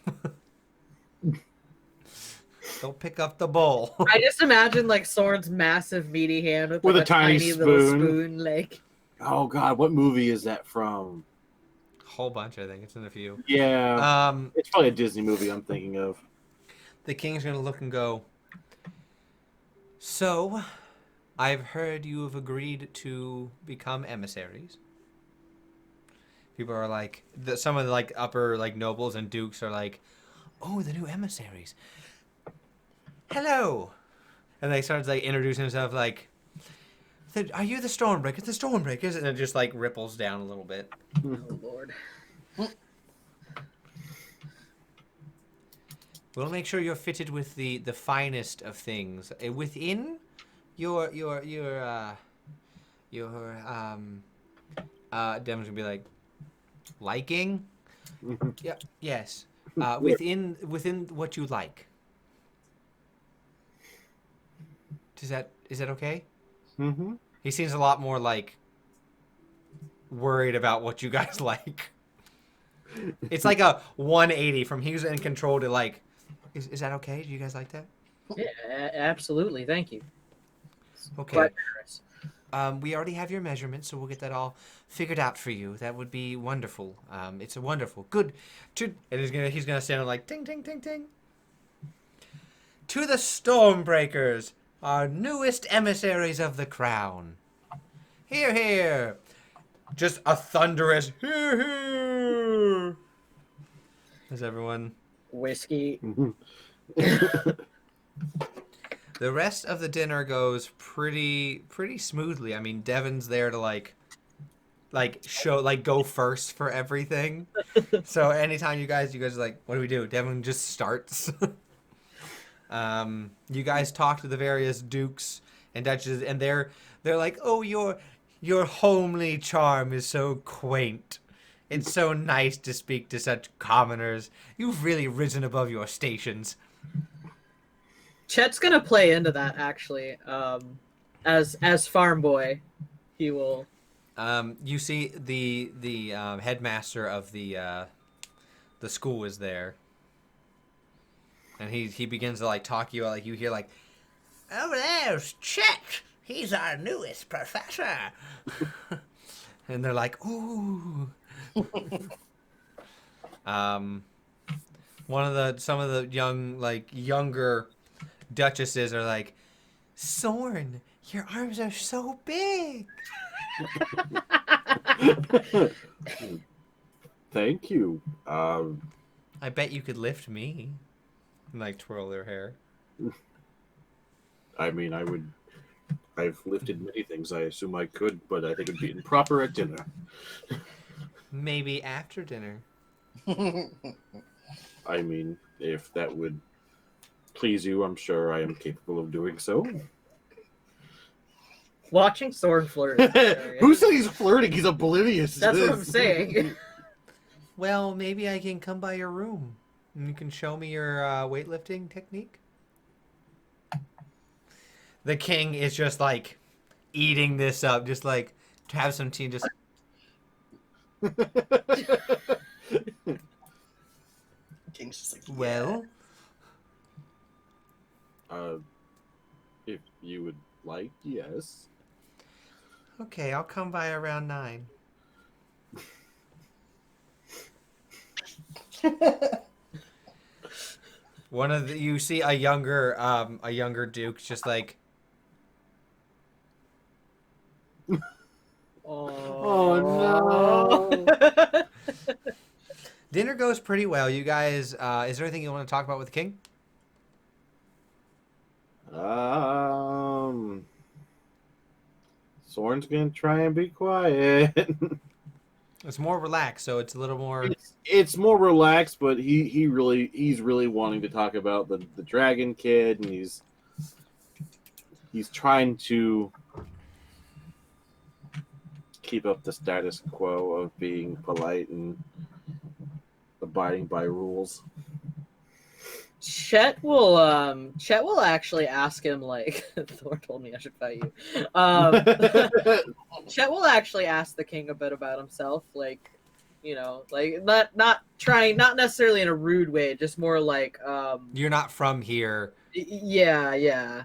Don't pick up the bowl." I just imagine like Soren's massive meaty hand with, like, With a a tiny little spoon. spoon, like. Oh God, what movie is that from? Whole bunch, I think it's in a few. Yeah, it's probably a Disney movie I'm thinking of. The king's gonna look and go, "So, I've heard you have agreed to become emissaries." People are like, some of the like upper like nobles and dukes are like, "Oh, the new emissaries. Hello," and they start like introducing themselves like, "Are you the Stormbreakers? The Stormbreakers?" And it just like ripples down a little bit. Oh Lord. We'll make sure you're fitted with the finest of things within your Demon's gonna be like, liking. Yeah. Yes. Within what you like. Is that okay? Mm-hmm. He seems a lot more like worried about what you guys like. It's like a 180 from he was in control to like, is that okay? Do you guys like that? Yeah, absolutely. Thank you. Okay. Quite generous. We already have your measurements, so we'll get that all figured out for you. That would be wonderful. It's a wonderful, good. And he's gonna stand like ting ting ting ting. To the Stormbreakers, our newest emissaries of the crown. Hear, hear. Just a thunderous hear, hear. Is everyone? Whiskey. The rest of the dinner goes pretty smoothly. I mean, Devin's there to like show, like, go first for everything. So anytime you guys are like, what do we do? Devin just starts. You guys talk to the various dukes and duchesses, and they're like, "Oh, your homely charm is so quaint. It's so nice to speak to such commoners. You've really risen above your stations." Chet's gonna play into that actually. As farm boy, he will. You see the headmaster of the school is there, and he begins to like talk you out. Like you hear like, "Oh, there's Chet. He's our newest professor." And they're like, "Ooh." Some of the younger duchesses are like, "Sorn, your arms are so big." Thank you. I bet you could lift me. And like twirl their hair. I mean, I've lifted many things. I assume I could, but I think it'd be improper at dinner. Maybe after dinner. I mean, if that would please you, I'm sure I am capable of doing so. Watching Soren flirt. is hilarious. Who said he's flirting? He's oblivious to That's what this. I'm saying. Well, maybe I can come by your room and you can show me your weightlifting technique. The king is just like eating this up, just like to have some tea. Just King's just like, yeah. well, If you would like, yes. okay, I'll come by around 9. You see a younger duke just like, Oh no. dinner goes pretty well. You guys, is there anything you want to talk about with the king? Soren's gonna try and be quiet. It's more relaxed, so it's a little more. It's more relaxed, but he's really wanting to talk about the dragon kid, and he's trying to keep up the status quo of being polite and abiding by rules. Chet will actually ask him, like, Thor told me I should fight you. Chet will actually ask the king a bit about himself, like, you know, like not necessarily in a rude way, just more like You're not from here. Yeah.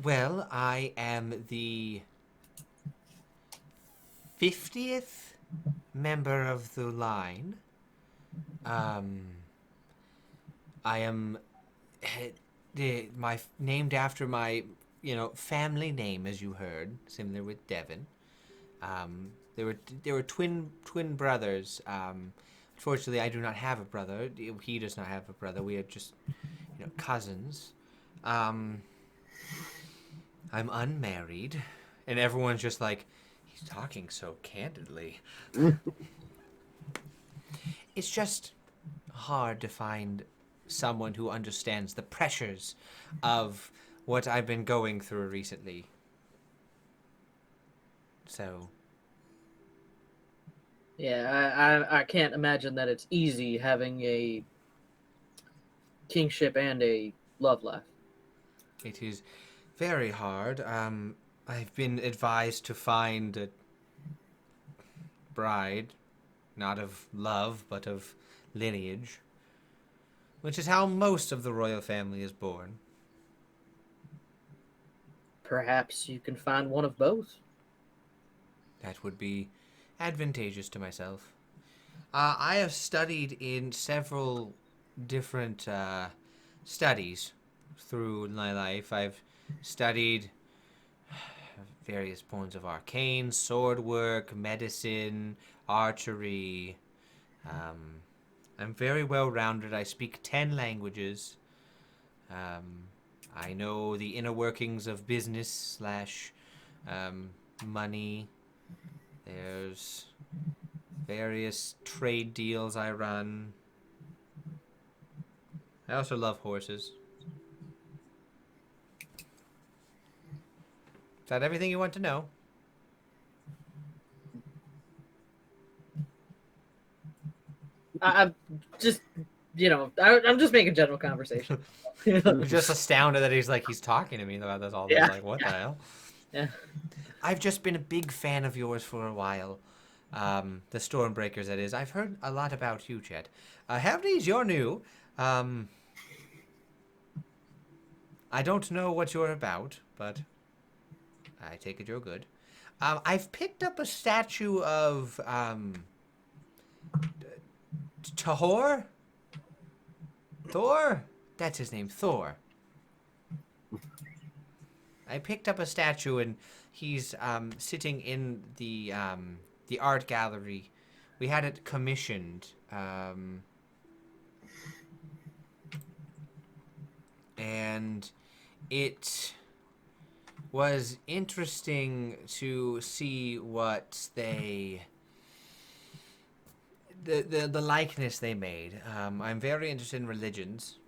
Well, I am the 50th member of the line. I am named after my, family name, as you heard, similar with Devon. There were twin brothers. Unfortunately, I do not have a brother. He does not have a brother. We are just, cousins. I'm unmarried, and everyone's just like, he's talking so candidly. It's just hard to find someone who understands the pressures of what I've been going through recently. So. Yeah, I can't imagine that it's easy having a kingship and a love life. It is very hard. I've been advised to find a bride, not of love, but of lineage, which is how most of the royal family is born. Perhaps you can find one of both. That would be advantageous to myself. I have studied in several different studies through my life. I've studied various forms of arcane, sword work, medicine, archery. I'm very well rounded. I speak 10 languages. I know the inner workings of business / money. There's various trade deals I run. I also love horses. Is that everything you want to know? I'm just, I'm just making general conversation. I'm just astounded that he's talking to me about this all this. Yeah. Like, what the hell? Yeah. I've just been a big fan of yours for a while. The Stormbreakers, that is. I've heard a lot about you, Chet. Havnies, you're new. I don't know what you're about, but I take it you're good. I've picked up a statue of Tahor? Thor? That's his name, Thor. I picked up a statue, and he's sitting in the art gallery. We had it commissioned. And it was interesting to see what the likeness they made. I'm very interested in religions.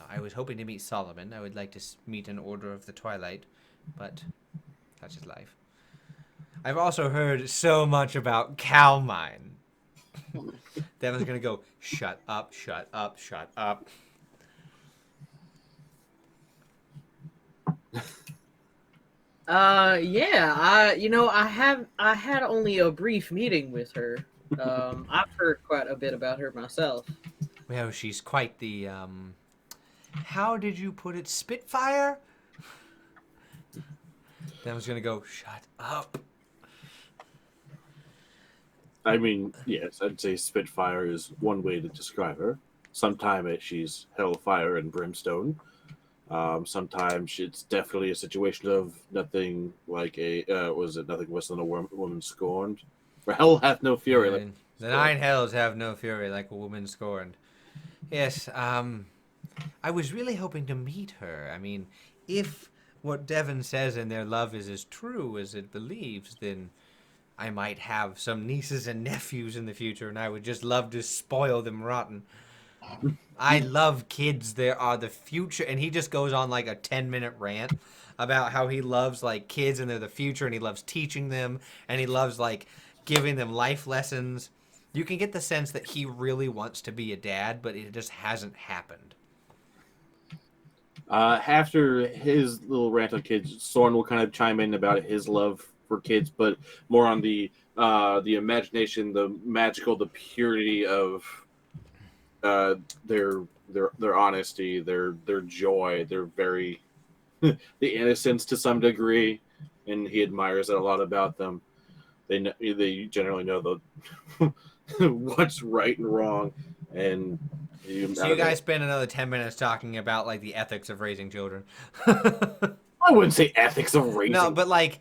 I was hoping to meet Solomon. I would like to meet an Order of the Twilight, but that's just life. I've also heard so much about Calmine. Devin's gonna go, shut up, shut up, shut up. Yeah, I had only a brief meeting with her. I've heard quite a bit about her myself. Well, she's quite the, how did you put it, Spitfire? Devin's gonna go, shut up. I mean, yes, I'd say Spitfire is one way to describe her. Sometimes she's hellfire and brimstone. Sometimes it's definitely a situation of nothing like nothing worse than a woman scorned. For hell hath no fury. Like the 9 hells have no fury like a woman scorned. Yes, I was really hoping to meet her. I mean, if what Devon says in their love is as true as it believes, then I might have some nieces and nephews in the future, and I would just love to spoil them rotten. I love kids. They are the future. And he just goes on like a 10-minute rant about how he loves like kids and they're the future, and he loves teaching them, and he loves like giving them life lessons. You can get the sense that he really wants to be a dad, but it just hasn't happened. After his little rant on kids, Soren will kind of chime in about his love for kids, but more on the imagination, the magical, the purity of their honesty, their joy, their very the innocence to some degree, and he admires that a lot about them. They generally know the what's right and wrong, and So you guys spend another 10 minutes talking about like the ethics of raising children. I wouldn't say ethics of raising. No, but like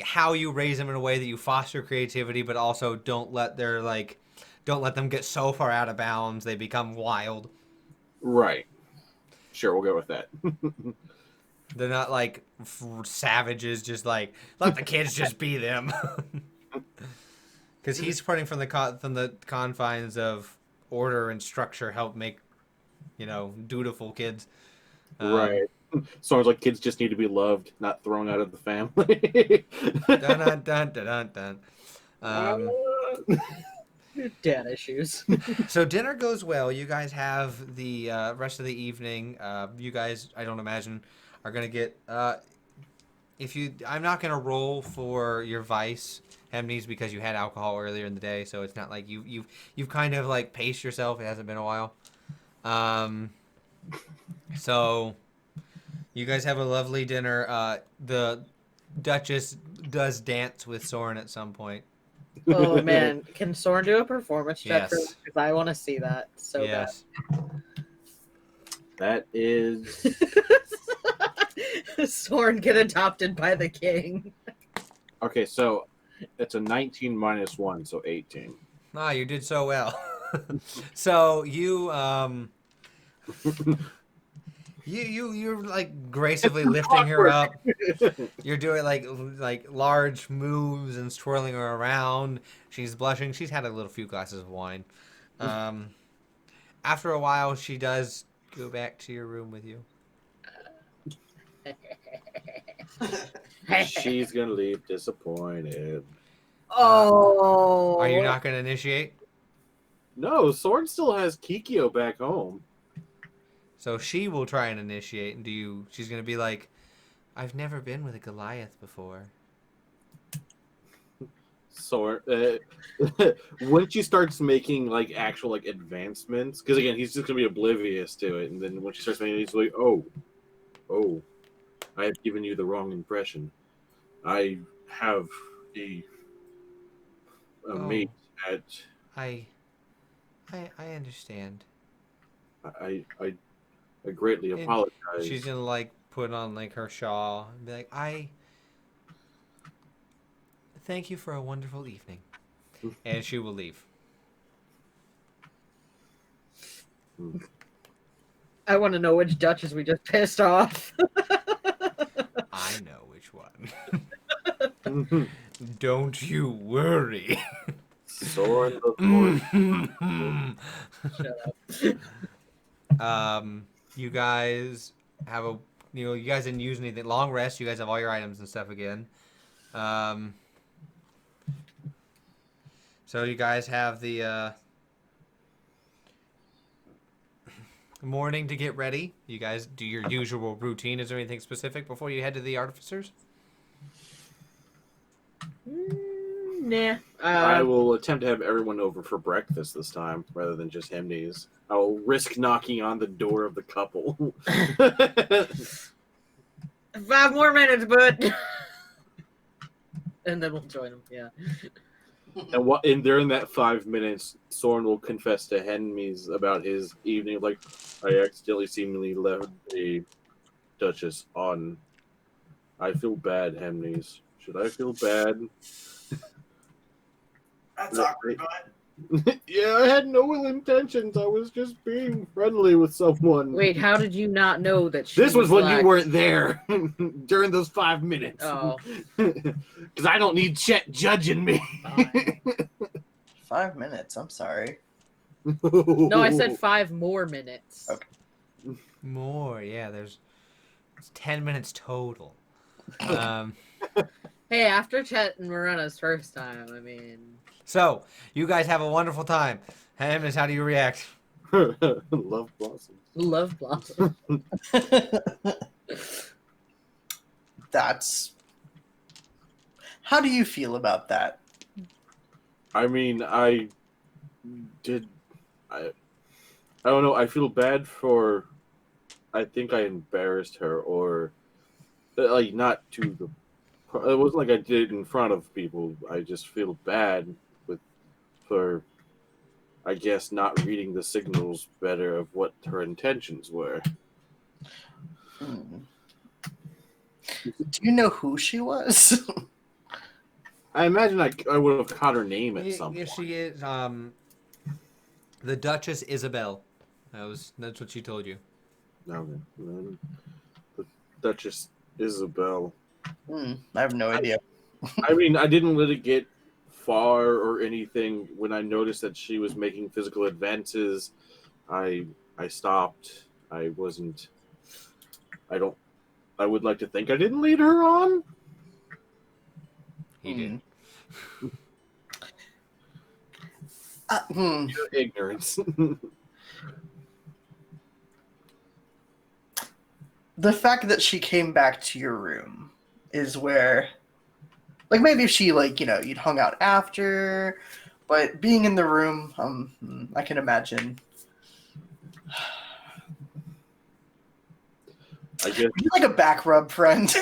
how you raise them in a way that you foster creativity, but also don't let them get so far out of bounds they become wild. Right. Sure, we'll go with that. They're not like savages, just like let the kids just be them. Because he's putting from the confines of order and structure, help make, dutiful kids. Right. Songs like kids just need to be loved, not thrown out of the family. Dun, dun, dun, dun, dun. Dad issues. So dinner goes well. You guys have the rest of the evening. You guys, I don't imagine, are gonna get. I'm not gonna roll for your vice, Hemnes, because you had alcohol earlier in the day, so it's not like you've kind of like paced yourself. It hasn't been a while. So you guys have a lovely dinner. The Duchess does dance with Soren at some point. Oh man, can Soren do a performance check for Yes. because I want to see that so Yes. That is. bad. Soren get adopted by the king. Okay, so it's a 19 minus 1, so 18. Ah, you did so well. So you're like gracefully lifting her up. You're doing like large moves and twirling her around. She's blushing. She's had a few glasses of wine. After a while, she does go back to your room with you. She's gonna leave disappointed. Oh, Are you not going to initiate? No, Soren still has Kikyo back home. So she will try and initiate, and she's going to be like, I've never been with a Goliath before. Soren, when she starts making like actual like advancements, because again he's just gonna be oblivious to it, and then when she starts making it, he's like, oh, I have given you the wrong impression. I have a mate at. I understand. I greatly apologize. She's gonna like put on like her shawl and be like, I thank you for a wonderful evening. And she will leave. I want to know which Duchess we just pissed off. I know which one. Don't you worry. Soren the Shut up. You guys have you guys didn't use anything. Long rest. You guys have all your items and stuff again. So you guys have the morning to get ready. You guys do your usual routine. Is there anything specific before you head to the artificers? Nah. I will attempt to have everyone over for breakfast this time, rather than just Hemnes. I will risk knocking on the door of the couple. 5 more minutes, bud. And then we'll join them. Yeah. And during that 5 minutes, Soren will confess to Hemnes about his evening. Like, I accidentally seemingly left a Duchess on. I feel bad, Hemnes. Should I feel bad? That's awkward, bud. Yeah, I had no ill intentions. I was just being friendly with someone. Wait, how did you not know that she This was when black? you weren't there during those 5 minutes. Oh. Because I don't need Chet judging me. 5 minutes. I'm sorry. No, I said 5 more minutes. Okay. More, yeah. It's 10 minutes total. Hey, after Chet and Morena's first time, I mean... So, you guys have a wonderful time. Amos, how do you react? Love blossoms. Love Blossom. That's. How do you feel about that? I mean, I don't know. I feel bad for. I think I embarrassed her, or like not to the. It wasn't like I did it in front of people. I just feel bad for, I guess, not reading the signals better of what her intentions were. Hmm. Do you know who she was? I imagine I would have caught her name at some Yes, point. she is. The Duchess Isabel. That's what she told you. Okay. The Duchess Isabel. I have no idea. I mean, I didn't let it get far or anything. When I noticed that she was making physical advances, I stopped. I wasn't. I don't. I would like to think I didn't lead her on. He did. Ignorance. The fact that she came back to your room is where, like, maybe if she, like, you'd hung out after, but being in the room, I can imagine. I guess. You're like a back rub friend.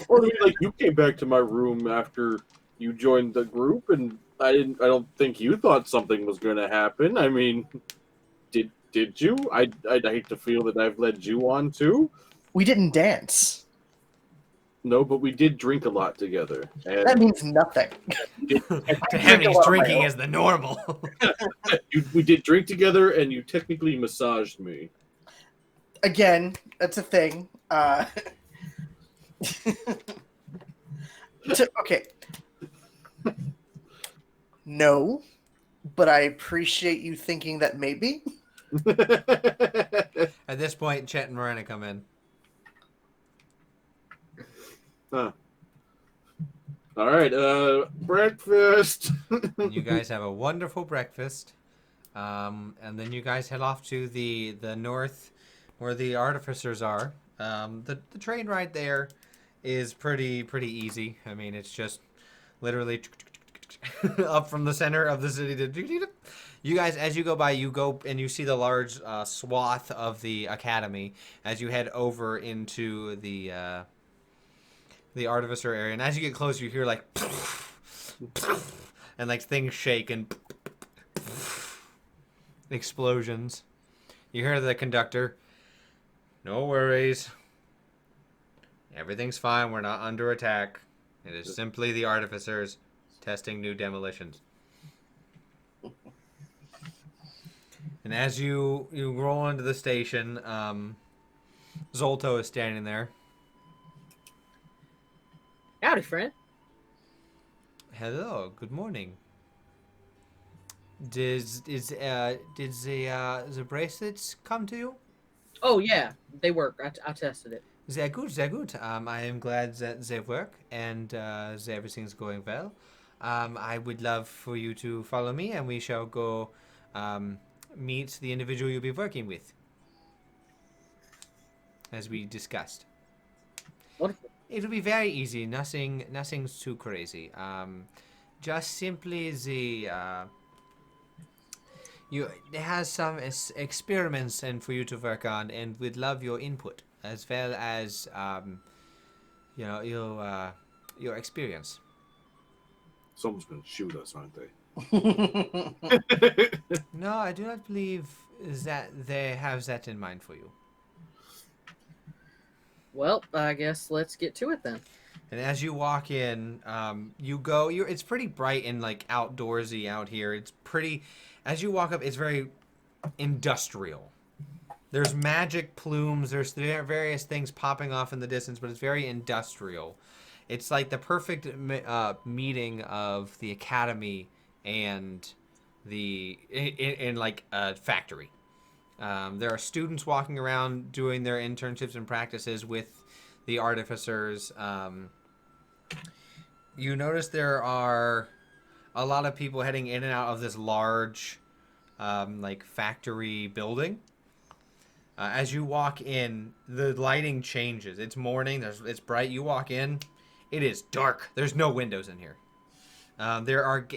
Or like you came back to my room after you joined the group, and I didn't. I don't think you thought something was going to happen. I mean, did you? I'd hate to feel that I've led you on too. We didn't dance. No, but we did drink a lot together. And That means nothing. To him, he's drinking is the normal. we did drink together, and you technically massaged me. Again, that's a thing. Okay. No, but I appreciate you thinking that maybe. At this point, Chet and Miranda come in. Huh. All right, breakfast. And you guys have a wonderful breakfast. And then you guys head off to the north where the artificers are. The train ride there is pretty easy. I mean, it's just literally up from the center of the city to you guys, as you go by, you go and you see the large swath of the academy as you head over into the artificer area. And as you get closer, you hear like and like things shake and explosions. You hear the conductor, "No worries. Everything's fine. We're not under attack. It is simply the artificers testing new demolitions." And as you roll into the station, Zolto is standing there. Howdy, friend. Hello, good morning. Did the bracelets come to you? Oh yeah, they work. I tested it. They're good, they're good. I am glad that they work and everything's going well. I would love for you to follow me and we shall go meet the individual you'll be working with, as we discussed. Wonderful. It'll be very easy, nothing's too crazy. Just simply it has some experiments and for you to work on, and we'd love your input as well as your experience. Someone's gonna shoot us, aren't they? No, I do not believe that they have that in mind for you. Well, I guess let's get to it then. And as you walk in, it's pretty bright and like outdoorsy out here. It's pretty, as you walk up, it's very industrial. There's magic plumes, there's various things popping off in the distance, but it's very industrial. It's like the perfect meeting of the academy and in like a factory. There are students walking around doing their internships and practices with the artificers. You notice there are a lot of people heading in and out of this large, like factory building. As you walk in, the lighting changes. It's morning. It's bright. You walk in, it is dark. There's no windows in here. There are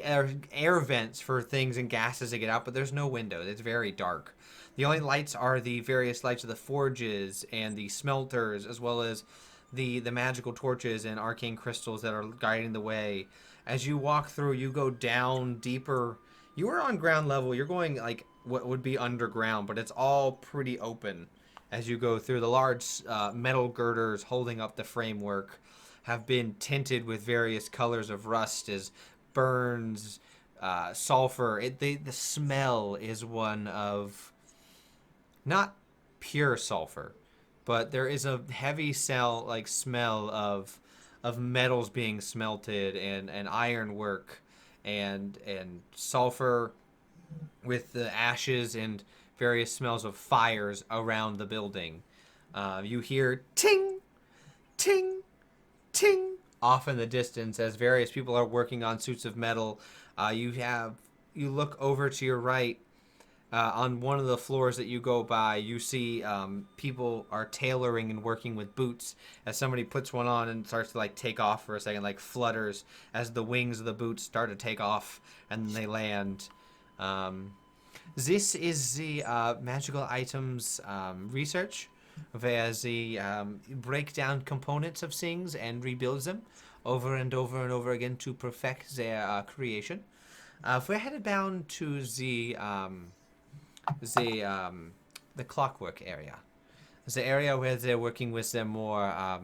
air vents for things and gases to get out, but there's no windows. It's very dark. The only lights are the various lights of the forges and the smelters, as well as the magical torches and arcane crystals that are guiding the way. As you walk through, you go down deeper. You are on ground level. You're going like what would be underground, but it's all pretty open. As you go through, the large metal girders holding up the framework have been tinted with various colors of rust as burns, sulfur. The smell is one of not pure sulfur, but there is a heavy smell of metals being smelted and iron work and sulfur with the ashes and various smells of fires around the building. You hear ting, ting, ting off in the distance as various people are working on suits of metal. You look over to your right. On one of the floors that you go by, you see people are tailoring and working with boots as somebody puts one on and starts to like take off for a second, like flutters as the wings of the boots start to take off and then they land. This is the magical items research, where they break down components of things and rebuild them over and over and over again to perfect their creation. We're headed down to the clockwork area, the area where they're working with them more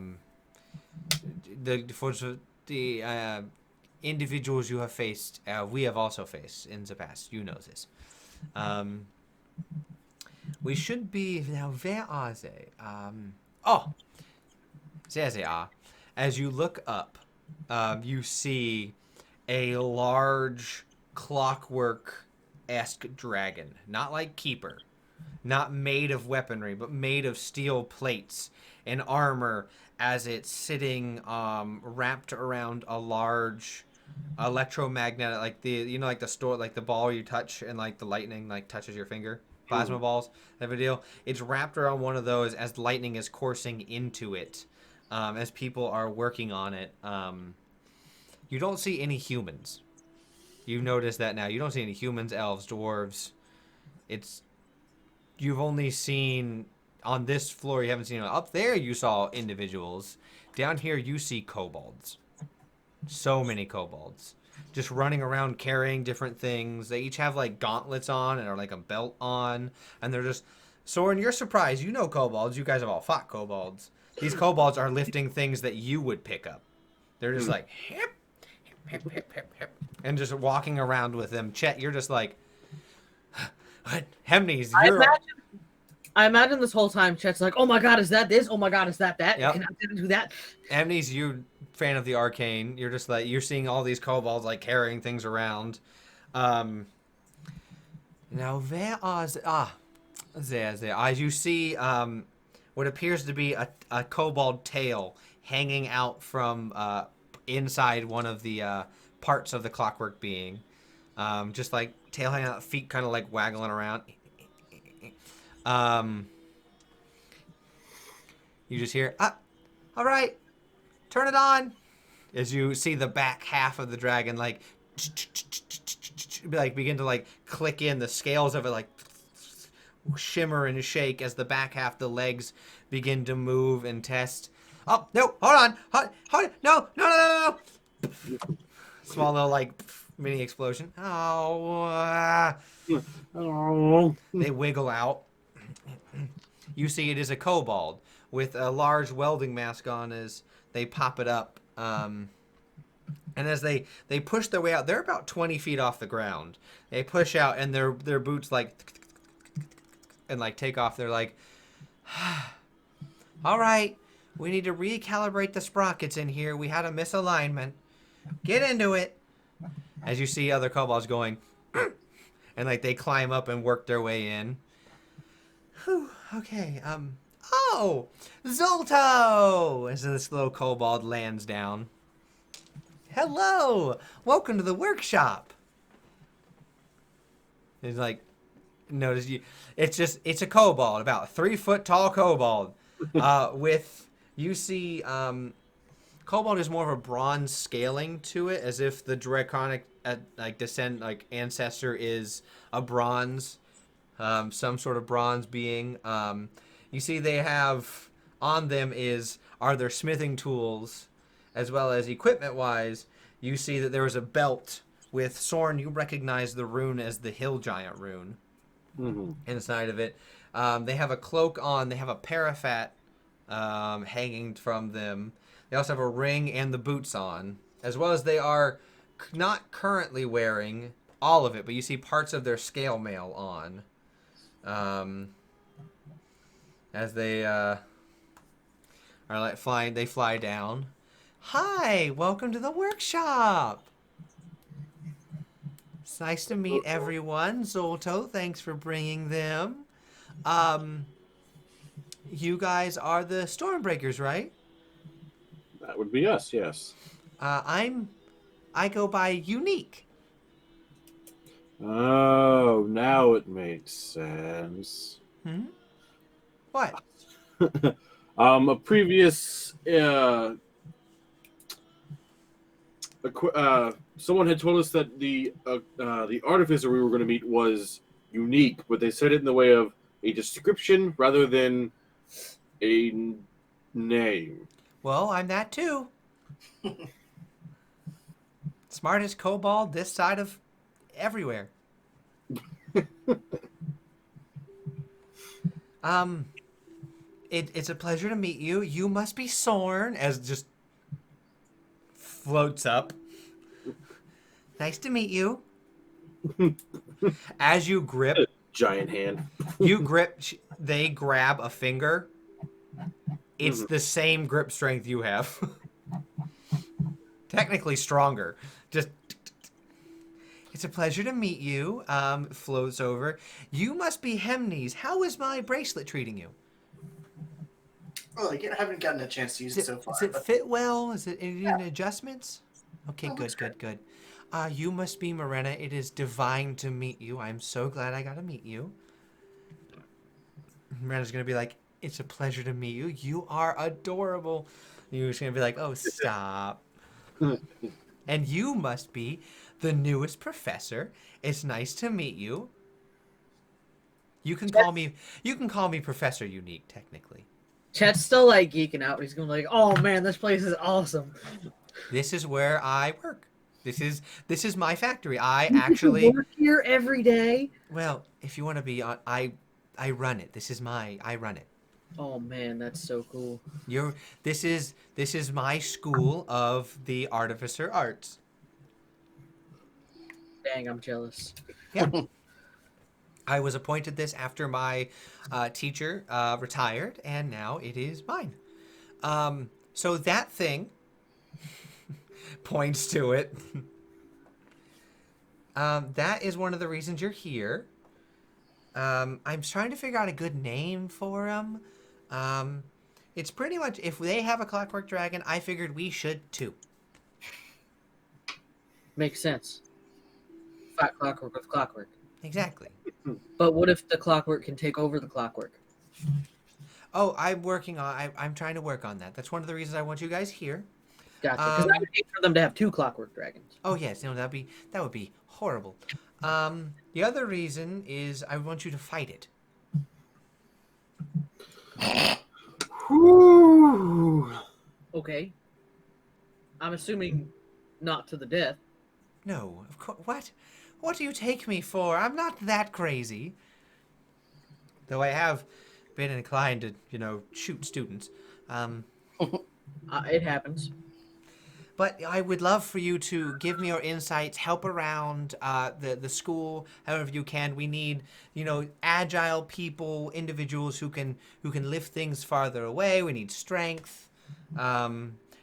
the individuals you have faced. We have also faced in the past. You know this. We should be now. Where are they? There they are. As you look up, you see a large clockwork-esque dragon, not like Keeper, not made of weaponry, but made of steel plates and armor, as it's sitting wrapped around a large electromagnetic, like the ball you touch and like the lightning like touches your finger, plasma balls type of deal. It's wrapped around one of those as lightning is coursing into it, as people are working on it. You don't see any humans. You've noticed that now. You don't see any humans, elves, dwarves. You've only seen on this floor. You haven't seen up there. You saw individuals. Down here, you see kobolds. So many kobolds, just running around carrying different things. They each have like gauntlets on and are like a belt on, and they're just. Soren, you're surprised. You know kobolds. You guys have all fought kobolds. These kobolds are lifting things that you would pick up. They're just like hip, hip, hip, hip, hip, hip, and just walking around with them. Chet, you're just like, what? Hemnes, I imagine this whole time Chet's like, oh my god, is that this? Oh my god, is that that? Yep. Can I do that? Hemnes, you fan of the arcane. You're just like, you're seeing all these kobolds like carrying things around. Now where are there. As you see what appears to be a kobold tail hanging out from inside one of the parts of the clockwork being. Just like tail hanging out, feet kind of like waggling around. You just hear, all right, turn it on. As you see the back half of the dragon like begin to like click in, the scales of it like shimmer and shake as the back half, the legs begin to move and test. Oh no, hold on, no. Small little like mini explosion. They wiggle out. You see it is a kobold with a large welding mask on as they pop it up. And as they push their way out, they're about 20 feet off the ground. They push out and their boots like and like take off. They're like, all right, we need to recalibrate the sprockets in here. We had a misalignment. Get into it. As you see other kobolds going, and like they climb up and work their way in. Whew, okay, oh, Zolto! As this little kobold lands down. Hello! Welcome to the workshop. It's like, notice you. It's a kobold, about a 3-foot tall kobold. You see, kobold is more of a bronze scaling to it, as if the draconic ancestor is a bronze, some sort of bronze being. You see, they have on them are their smithing tools, as well as equipment wise. You see that there is a belt with Sorn. You recognize the rune as the Hill Giant rune. Mm-hmm. Inside of it, they have a cloak on. They have a parafat hanging from them. They also have a ring and the boots on, as well as they are not currently wearing all of it, but you see parts of their scale mail on. As they are like flying, they fly down. Hi, welcome to the workshop. It's nice to meet everyone. Zolto, thanks for bringing them. You guys are the Stormbreakers, right? That would be us, yes. I go by Unique. Oh, now it makes sense. What? A previous someone had told us that the artificer we were going to meet was unique, but they said it in the way of a description rather than a name. Well, I'm that too. Smartest kobold this side of everywhere. It's a pleasure to meet you. You must be Sorn, as just floats up. Nice to meet you. As you grip, Giant hand. they grab a finger. It's the same grip strength you have. Technically stronger. Just. It's a pleasure to meet you. Floats over. You must be Hemnes. How is my bracelet treating you? Well, I haven't gotten a chance to use it so far. Does it fit well? Is it any adjustments? Okay, good. You must be Morena. It is divine to meet you. I'm so glad I got to meet you. Morena's going to be like, it's a pleasure to meet you. You are adorable. You're just going to be like, oh, stop. And you must be the newest professor. It's nice to meet you. You can call me Professor Unique, technically. Chet's still like geeking out. He's going like, "Oh man, this place is awesome." This is where I work. This is my factory. I You actually work here every day. Well, if you want to be on, I run it. I run it. Oh man, that's so cool. This is my school of the artificer arts. Dang, I'm jealous. Yeah. I was appointed this after my teacher retired, and now it is mine. So that thing points to it. That is one of the reasons you're here. I'm trying to figure out a good name for him. It's pretty much, if they have a clockwork dragon, I figured we should too. Makes sense. Fight clockwork with clockwork. Exactly. But what if the clockwork can take over the clockwork? Oh, I'm trying to work on that. That's one of the reasons I want you guys here. Gotcha. Because I would hate for them to have 2 clockwork dragons. Oh yes, that would be horrible. The other reason is I want you to fight it. Whew. Okay. I'm assuming not to the death. No, of course. What? What do you take me for? I'm not that crazy. Though I have been inclined to, shoot students. It happens. But I would love for you to give me your insights, help around the school however you can. We need, agile people, individuals who can lift things farther away. We need strength.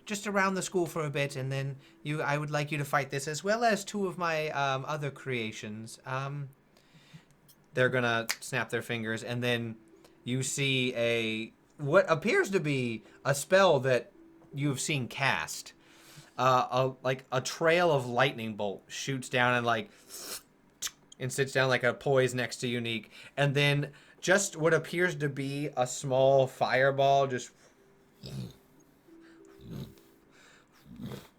Just around the school for a bit, and then I would like you to fight this, as well as 2 of my other creations. They're gonna snap their fingers, and then you see what appears to be a spell that you've seen cast. a trail of lightning bolt shoots down and sits down like a poise next to Unique, and then just what appears to be a small fireball just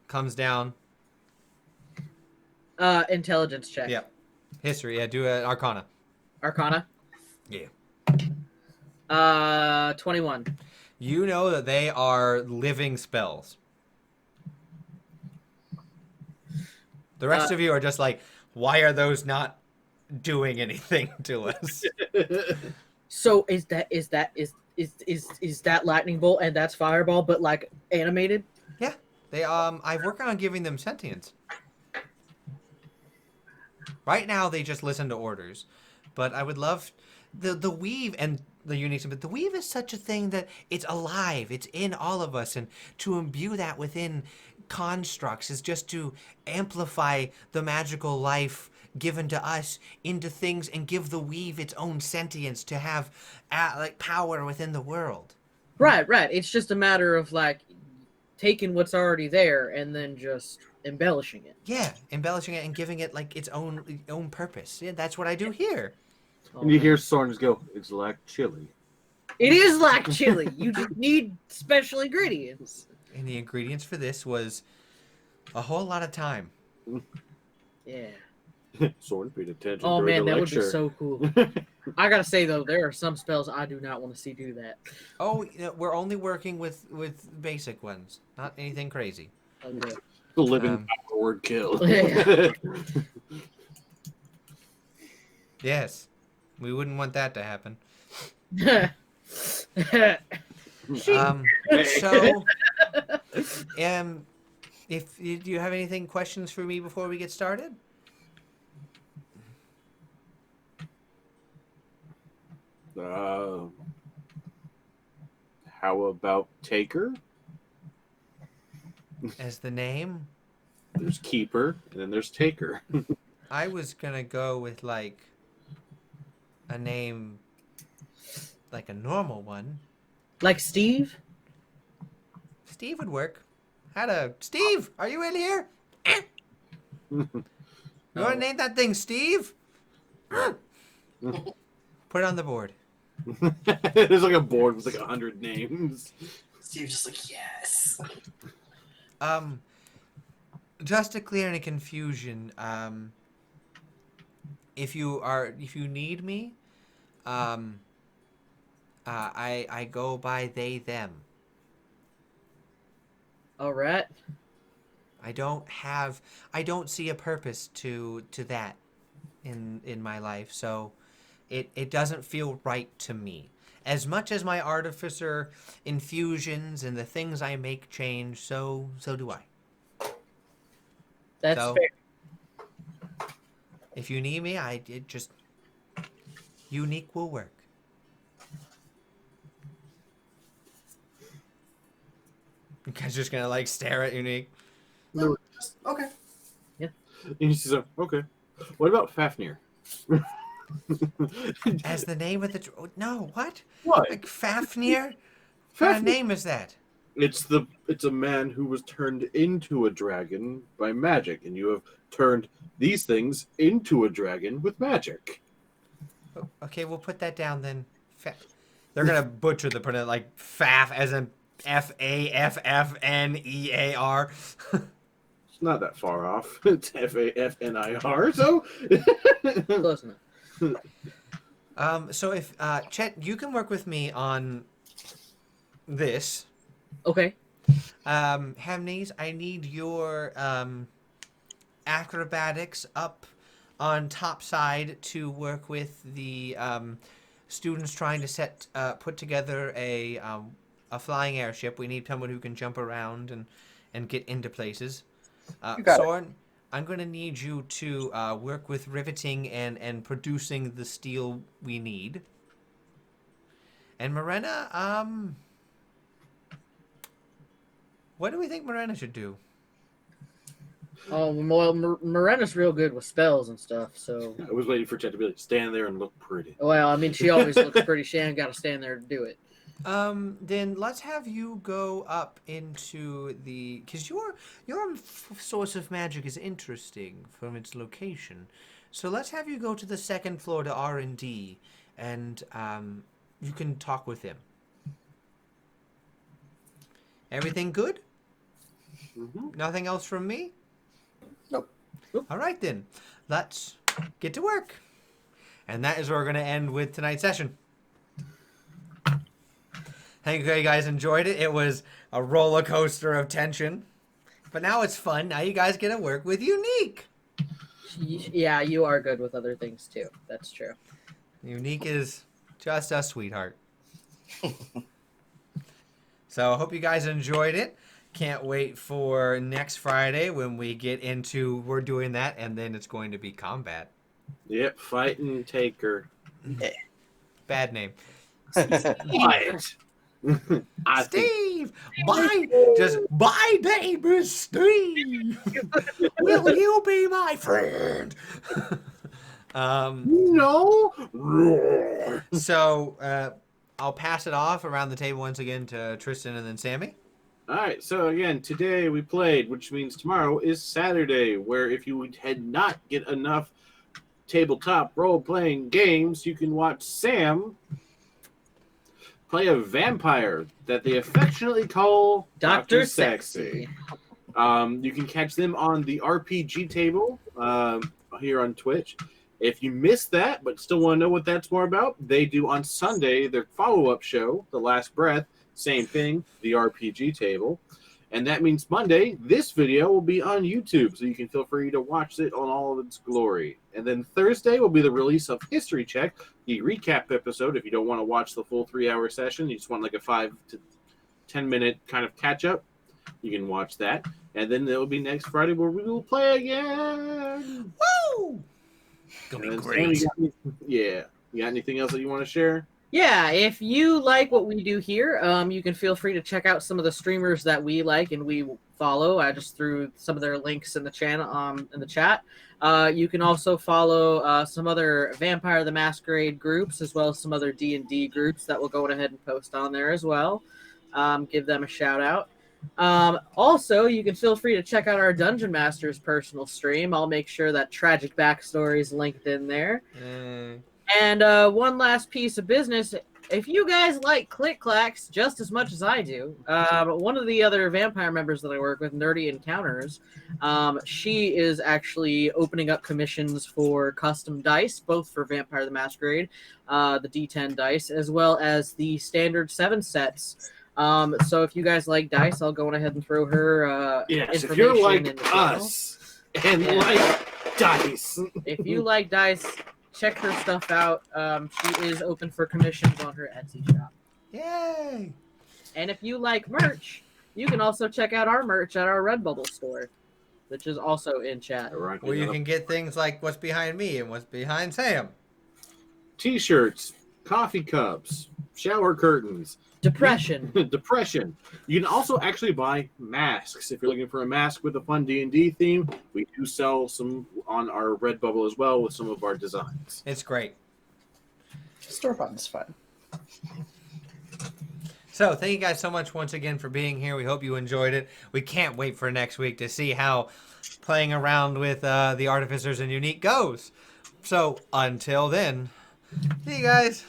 comes down. Intelligence check. Yeah. History. Yeah. Do an Arcana. Arcana. Yeah. 21. You know that they are living spells. The rest of you are just like, why are those not doing anything to us? So is that lightning bolt and that's fireball, but like animated? Yeah. They I'm working on giving them sentience. Right now they just listen to orders. But I would love the weave and the unique, but the weave is such a thing that it's alive. It's in all of us, and to imbue that within constructs is just to amplify the magical life given to us into things and give the weave its own sentience to have like power within the world. Right. It's just a matter of like taking what's already there and then just embellishing it. Yeah, embellishing it and giving it like its own purpose. Yeah, that's what I do here. And you hear Soren just go, "It's like chili." It is like chili. You just need special ingredients. And the ingredients for this was a whole lot of time. Yeah. Soren paid attention. Oh during man, the that would be lecture. so cool. I gotta say though, there are some spells I do not want to see do that. Oh, we're only working with basic ones, not anything crazy. Okay. The living word kill. Yeah. Yes, we wouldn't want that to happen. So, if do you have anything questions for me before we get started? How about Taker? As the name, There's Keeper, and then there's Taker. I was gonna go with like a name, like a normal one. Like Steve? Steve would work. Steve, are you in here? You want to name that thing Steve? Put it on the board. There's like a board with like 100 names. Steve's just like, yes. Just to clear any confusion, if you need me, I go by they them. All right. I don't see a purpose to that in my life, so it doesn't feel right to me. As much as my artificer infusions and the things I make change, so do I. That's So, fair. if you need me, unique will work. You guys just gonna like stare at unique? No, okay. And he says, okay. What about Fafnir? As the name of the no, what? What? Like Fafnir? What kind of Fafnir. name is that? It's a man who was turned into a dragon by magic, and you have turned these things into a dragon with magic. Okay, we'll put that down then. They're gonna butcher the pronoun like Faf as in Faffnear. It's not that far off. It's Fafnir. So Close enough. So if Chet, you can work with me on this. Okay. Hamnes, I need your acrobatics up on top side to work with the students trying to put together a flying airship. We need someone who can jump around and get into places. You got it. Soren, I'm going to need you to work with riveting and producing the steel we need. And Morena, what do we think Morena should do? Oh well, Morena's real good with spells and stuff. So I was waiting for Chet to be like, stand there and look pretty. well, I mean, she always looks pretty. She ain't got to stand there to do it. Then let's have you go up into the, because your source of magic is interesting from its location. So let's have you go to the second floor to R&D, and you can talk with him. Everything good? Nothing else from me? Nope. All right then, let's get to work. And that is where we're going to end with tonight's session. Thank you guys enjoyed it. It was a roller coaster of tension. But now it's fun. Now you guys get to work with Unique. Yeah, you are good with other things too. That's true. Unique is just a sweetheart. So I hope you guys enjoyed it. Can't wait for next Friday when we get into, we're doing that, and then it's going to be combat. Yep, fighting Taker. Bad name. What? Steve! My name is Steve! Will you be my friend? No! Roar. So, I'll pass it off around the table once again to Tristan and then Sammy. Alright, so again, today we played, which means tomorrow is Saturday, where if you had not get enough tabletop role-playing games, you can watch Sam play a vampire that they affectionately call Dr. Sexy. You can catch them on the RPG table here on Twitch. If you missed that but still want to know what that's more about, they do on Sunday their follow-up show, The Last Breath. Same thing, the RPG table. And that means Monday, this video will be on YouTube, so you can feel free to watch it on all of its glory. And then Thursday will be the release of History Check, the recap episode. If you don't want to watch the full 3-hour session, you just want like a 5 to 10 minute kind of catch-up, you can watch that. And then it will be next Friday where we will play again. Woo! Gonna be And great. Sam, you got anything else that you want to share? Yeah, if you like what we do here, you can feel free to check out some of the streamers that we like and we follow. I just threw some of their links in the channel, in the chat. You can also follow some other Vampire the Masquerade groups, as well as some other D&D groups that we'll go ahead and post on there as well. Give them a shout out. Also, you can feel free to check out our Dungeon Master's personal stream. I'll make sure that Tragic Backstory is linked in there. And one last piece of business. If you guys like Click Clacks just as much as I do, one of the other vampire members that I work with, Nerdy Encounters, she is actually opening up commissions for custom dice, both for Vampire the Masquerade, the D10 dice, as well as the standard 7 sets. So if you guys like dice, I'll go ahead and throw her Yes, information if you're in like the channel. us and like dice. If you like dice, check her stuff out. She is open for commissions on her Etsy shop. Yay! And if you like merch, you can also check out our merch at our Redbubble store, which is also in chat. Where you can get things like what's behind me and what's behind Sam. T-shirts, coffee cups, shower curtains. Depression. Depression. You can also actually buy masks. If you're looking for a mask with a fun D&D theme, we do sell some on our Redbubble as well with some of our designs. It's great. Store-bought is fun. So thank you guys so much once again for being here. We hope you enjoyed it. We can't wait for next week to see how playing around with the Artificers and Unique goes. So until then, see you guys.